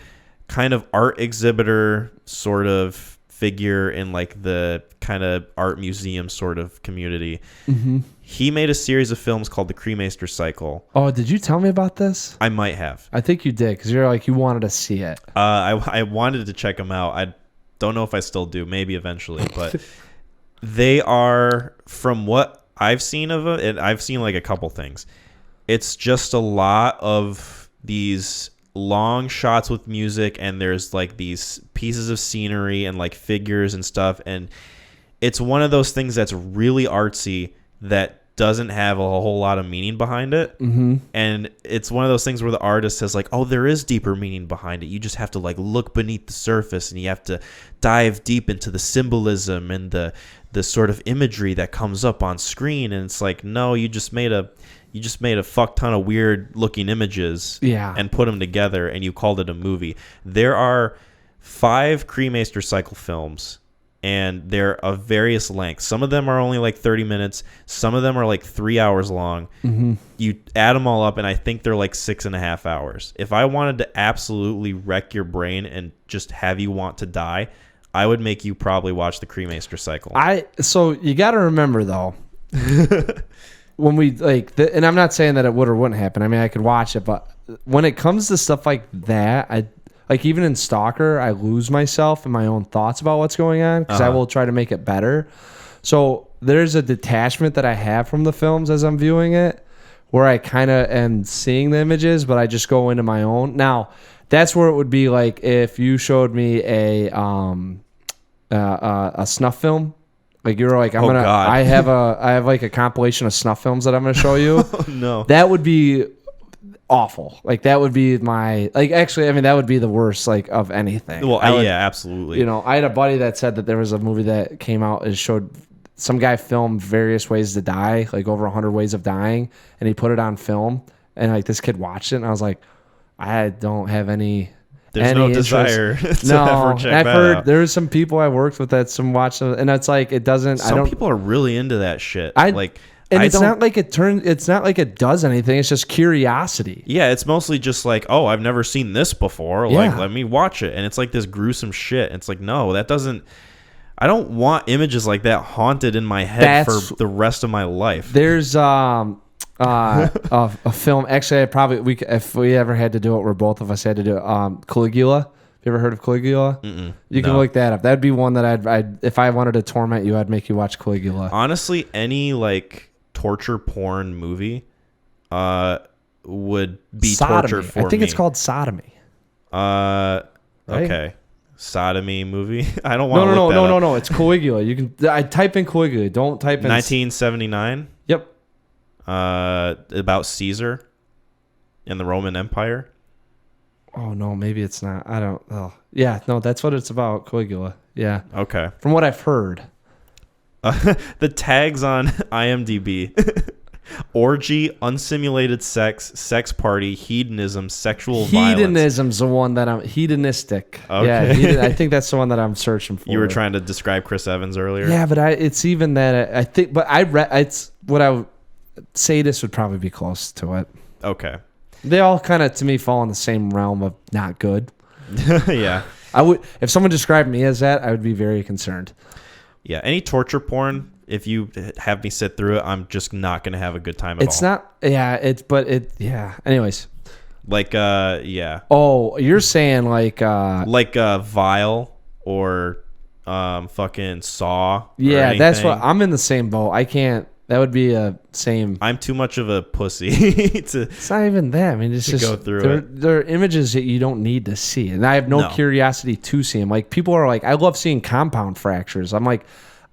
kind of art exhibitor sort of figure in like the kind of art museum sort of community. Mm-hmm. He made a series of films called The Cremaster Cycle. Oh, did you tell me about this? I might have. I think you did, because you're like, you wanted to see it. I wanted to check them out. I don't know if I still do. Maybe eventually. But they are, from what I've seen of it, and I've seen like a couple things, it's just a lot of these long shots with music, and there's like these pieces of scenery and like figures and stuff, and it's one of those things that's really artsy that doesn't have a whole lot of meaning behind it. And it's one of those things where the artist says like, oh, there is deeper meaning behind it. You just have to like look beneath the surface, and you have to dive deep into the symbolism and the sort of imagery that comes up on screen. And it's like, no, you just made a fuck ton of weird looking images and put them together, and you called it a movie. There are 5 Cremaster cycle films, and they're of various lengths. Some of them are only like 30 minutes. Some of them are like 3 hours long. You add them all up, and I think they're like 6.5 hours. If I wanted to absolutely wreck your brain and just have you want to die, I would make you probably watch the Cremaster cycle. So you got to remember, though, when we and I'm not saying that it would or wouldn't happen. I mean, I could watch it, but when it comes to stuff like that, like even in Stalker, I lose myself in my own thoughts about what's going on because I will try to make it better. So there's a detachment that I have from the films as I'm viewing it, where I kind of am seeing the images, but I just go into my own. Now, that's where it would be like if you showed me a snuff film. Like you were like, God. I have like a compilation of snuff films that I'm gonna show you. Oh, no, that would be awful. Like that would be my actually, I mean, that would be the worst like of anything. Well, yeah, absolutely. You know, I had a buddy that said that there was a movie that came out and showed some guy filmed various ways to die, like over 100 ways of dying, and he put it on film, and like this kid watched it, and I was like, I don't have any. There's no desire to ever check I've that heard out. there's some people I worked with that some watch them, and it's like it doesn't. Some people are really into that shit. It's not like it does anything. It's just curiosity. Yeah, it's mostly just like, oh, I've never seen this before. Yeah. Like, let me watch it. And it's like this gruesome shit. It's like, no, that doesn't. I don't want images like that haunted in my head for the rest of my life. There's a film. Actually, if we ever had to do it, where both of us had to do it. Caligula. Have you ever heard of Caligula? You can look that up. That'd be one that I'd if I wanted to torment you, I'd make you watch Caligula. Honestly, any like torture porn movie would be Sodomy. torture for me. I think it's called Sodomy. Right? Okay. Sodomy movie. I don't want to look that up. No. It's Caligula. You can. I type in Caligula. Don't type in 1979. Yep. About Caesar and the Roman Empire. Oh no, maybe it's not. I don't. Oh yeah, no, that's what it's about. Caligula. Yeah. Okay. From what I've heard. The tags on IMDb: orgy, unsimulated sex, sex party, hedonism, sexual violence. Hedonism's the one that I'm hedonistic. Okay. Yeah, I think that's the one that I'm searching for. You were trying to describe Chris Evans earlier. Yeah, but it's even that I think. But it's what I would say. This would probably be close to it. Okay. They all kind of to me fall in the same realm of not good. Yeah. I would if someone described me as that, I would be very concerned. Yeah, any torture porn, if you have me sit through it, I'm just not going to have a good time at all. It's not, yeah. Anyways. Like, yeah. Oh, you're saying like... Vile or fucking Saw. Yeah, that's what, I'm in the same boat. I can't, that would be a same... I'm too much of a pussy to... It's not even that. I mean, it's just... go through there are images that you don't need to see. And I have no curiosity to see them. Like, people are like, I love seeing compound fractures. I'm like,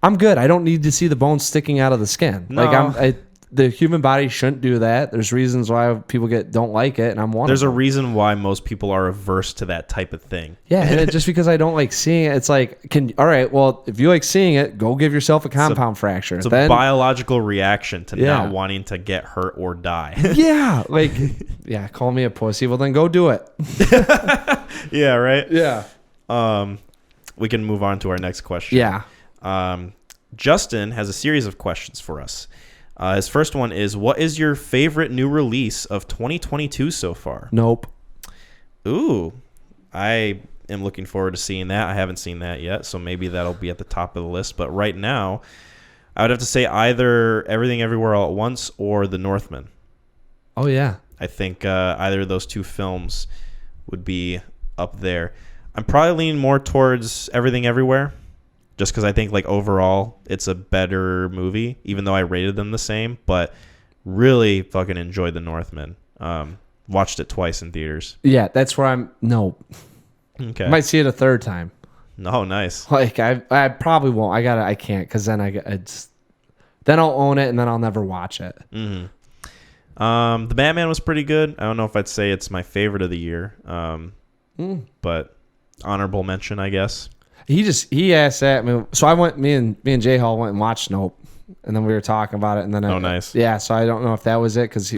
I'm good. I don't need to see the bones sticking out of the skin. No. Like, the human body shouldn't do that. There's reasons why people don't like it, and I'm one There's of a them. reason why most people are averse to that type of thing. Yeah, and just because I don't like seeing it, it's like, all right, well, if you like seeing it, go give yourself a compound fracture. It's a biological reaction to not wanting to get hurt or die. Yeah, like, yeah, call me a pussy. Well, then go do it. Yeah, right? Yeah. We can move on to our next question. Yeah. Justin has a series of questions for us. His first one is, what is your favorite new release of 2022 so far? Nope. Ooh, I am looking forward to seeing that. I haven't seen that yet, so maybe that'll be at the top of the list. But right now, I would have to say either Everything Everywhere All at Once or The Northman. Oh, yeah. I think either of those two films would be up there. I'm probably leaning more towards Everything Everywhere, just because I think like overall it's a better movie, even though I rated them the same. But really fucking enjoyed The Northman. watched it twice in theaters. Yeah, that's where I'm. No, Okay. I might see it a third time. Oh, nice. Like I probably won't. I can't because then then I'll own it and then I'll never watch it. Mm-hmm. The Batman was pretty good. I don't know if I'd say it's my favorite of the year. But honorable mention, I guess. He asked that. So I went. Me and J Hall went and watched Nope, and then we were talking about it. And then nice. Yeah. So I don't know if that was it because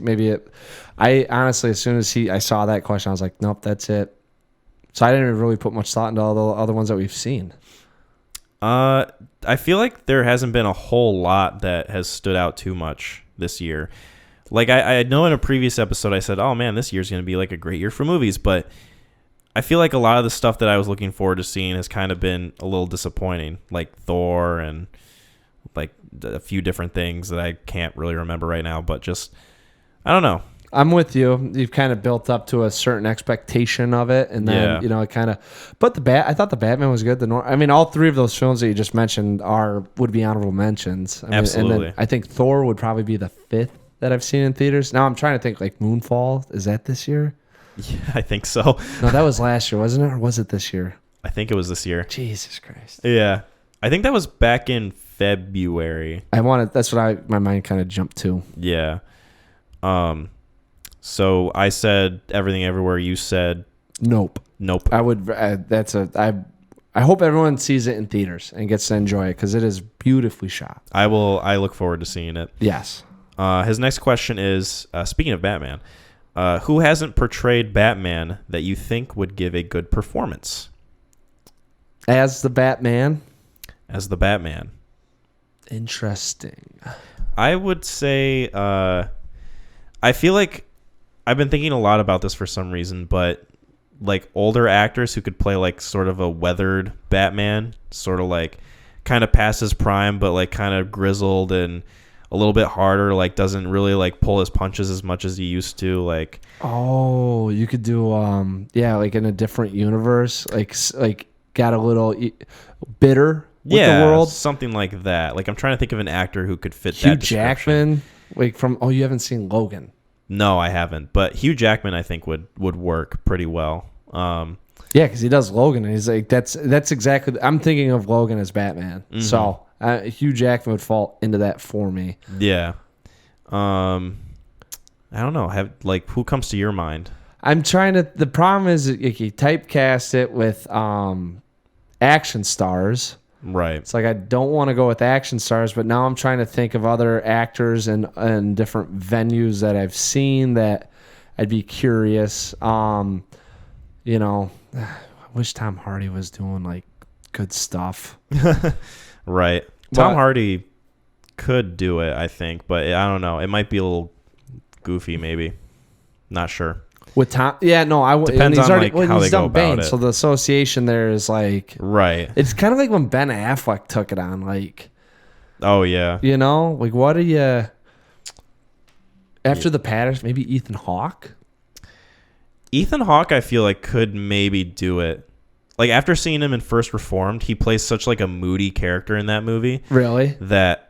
I honestly, as soon as I saw that question, I was like, nope, that's it. So I didn't really put much thought into all the other ones that we've seen. I feel like there hasn't been a whole lot that has stood out too much this year. Like I know in a previous episode I said, oh man, this year's going to be like a great year for movies, but I feel like a lot of the stuff that I was looking forward to seeing has kind of been a little disappointing, like Thor and like a few different things that I can't really remember right now, but just I don't know. I'm with you. You've kind of built up to a certain expectation of it, and then it kind of. But I thought the Batman was good. All three of those films that you just mentioned would be honorable mentions. Absolutely. And then I think Thor would probably be the fifth that I've seen in theaters. Now I'm trying to think. Like Moonfall, is that this year? Yeah, I think so. No, that was last year, wasn't it, or was it this year? I think it was this year. Jesus Christ. Yeah, I think that was back in February. That's what my mind kind of jumped to. Yeah. So I said Everything Everywhere. You said Nope. I would. I hope everyone sees it in theaters and gets to enjoy it because it is beautifully shot. I will. I look forward to seeing it. Yes. His next question is, speaking of Batman, who hasn't portrayed Batman that you think would give a good performance? As the Batman? As the Batman. Interesting. I would say, I feel like I've been thinking a lot about this for some reason, but like older actors who could play like sort of a weathered Batman, sort of like kind of past his prime, but like kind of grizzled and a little bit harder, like doesn't really like pull his punches as much as he used to. Like, oh, you could do like in a different universe, like got a little bitter with the world, something like that. Like I'm trying to think of an actor who could fit Hugh that description. Jackman, like you haven't seen Logan. No, I haven't. But Hugh Jackman, I think would work pretty well. Yeah, because he does Logan, and he's like that's exactly. I'm thinking of Logan as Batman. Mm-hmm. So Hugh Jackman would fall into that for me. Yeah. I don't know. Who comes to your mind? I'm trying to. The problem is you typecast it with action stars. Right. It's like I don't want to go with action stars, but now I'm trying to think of other actors and different venues that I've seen that I'd be curious. I wish Tom Hardy was doing like good stuff. Right. Tom Hardy could do it, I think, but I don't know. It might be a little goofy, maybe. Not sure. With Tom, yeah, no, depends on how they go about it. So the association there is like, right. It's kind of like when Ben Affleck took it on, like, oh yeah, like what do you after the Patterson? Maybe Ethan Hawke. Ethan Hawke, I feel like could maybe do it. Like after seeing him in First Reformed, he plays such like a moody character in that movie. Really? That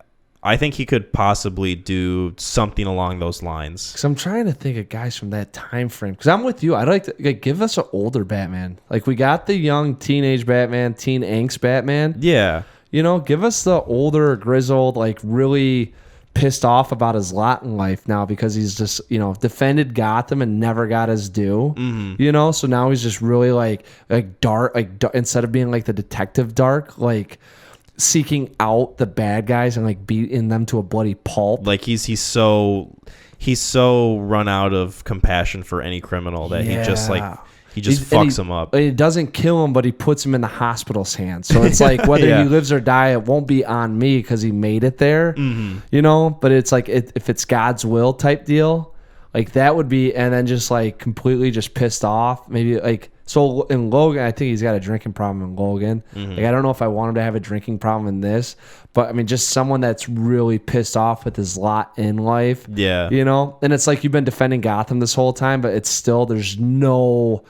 I think he could possibly do something along those lines. Because I'm trying to think of guys from that time frame. Because I'm with you. I'd like to give us an older Batman. Like we got the young teenage Batman, teen angst Batman. Yeah. Give us the older, grizzled, like really pissed off about his lot in life now because he's just, defended Gotham and never got his due. Mm-hmm. So now he's just really like dark, instead of being like the detective dark, like seeking out the bad guys and like beating them to a bloody pulp. Like he's so run out of compassion for any criminal that he just fucks him up. He doesn't kill him, but he puts him in the hospital's hands. So it's like whether he lives or die, it won't be on me because he made it there. Mm-hmm. But it's like if it's God's will type deal, like that would be, and then just like completely just pissed off. Maybe like. So in Logan, I think he's got a drinking problem in Logan. Mm-hmm. Like I don't know if I want him to have a drinking problem in this, but I mean just someone that's really pissed off with his lot in life. Yeah. And it's like you've been defending Gotham this whole time, but it's still there's no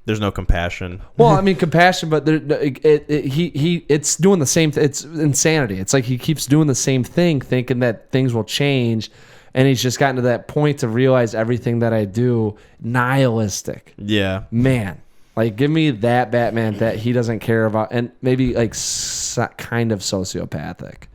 There's no compassion. Well, I mean, compassion, but it's doing the same. It's insanity. It's like he keeps doing the same thing, thinking that things will change, and he's just gotten to that point to realize everything that I do nihilistic. Yeah, man. Like, give me that Batman that he doesn't care about, and maybe like kind of sociopathic.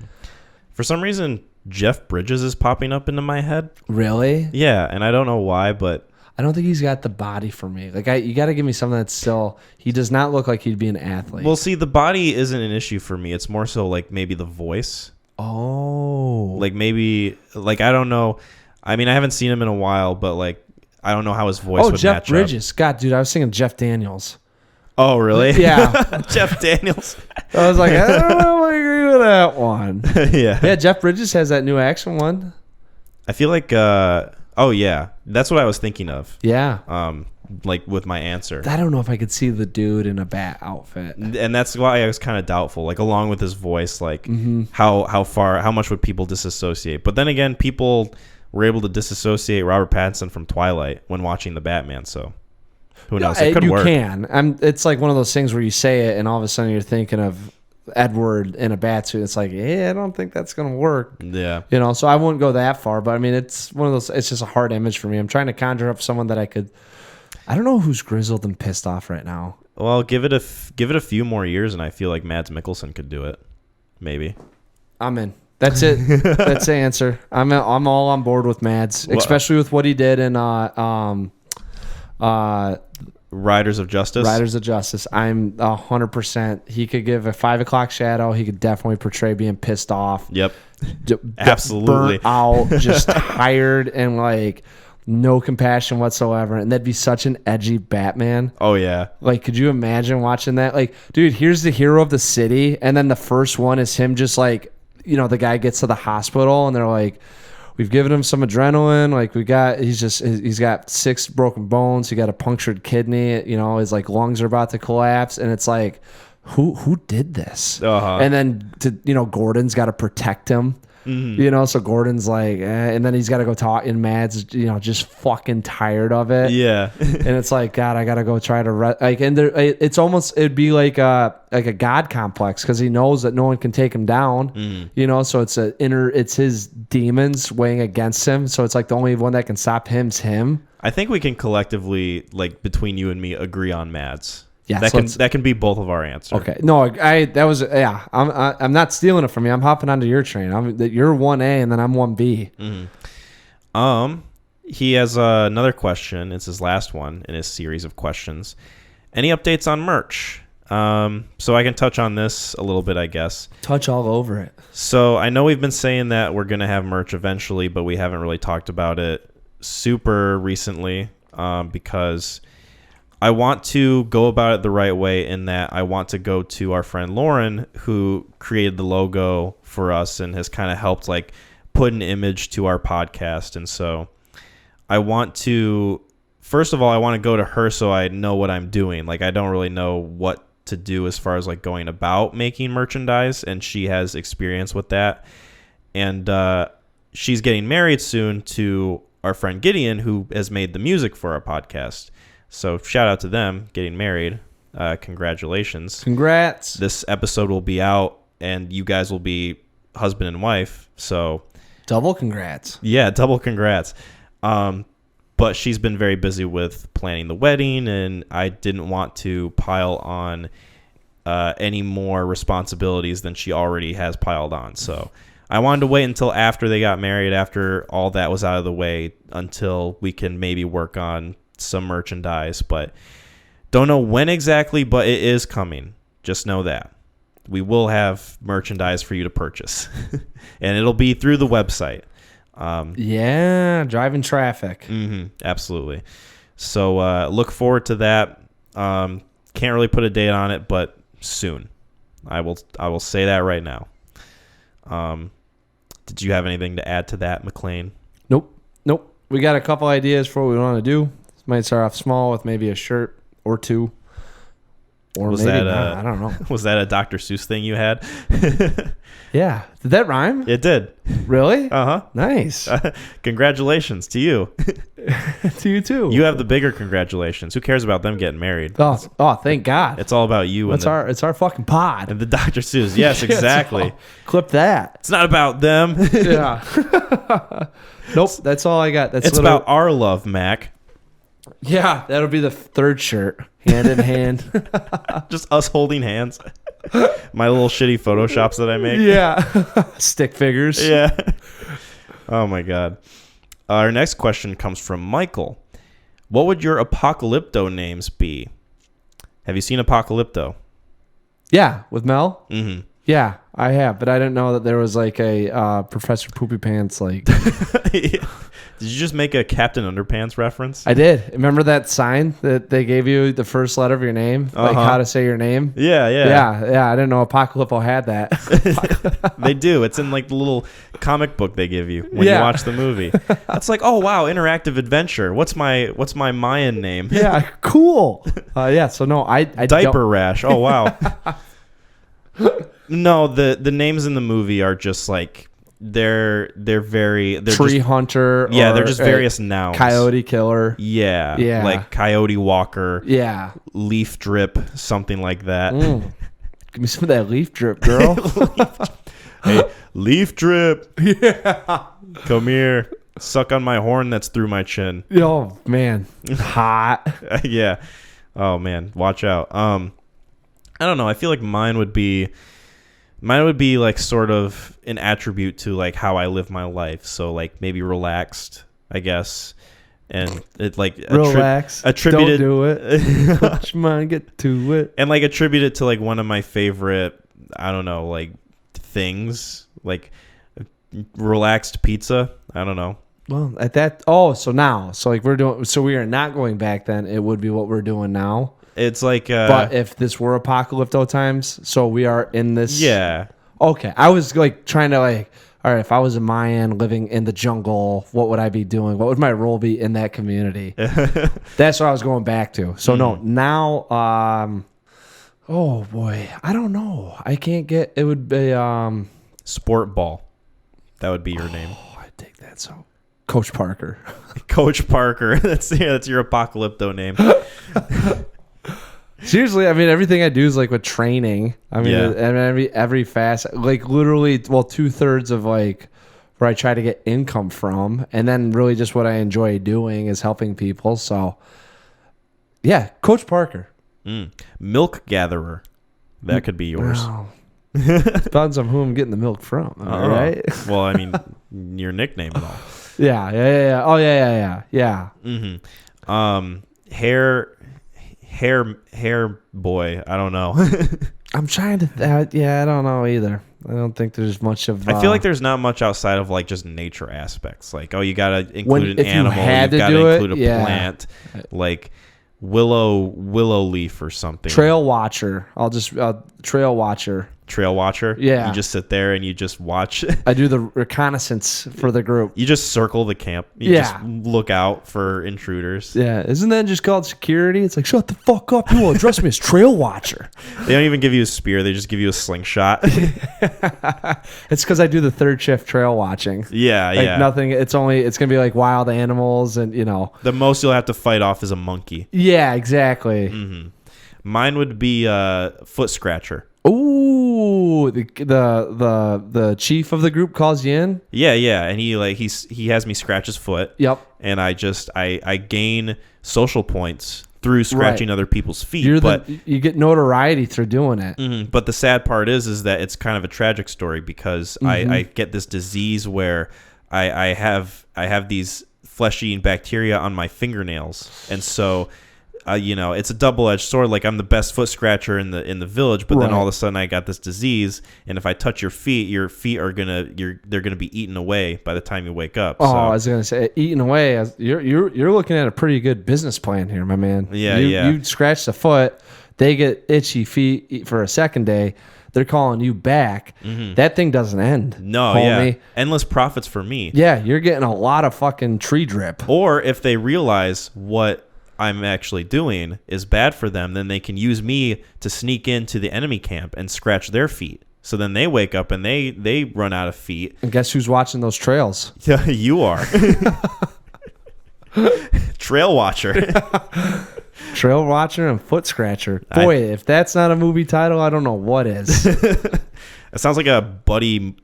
For some reason, Jeff Bridges is popping up into my head. Really? Yeah, and I don't know why, but I don't think he's got the body for me. Like, you got to give me something that's still. He does not look like he'd be an athlete. Well, see, the body isn't an issue for me. It's more so like maybe the voice. Oh. Like maybe, like I don't know. I mean, I haven't seen him in a while, but like I don't know how his voice would Jeff match Bridges. up. God, dude, I was thinking Jeff Daniels. Oh, really? Yeah. Jeff Daniels. I was like, I don't know if I agree with that one. Yeah. Yeah, Jeff Bridges has that new action one. I feel like, oh, yeah. That's what I was thinking of. Yeah. Like with my answer. I don't know if I could see the dude in a bat outfit. And that's why I was kind of doubtful, like along with his voice, like how much would people disassociate? But then again, people were able to disassociate Robert Pattinson from Twilight when watching the Batman, so who knows? It could work. You can. It's like one of those things where you say it and all of a sudden you're thinking of Edward in a bat suit. It's like, I don't think that's going to work. Yeah. You know, so I wouldn't go that far, but I mean, it's one of those, it's just a hard image for me. I'm trying to conjure up someone that I don't know who's grizzled and pissed off right now. Well, give it a few more years and I feel like Mads Mikkelsen could do it. Maybe. I'm in. That's it. That's the answer. I'm all on board with Mads, especially with what he did in Riders of Justice. Riders of Justice. I'm 100%. He could give a 5 o'clock shadow. He could definitely portray being pissed off. Yep. Absolutely. Burnt out, just tired, and like no compassion whatsoever. And that'd be such an edgy Batman. Oh yeah. Like, could you imagine watching that? Like, dude, here's the hero of the city, and then the first one is him just like, the guy gets to the hospital and they're like, we've given him some adrenaline. Like he's got 6 broken bones. He got a punctured kidney. His like lungs are about to collapse. And it's like, who did this? And then Gordon's got to protect him. Mm-hmm. So Gordon's like, and then he's got to go talk. And Mads, just fucking tired of it. Yeah. And it's like, God, I got to go try to it'd be like a God complex because he knows that no one can take him down. So it's his demons weighing against him. So it's like the only one that can stop him's him. I think we can collectively, like between you and me, agree on Mads. Yeah, that can be both of our answers. Okay, no, I'm not stealing it from you. I'm hopping onto your train. You're 1A and then I'm 1B. Mm-hmm. He has another question. It's his last one in his series of questions. Any updates on merch? So I can touch on this a little bit, I guess. Touch all over it. So I know we've been saying that we're gonna have merch eventually, but we haven't really talked about it super recently because I want to go about it the right way in that I want to go to our friend Lauren, who created the logo for us and has kind of helped like put an image to our podcast. And so I want to, first of all, I want to go to her so I know what I'm doing. Like I don't really know what to do as far as like going about making merchandise, and she has experience with that. And she's getting married soon to our friend Gideon, who has made the music for our podcast. So shout out to them getting married. Congratulations. Congrats. This episode will be out and you guys will be husband and wife. So double congrats. Yeah, double congrats. But she's been very busy with planning the wedding, and I didn't want to pile on any more responsibilities than she already has piled on. So I wanted to wait until after they got married, after all that was out of the way, until we can maybe work on some merchandise, but don't know when exactly, but it is coming. Just know that we will have merchandise for you to purchase and it'll be through the website. Driving traffic. Absolutely. So look forward to that. Can't really put a date on it, but soon. I will say that right now. Did you have anything to add to that, McClain? Nope. We got a couple ideas for what we want to do. Might start off small with maybe a shirt or 2. Or was maybe that not. I don't know. Was that a Dr. Seuss thing you had? Yeah. Did that rhyme? It did. Really? Uh-huh. Nice. Congratulations to you. To you too. You have the bigger congratulations. Who cares about them getting married? Oh, thank God. It's all about you It's our fucking pod. and the Dr. Seuss. Yes, exactly. Clip that. It's not about them. Yeah. Nope. That's all I got. It's about our love, Mac. Yeah, that'll be the third shirt, hand in hand. Just us holding hands. My little shitty photoshops that I make. Yeah, stick figures. Yeah. Oh my God. Our next question comes from Michael. What would your Apocalypto names be? Have you seen Apocalypto? Yeah, with Mel. Mm-hmm. Yeah, I have, but I didn't know that there was like a Professor Poopy Pants. Like, Did you just make a Captain Underpants reference? I did. Remember that sign that they gave you the first letter of your name, like how to say your name? Yeah. Yeah. I didn't know Apocalypto had that. They do. It's in like the little comic book they give you when you watch the movie. It's like, oh wow, interactive adventure. What's my Mayan name? Yeah, cool. Yeah. So no, I Diaper rash. Oh wow. No, the names in the movie are just like they're tree just, hunter. Yeah, they're just various nouns. Coyote killer. Yeah, Yeah. like coyote walker. Yeah. Leaf drip, something like that. Give me some of that leaf drip, girl. Hey, leaf drip. Yeah. Come here. Suck on my horn that's through my chin. Oh man, hot. Yeah. Oh man, watch out. I don't know. I feel like mine would be like sort of an attribute to like how I live my life. So like maybe relaxed, I guess. And it like Relax. Attributed. Don't do it. Let your mind get to it. And like attributed to like one of my favorite, I don't know, like things like relaxed pizza. I don't know. Well, at that. So like we are not going back then. It would be what we're doing now. It's like but if this were Apocalypto times, so we are in this. Yeah. Okay. I was like trying to like, all right, if I was a Mayan living in the jungle, what would I be doing? What would my role be in that community? That's what I was going back to. So no, now, oh boy, I don't know. I can't get, it would be, Sport Ball. That would be your name. Oh, I take that. So Coach Parker. Coach Parker. That's your Apocalypto name. Seriously, I mean, everything I do is like with training. I mean, every fast, like literally, well, 2/3 of like where I try to get income from, and then really just what I enjoy doing is helping people. So, yeah, Coach Parker. Milk gatherer. That could be yours. Wow. Depends on who I'm getting the milk from. All right. Well, I mean, your nickname and all. Yeah. Oh, yeah. Mm-hmm. Hair boy. I don't know. I'm trying to. I don't know either. I don't think there's much of. I feel like there's not much outside of like just nature aspects. Like, oh, you gotta include an animal. You've gotta include a plant, like willow leaf or something. Trail watcher. Trail watcher. Trail watcher. Yeah. You just sit there and you just watch. I do the reconnaissance for the group. You just circle the camp. You just look out for intruders. Yeah. Isn't that just called security? It's like, shut the fuck up. You will address me as trail watcher. They don't even give you a spear. They just give you a slingshot. It's because I do the third shift trail watching. Yeah. Nothing. It's going to be like wild animals and, The most you'll have to fight off is a monkey. Yeah, exactly. Mm-hmm. Mine would be foot scratcher. Ooh, the chief of the group calls you in. Yeah, and he has me scratch his foot. Yep. And I gain social points through scratching other people's feet. You get notoriety through doing it. Mm-hmm, but the sad part is that it's kind of a tragic story because I get this disease where I have these flesh-eating bacteria on my fingernails, and so. It's a double-edged sword. Like I'm the best foot scratcher in the village, but then all of a sudden I got this disease, and if I touch your feet are they're gonna be eaten away by the time you wake up. Oh, I was gonna say eaten away. You're looking at a pretty good business plan here, my man. Yeah. You scratch the foot, they get itchy feet for a second day. They're calling you back. Mm-hmm. That thing doesn't end. No, homie. yeah. Endless profits for me. Yeah, you're getting a lot of fucking tree drip. Or if they realize what I'm actually doing is bad for them, then they can use me to sneak into the enemy camp and scratch their feet. So then they wake up and they run out of feet. And guess who's watching those trails? Yeah, you are. Trail watcher. Trail watcher and foot scratcher. Boy, if that's not a movie title, I don't know what is. It sounds like a buddy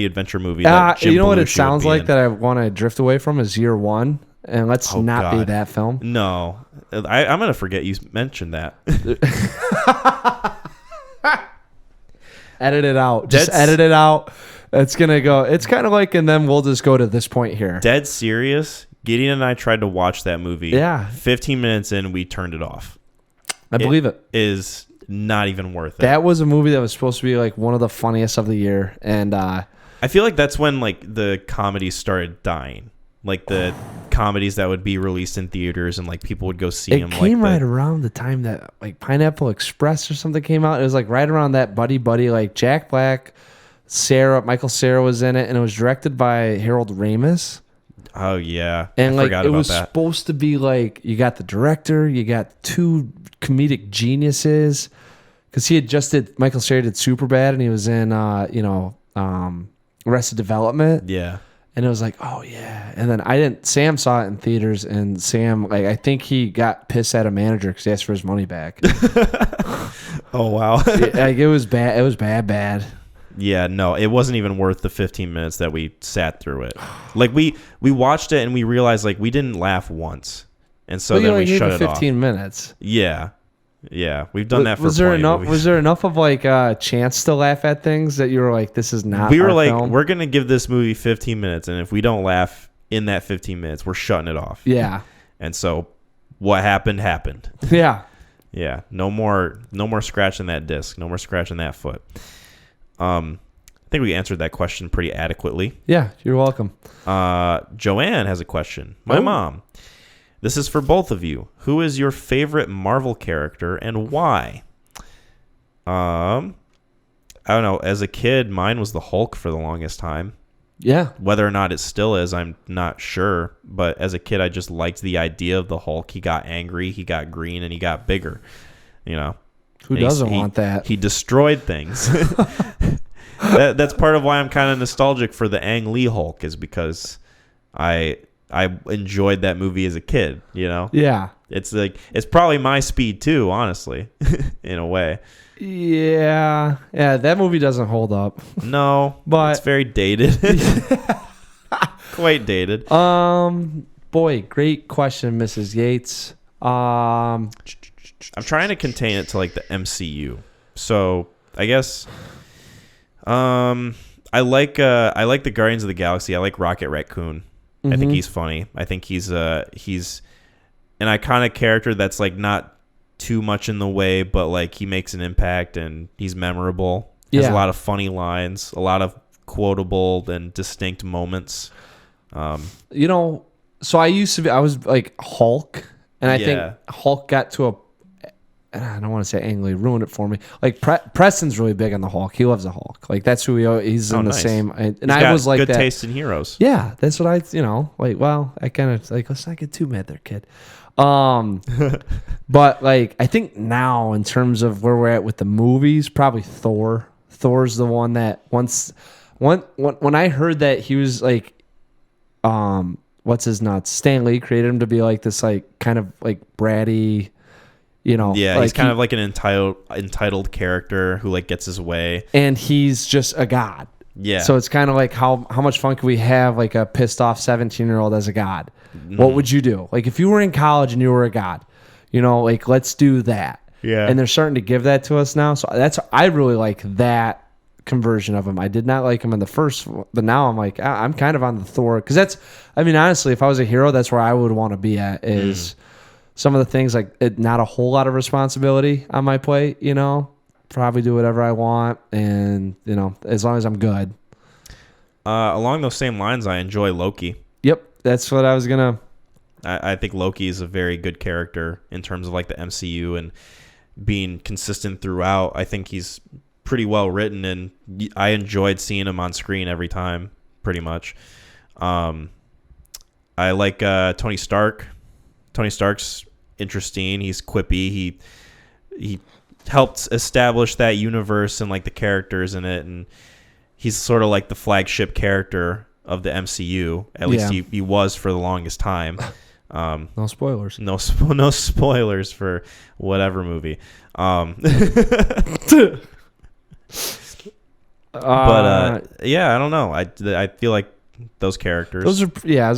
adventure movie. That Jim you know what Belushi it sounds would be like in. that I want to drift away from is Year One, and let's not be that film. No, I'm gonna forget you mentioned that. Edit it out. Just edit it out. It's gonna go. It's kind of like, and then we'll just go to this point here. Dead serious. Gideon and I tried to watch that movie. Yeah. 15 minutes in, we turned it off. I believe it is not even worth it. That was a movie that was supposed to be like one of the funniest of the year, and I feel like that's when like the comedies started dying. Like the comedies that would be released in theaters and like people would go see them. It came right around the time that like Pineapple Express or something came out. It was like right around that buddy like Jack Black, Michael Cera was in it, and it was directed by Harold Ramis. Oh yeah, and like it was supposed to be like you got the director, you got two comedic geniuses, because he had just did Michael Cera did Superbad, and he was in Arrested Development. Yeah. And it was like, oh yeah. And then Sam saw it in theaters, and Sam, like, I think he got pissed at a manager because he asked for his money back. Oh wow. Like it was bad. It was bad. Yeah, no, it wasn't even worth the 15 minutes that we sat through it. Like we watched it and we realized like we didn't laugh once, and so then we shut it 15 off. minutes. Yeah, we've done that for. Was there enough of like a chance to laugh at things that you were like, this is not? We were like, film? we're gonna give this movie 15 minutes, and if we don't laugh in that 15 minutes, we're shutting it off. Yeah. And so, what happened. Yeah. Yeah. No more scratching that disc. No more scratching that foot. I think we answered that question pretty adequately. Yeah, you're welcome. Joanne has a question. My mom. This is for both of you. Who is your favorite Marvel character and why? I don't know. As a kid, mine was the Hulk for the longest time. Yeah. Whether or not it still is, I'm not sure. But as a kid, I just liked the idea of the Hulk. He got angry, he got green, and he got bigger. You know. Who doesn't want that? He destroyed things. That's part of why I'm kind of nostalgic for the Ang Lee Hulk, is because I enjoyed that movie as a kid, you know? Yeah. It's like it's probably my speed too, honestly, in a way. Yeah. Yeah, that movie doesn't hold up. No, but it's very dated. Quite dated. Boy, great question, Mrs. Yates. I'm trying to contain it to like the MCU. So, I guess I like the Guardians of the Galaxy. I like Rocket Raccoon. I think he's funny. I think he's an iconic character that's like not too much in the way, but like he makes an impact and he's memorable. He has a lot of funny lines, a lot of quotable and distinct moments. So I was like Hulk, and I think Hulk got to I don't want to say Ang Lee ruined it for me. Like Preston's really big on the Hulk. He loves the Hulk. Like that's who he's in the same. And I was like good that. Taste in heroes. Yeah, that's what I like. Well, I kind of like let's not get too mad there, kid. But like I think now in terms of where we're at with the movies, probably Thor. Thor's the one that when I heard that he was like, what's his nuts? Stan Lee created him to be like this like kind of like bratty. Yeah, like he's kind of like an entitled character who like gets his way, and he's just a god. Yeah. So it's kind of like how much fun can we have like a pissed off 17-year-old as a god? What would you do? Like if you were in college and you were a god, like let's do that. Yeah. And they're starting to give that to us now. So I really like that conversion of him. I did not like him in the first, but now I'm like I'm kind of on the Thor, because honestly, if I was a hero, that's where I would want to be at is. Some of the things like not a whole lot of responsibility on my plate, probably do whatever I want. And, as long as I'm good. Along those same lines, I enjoy Loki. Yep. That's what I was going to. I think Loki is a very good character in terms of like the MCU and being consistent throughout. I think he's pretty well written, and I enjoyed seeing him on screen every time, pretty much. I like Tony Stark. Tony Stark's interesting. He's quippy. He helped establish that universe and like the characters in it, and he's sort of like the flagship character of the MCU. At least he was for the longest time. No spoilers. No spoilers for whatever movie. But yeah, I don't know. I feel like those characters. Those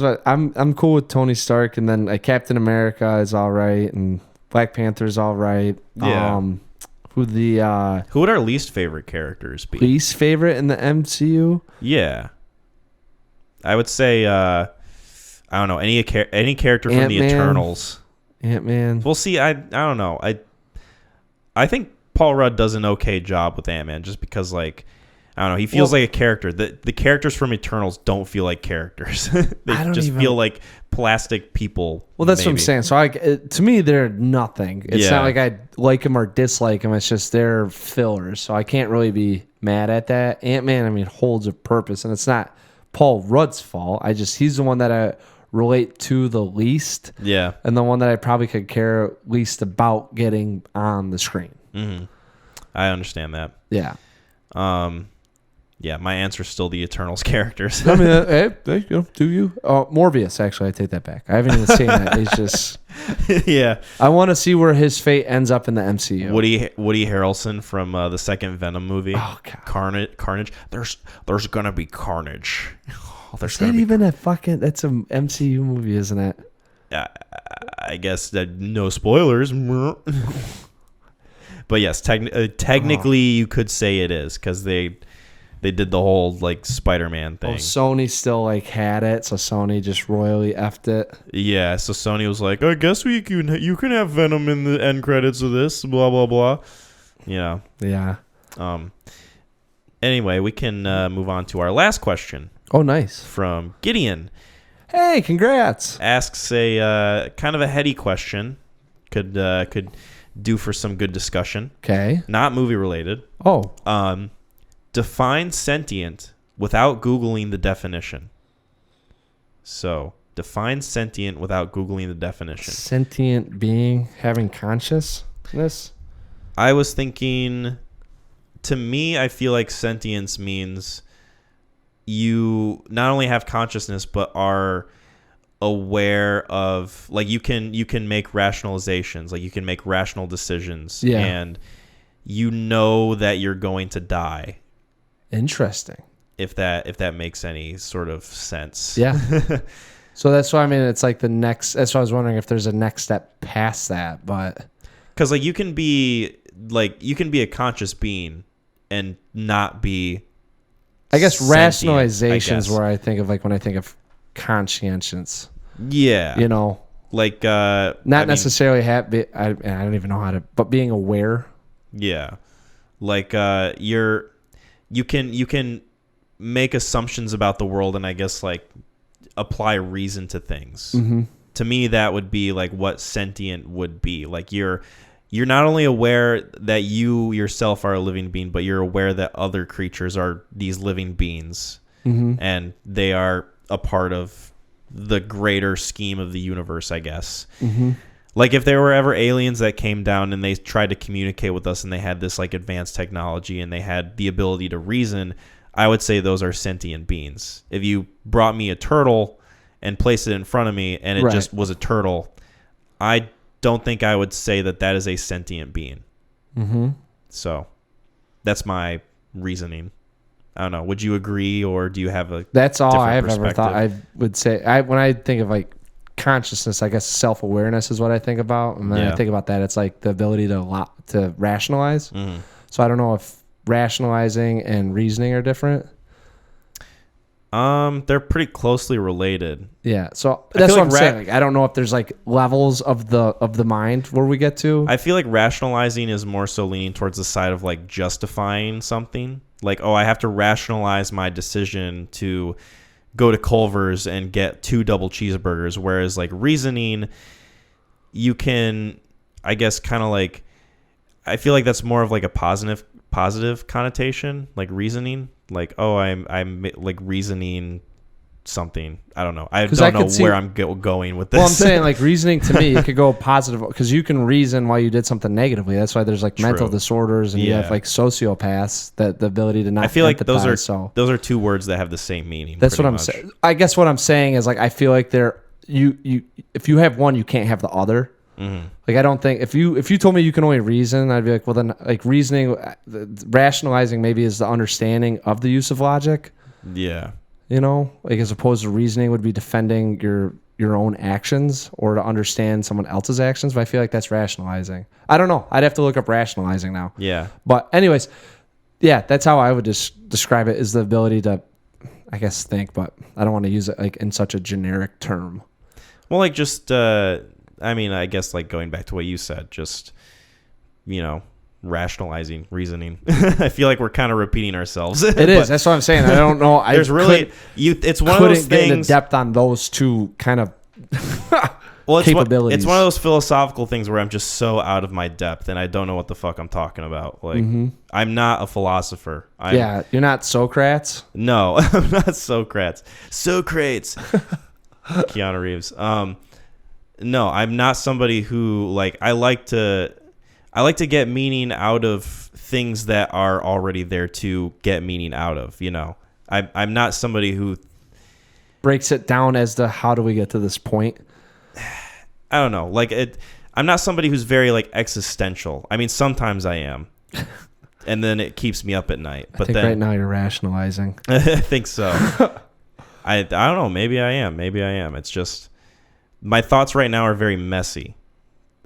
are I'm cool with Tony Stark, and then Captain America is all right, and Black Panther is all right. Yeah. Who would our least favorite characters be? Least favorite in the MCU? Yeah, I would say I don't know, any character from the Eternals. Ant-Man. We'll see. I don't know. I think Paul Rudd does an okay job with Ant-Man, just because like I don't know, he feels like a character. The characters from Eternals don't feel like characters. They just feel like plastic people. Well, that's what I'm saying. So to me, they're nothing. It's not like I like them or dislike them. It's just they're fillers. So I can't really be mad at that. Ant-Man, I mean, holds a purpose, and it's not Paul Rudd's fault. He's the one that I relate to the least. Yeah. And the one that I probably could care least about getting on the screen. Mm-hmm. I understand that. Yeah. Yeah, my answer's still the Eternals characters. I mean, hey, do you? Morbius, actually, I take that back. I haven't even seen that. He's just... Yeah. I want to see where his fate ends up in the MCU. Woody Harrelson from the second Venom movie. Oh, God. Carnage. There's going to be carnage. Is that even a fucking... That's an MCU movie, isn't it? I guess that no spoilers. But yes, technically you could say it is, because they did the whole like Spider-Man thing. Oh, Sony still like had it, so Sony just royally effed it. Yeah, so Sony was like, I guess you can have Venom in the end credits of this, blah blah blah. Yeah. Yeah. Anyway, we can move on to our last question. Oh, nice. From Gideon. Hey, congrats. Asks a kind of a heady question. Could do for some good discussion. Okay. Not movie related. Oh. Define sentient without Googling the definition. So, define sentient without Googling the definition. Sentient being having consciousness? I was thinking, to me, I feel like sentience means you not only have consciousness, but are aware of, like, you can make rationalizations, like you can make rational decisions, and you know that you're going to die. Interesting. If that makes any sort of sense. Yeah. So that's why, I mean, it's like the next. That's why I was wondering if there's a next step past that, but because like you can be a conscious being and not be. I guess sentient, rationalizations where I think of, like, when I think of conscientious. Yeah. You know, like not necessarily happy. I don't even know how to, but being aware. Yeah. Like you can make assumptions about the world, and I guess like apply reason to things. Mm-hmm. To me, that would be like what sentient would be. Like you're not only aware that you yourself are a living being, but you're aware that other creatures are these living beings, and they are a part of the greater scheme of the universe, I guess. Mm-hmm. Like if there were ever aliens that came down and they tried to communicate with us and they had this like advanced technology and they had the ability to reason, I would say those are sentient beings. If you brought me a turtle and placed it in front of me and it just was a turtle, I don't think I would say that is a sentient being. Mm-hmm. So that's my reasoning. I don't know. Would you agree, or do you have a That's all I have ever perspective? thought. I would say when I think of like consciousness, I guess self-awareness is what I think about, and then I think about that, it's like the ability to rationalize. Mm-hmm. So I don't know if rationalizing and reasoning are different. They're pretty closely related. Yeah, so that's what like I'm saying. Like, I don't know if there's like levels of the mind where we get to. I feel like rationalizing is more so leaning towards the side of like justifying something. Like, oh, I have to rationalize my decision to go to Culver's and get 2 double cheeseburgers. Whereas like reasoning, you can, I guess, kind of like, I feel like that's more of like a positive connotation, like reasoning. Like, oh, I'm like reasoning something. I don't know. I 'Cause don't I know could see- where I'm going with this. Well, I'm saying like reasoning to me, it could go positive because you can reason why you did something negatively. That's why there's like mental True. disorders and you Yeah. have like sociopaths that the ability to not. I feel like those empathize, are two words that have the same meaning. That's what pretty I'm much. saying. I guess what I'm saying is like I feel like you if you have one, you can't have the other. Mm-hmm. Like I don't think if you told me you can only reason, I'd be like, well then like reasoning, rationalizing maybe is the understanding of the use of logic. Yeah. You know, like as opposed to reasoning would be defending your own actions or to understand someone else's actions. But I feel like that's rationalizing. I don't know. I'd have to look up rationalizing now. Yeah. But anyways, yeah, that's how I would just describe it, is the ability to, I guess, think, but I don't want to use it like in such a generic term. Well, like just, I mean, I guess like going back to what you said, just, rationalizing, reasoning. I feel like we're kind of repeating ourselves. It is. That's what I'm saying. I don't know. There's really, it's one of those get into things. depth on those two kind of Well, capabilities. It's one of those philosophical things where I'm just so out of my depth and I don't know what the fuck I'm talking about. Like, I'm not a philosopher. Yeah, you're not Socrates. No, I'm not Socrates. Socrates. Keanu Reeves. No, I'm not somebody who like I like to get meaning out of things that are already there to get meaning out of, I'm not somebody who Breaks it down as to how do we get to this point. I don't know. Like I'm not somebody who's very like existential. I mean, sometimes I am. And then it keeps me up at night. But I think then right now you're rationalizing. I think so. I don't know. Maybe I am. It's just my thoughts right now are very messy,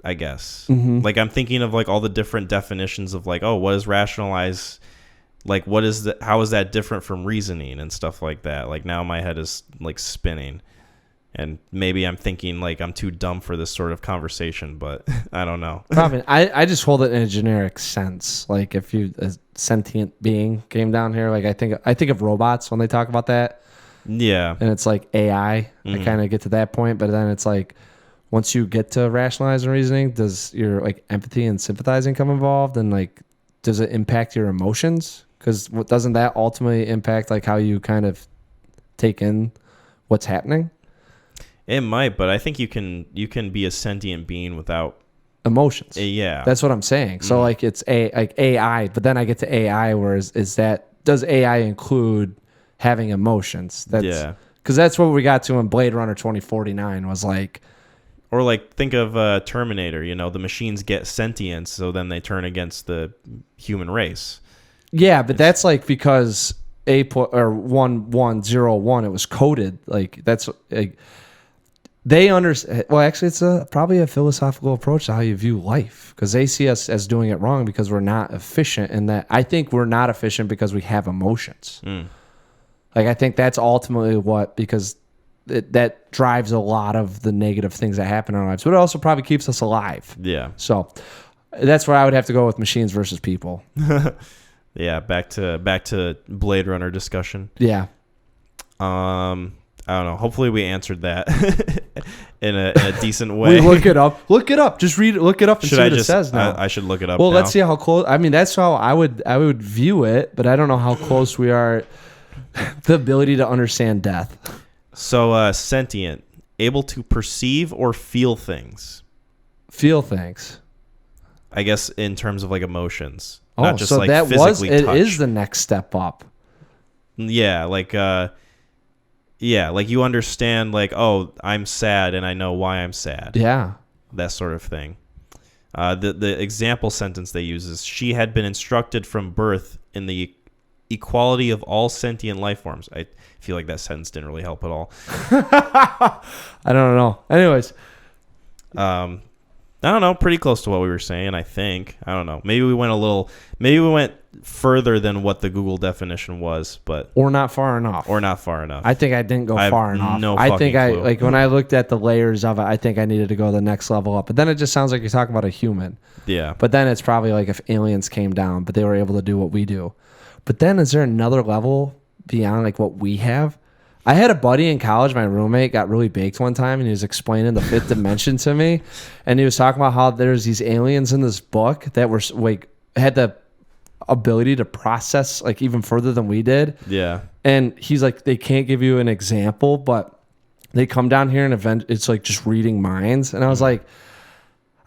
I guess. Like I'm thinking of like all the different definitions of like, oh, what is rationalize? Like how is that different from reasoning and stuff like that? Like now my head is like spinning. And maybe I'm thinking like I'm too dumb for this sort of conversation, but I don't know. Probably. I just hold it in a generic sense. Like if a sentient being came down here, like I think of robots when they talk about that. Yeah. And it's like AI. I kind of get to that point, but then it's like once you get to rationalizing reasoning, does your like empathy and sympathizing come involved, and like does it impact your emotions? Because doesn't that ultimately impact like how you kind of take in what's happening? It might, but I think you can be a sentient being without emotions. Yeah. That's what I'm saying. So like it's AI, but then I get to AI where is that does AI include having emotions? Yeah. Because that's what we got to in Blade Runner 2049 was like. Or like think of Terminator, the machines get sentience, so then they turn against the human race. Yeah, but that's like because 1101 it was coded like that's like they understand. Well, actually, it's probably a philosophical approach to how you view life, because they see us as doing it wrong because we're not efficient. And that I think we're not efficient because we have emotions. Like I think that's ultimately because that drives a lot of the negative things that happen in our lives, but it also probably keeps us alive. Yeah. So that's where I would have to go with machines versus people. Yeah, back to Blade Runner discussion. Yeah. I don't know. Hopefully we answered that in a decent way. We look it up. Look it up. Just read it. Look it up and see what it says now. I should look it up. Well, now. let's see how close. I mean, that's how I would view it, but I don't know how close we are. The ability to understand death. So sentient, able to perceive or feel things. Feel things. I guess in terms of like emotions. Oh, not just so like that physically it touch. is the next step up. Yeah, like like you understand like, oh, I'm sad and I know why I'm sad. Yeah. That sort of thing. The example sentence they use is, she had been instructed from birth in the equality of all sentient life forms. I feel like that sentence didn't really help at all. I don't know. Anyways. I don't know, pretty close to what we were saying, I think. I don't know. Maybe we went further than what the Google definition was, but or not far enough. I think I didn't go far enough. No I fucking think clue. like when I looked at the layers of it, I think I needed to go the next level up. But then it just sounds like you're talking about a human. Yeah. But then it's probably like if aliens came down, but they were able to do what we do. But then is there another level beyond like what we have? I had a buddy in college, my roommate, got really baked one time, and he was explaining the fifth dimension to me. And he was talking about how there's these aliens in this book that were like had the ability to process like even further than we did. Yeah. And he's like, they can't give you an example, but they come down here and it's like just reading minds. And I was like,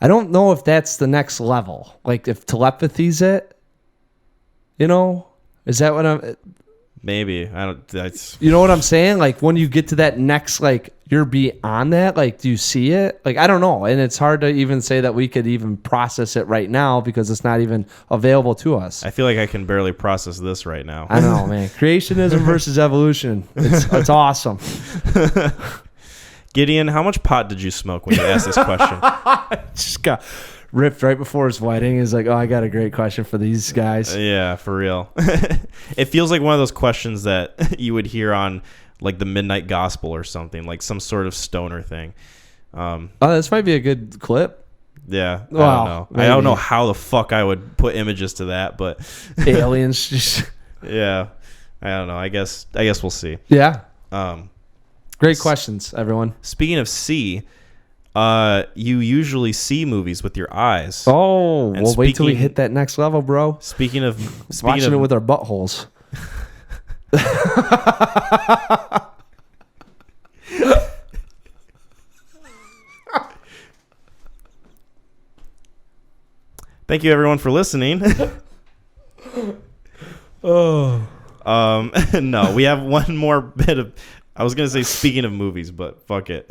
I don't know if that's the next level. Like if telepathy's it, you know, is that what I'm... Maybe. I don't... That's... You know what I'm saying? Like when you get to that next, like you're beyond that, like do you see it? Like I don't know. And it's hard to even say that we could even process it right now because it's not even available to us. I feel like I can barely process this right now. I know, man. Creationism versus evolution. It's awesome. Gideon, how much pot did you smoke when you asked this question? Just got ripped right before his wedding. He's like, oh, I got a great question for these guys. Yeah, for real. It feels like one of those questions that you would hear on like the Midnight Gospel or something, like some sort of stoner thing. Oh, this might be a good clip. Yeah, Well, I don't know. maybe. I don't know how the fuck I would put images to that, but Aliens just... yeah, I don't know. I guess we'll see. Yeah. Great questions, everyone. Speaking of see, you usually see movies with your eyes. Oh, And we'll wait till we speaking- hit that next level, bro. Speaking of Watching it with our buttholes. thank you everyone for listening. Oh. No, we have one more bit of... I was gonna say speaking of movies, but fuck it.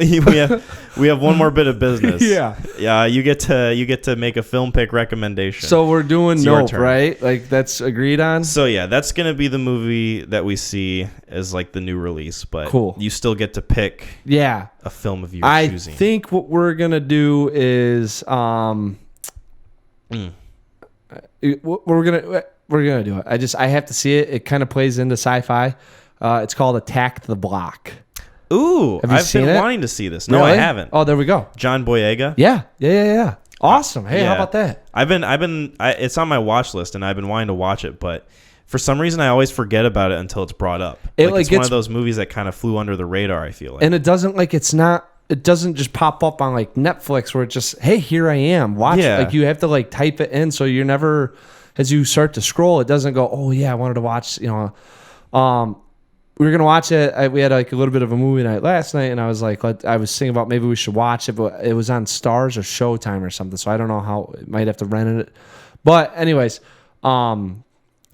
we have one more bit of business. Yeah. You get to make a film pick recommendation. So we're doing It's your Nope, turn. right? Like that's agreed on? So yeah, that's gonna be the movie that we see as like the new release. But Cool. you still get to pick Yeah. a film of your I choosing. think what we're gonna do is we're gonna do it. I have to see it. It kind of plays into sci-fi. It's called Attack the Block. Ooh, Have you I've seen been it? wanting to see this. No, I Really? haven't. Oh, there we go. John Boyega. Yeah. Awesome. Hey, Yeah. how about that? It's on my watch list, and I've been wanting to watch it, but for some reason I always forget about it until it's brought up. It, Like, it's like, one gets- of those movies that kind of flew under the radar. I feel like. And it doesn't it doesn't just pop up on like Netflix where it's just, hey, here I am. Watch. Yeah. Like you have to like type it in, so you're never, as you start to scroll, it doesn't go, oh yeah, I wanted to watch. You know, we were gonna watch it. We had like a little bit of a movie night last night, and I was like, I was thinking about maybe we should watch it, but it was on Stars or Showtime or something, so I don't know how. Might have to rent it. But anyways, yeah,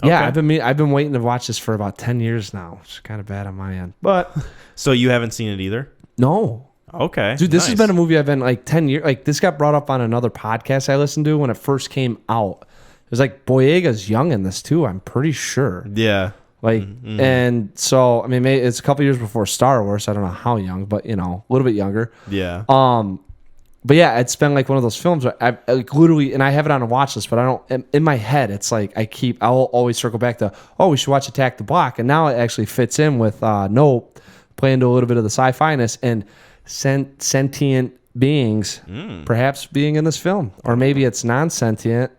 Okay. I've been waiting to watch this for about 10 years now. It's kind of bad on my end, but So you haven't seen it either? no. Okay, Dude, this has nice. been a movie I've been like 10 years. Like this got brought up on another podcast I listened to when it first came out. It was like Boyega's young in this too. I'm pretty sure. Yeah. Like, and so I mean, maybe it's a couple years before Star Wars. I don't know how young, but you know, a little bit younger. Yeah. But yeah, it's been like one of those films where I like literally, and I have it on a watch list, but I don't. In my head, it's like I'll always circle back to, oh, we should watch Attack the Block, and now it actually fits in with Nope, playing to a little bit of the sci-fi-ness and sentient beings, perhaps being in this film, or maybe it's non-sentient.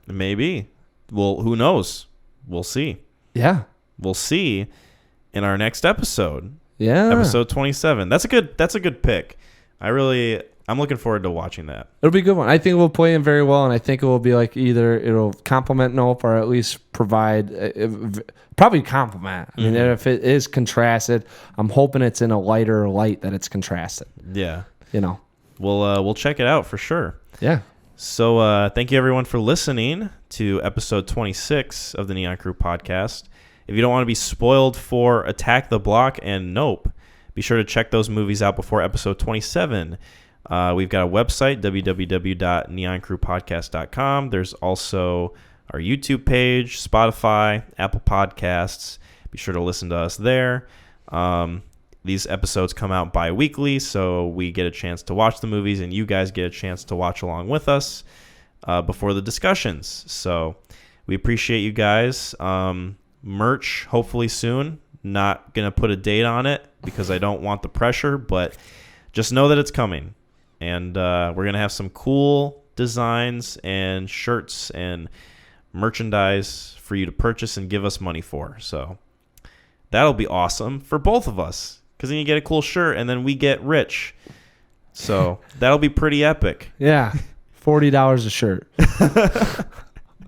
Maybe. Well, who knows? We'll see. Yeah, We'll see in our next episode. yeah. Episode 27. That's a good pick. I'm looking forward to watching that. It'll be a good one. I think it will play in very well, and I think it will be like either it'll complement Nope or at least provide, probably complement. I mean, if it is contrasted, I'm hoping it's in a lighter light that it's contrasted. Yeah. You know. We'll check it out for sure. Yeah. So thank you everyone for listening to episode 26 of the Neon Crew podcast. If you don't want to be spoiled for Attack the Block and Nope, be sure to check those movies out before episode 27. We've got a website, www.neoncrewpodcast.com. There's also our YouTube page, Spotify, Apple Podcasts. Be sure to listen to us there. These episodes come out bi-weekly, so we get a chance to watch the movies, and you guys get a chance to watch along with us before the discussions. So we appreciate you guys. Merch, hopefully soon. Not going to put a date on it because I don't want the pressure, but just know that it's coming. And we're going to have some cool designs and shirts and merchandise for you to purchase and give us money for. So that'll be awesome for both of us because then you get a cool shirt and then we get rich. So that'll be pretty epic. Yeah. $40 a shirt.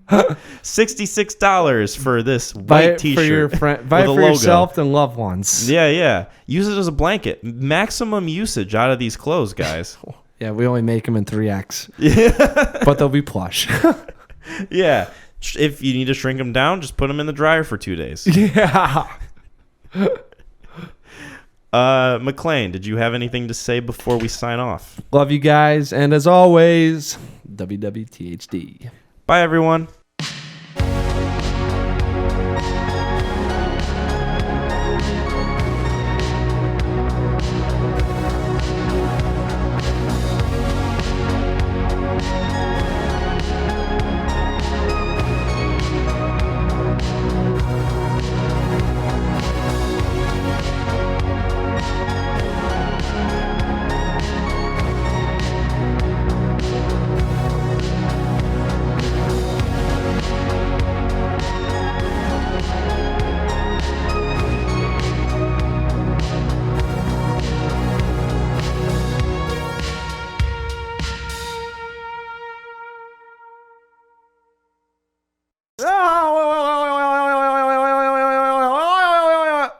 $66 for this Buy white it T-shirt for your friend. Buy it with a for logo. yourself and loved ones. Yeah. Use it as a blanket. Maximum usage out of these clothes, guys. Yeah, we only make them in 3X. Yeah. But they'll be plush. Yeah. If you need to shrink them down, just put them in the dryer for 2 days. Yeah. McClain, did you have anything to say before we sign off? Love you guys. And as always, WWTHD. Bye, everyone.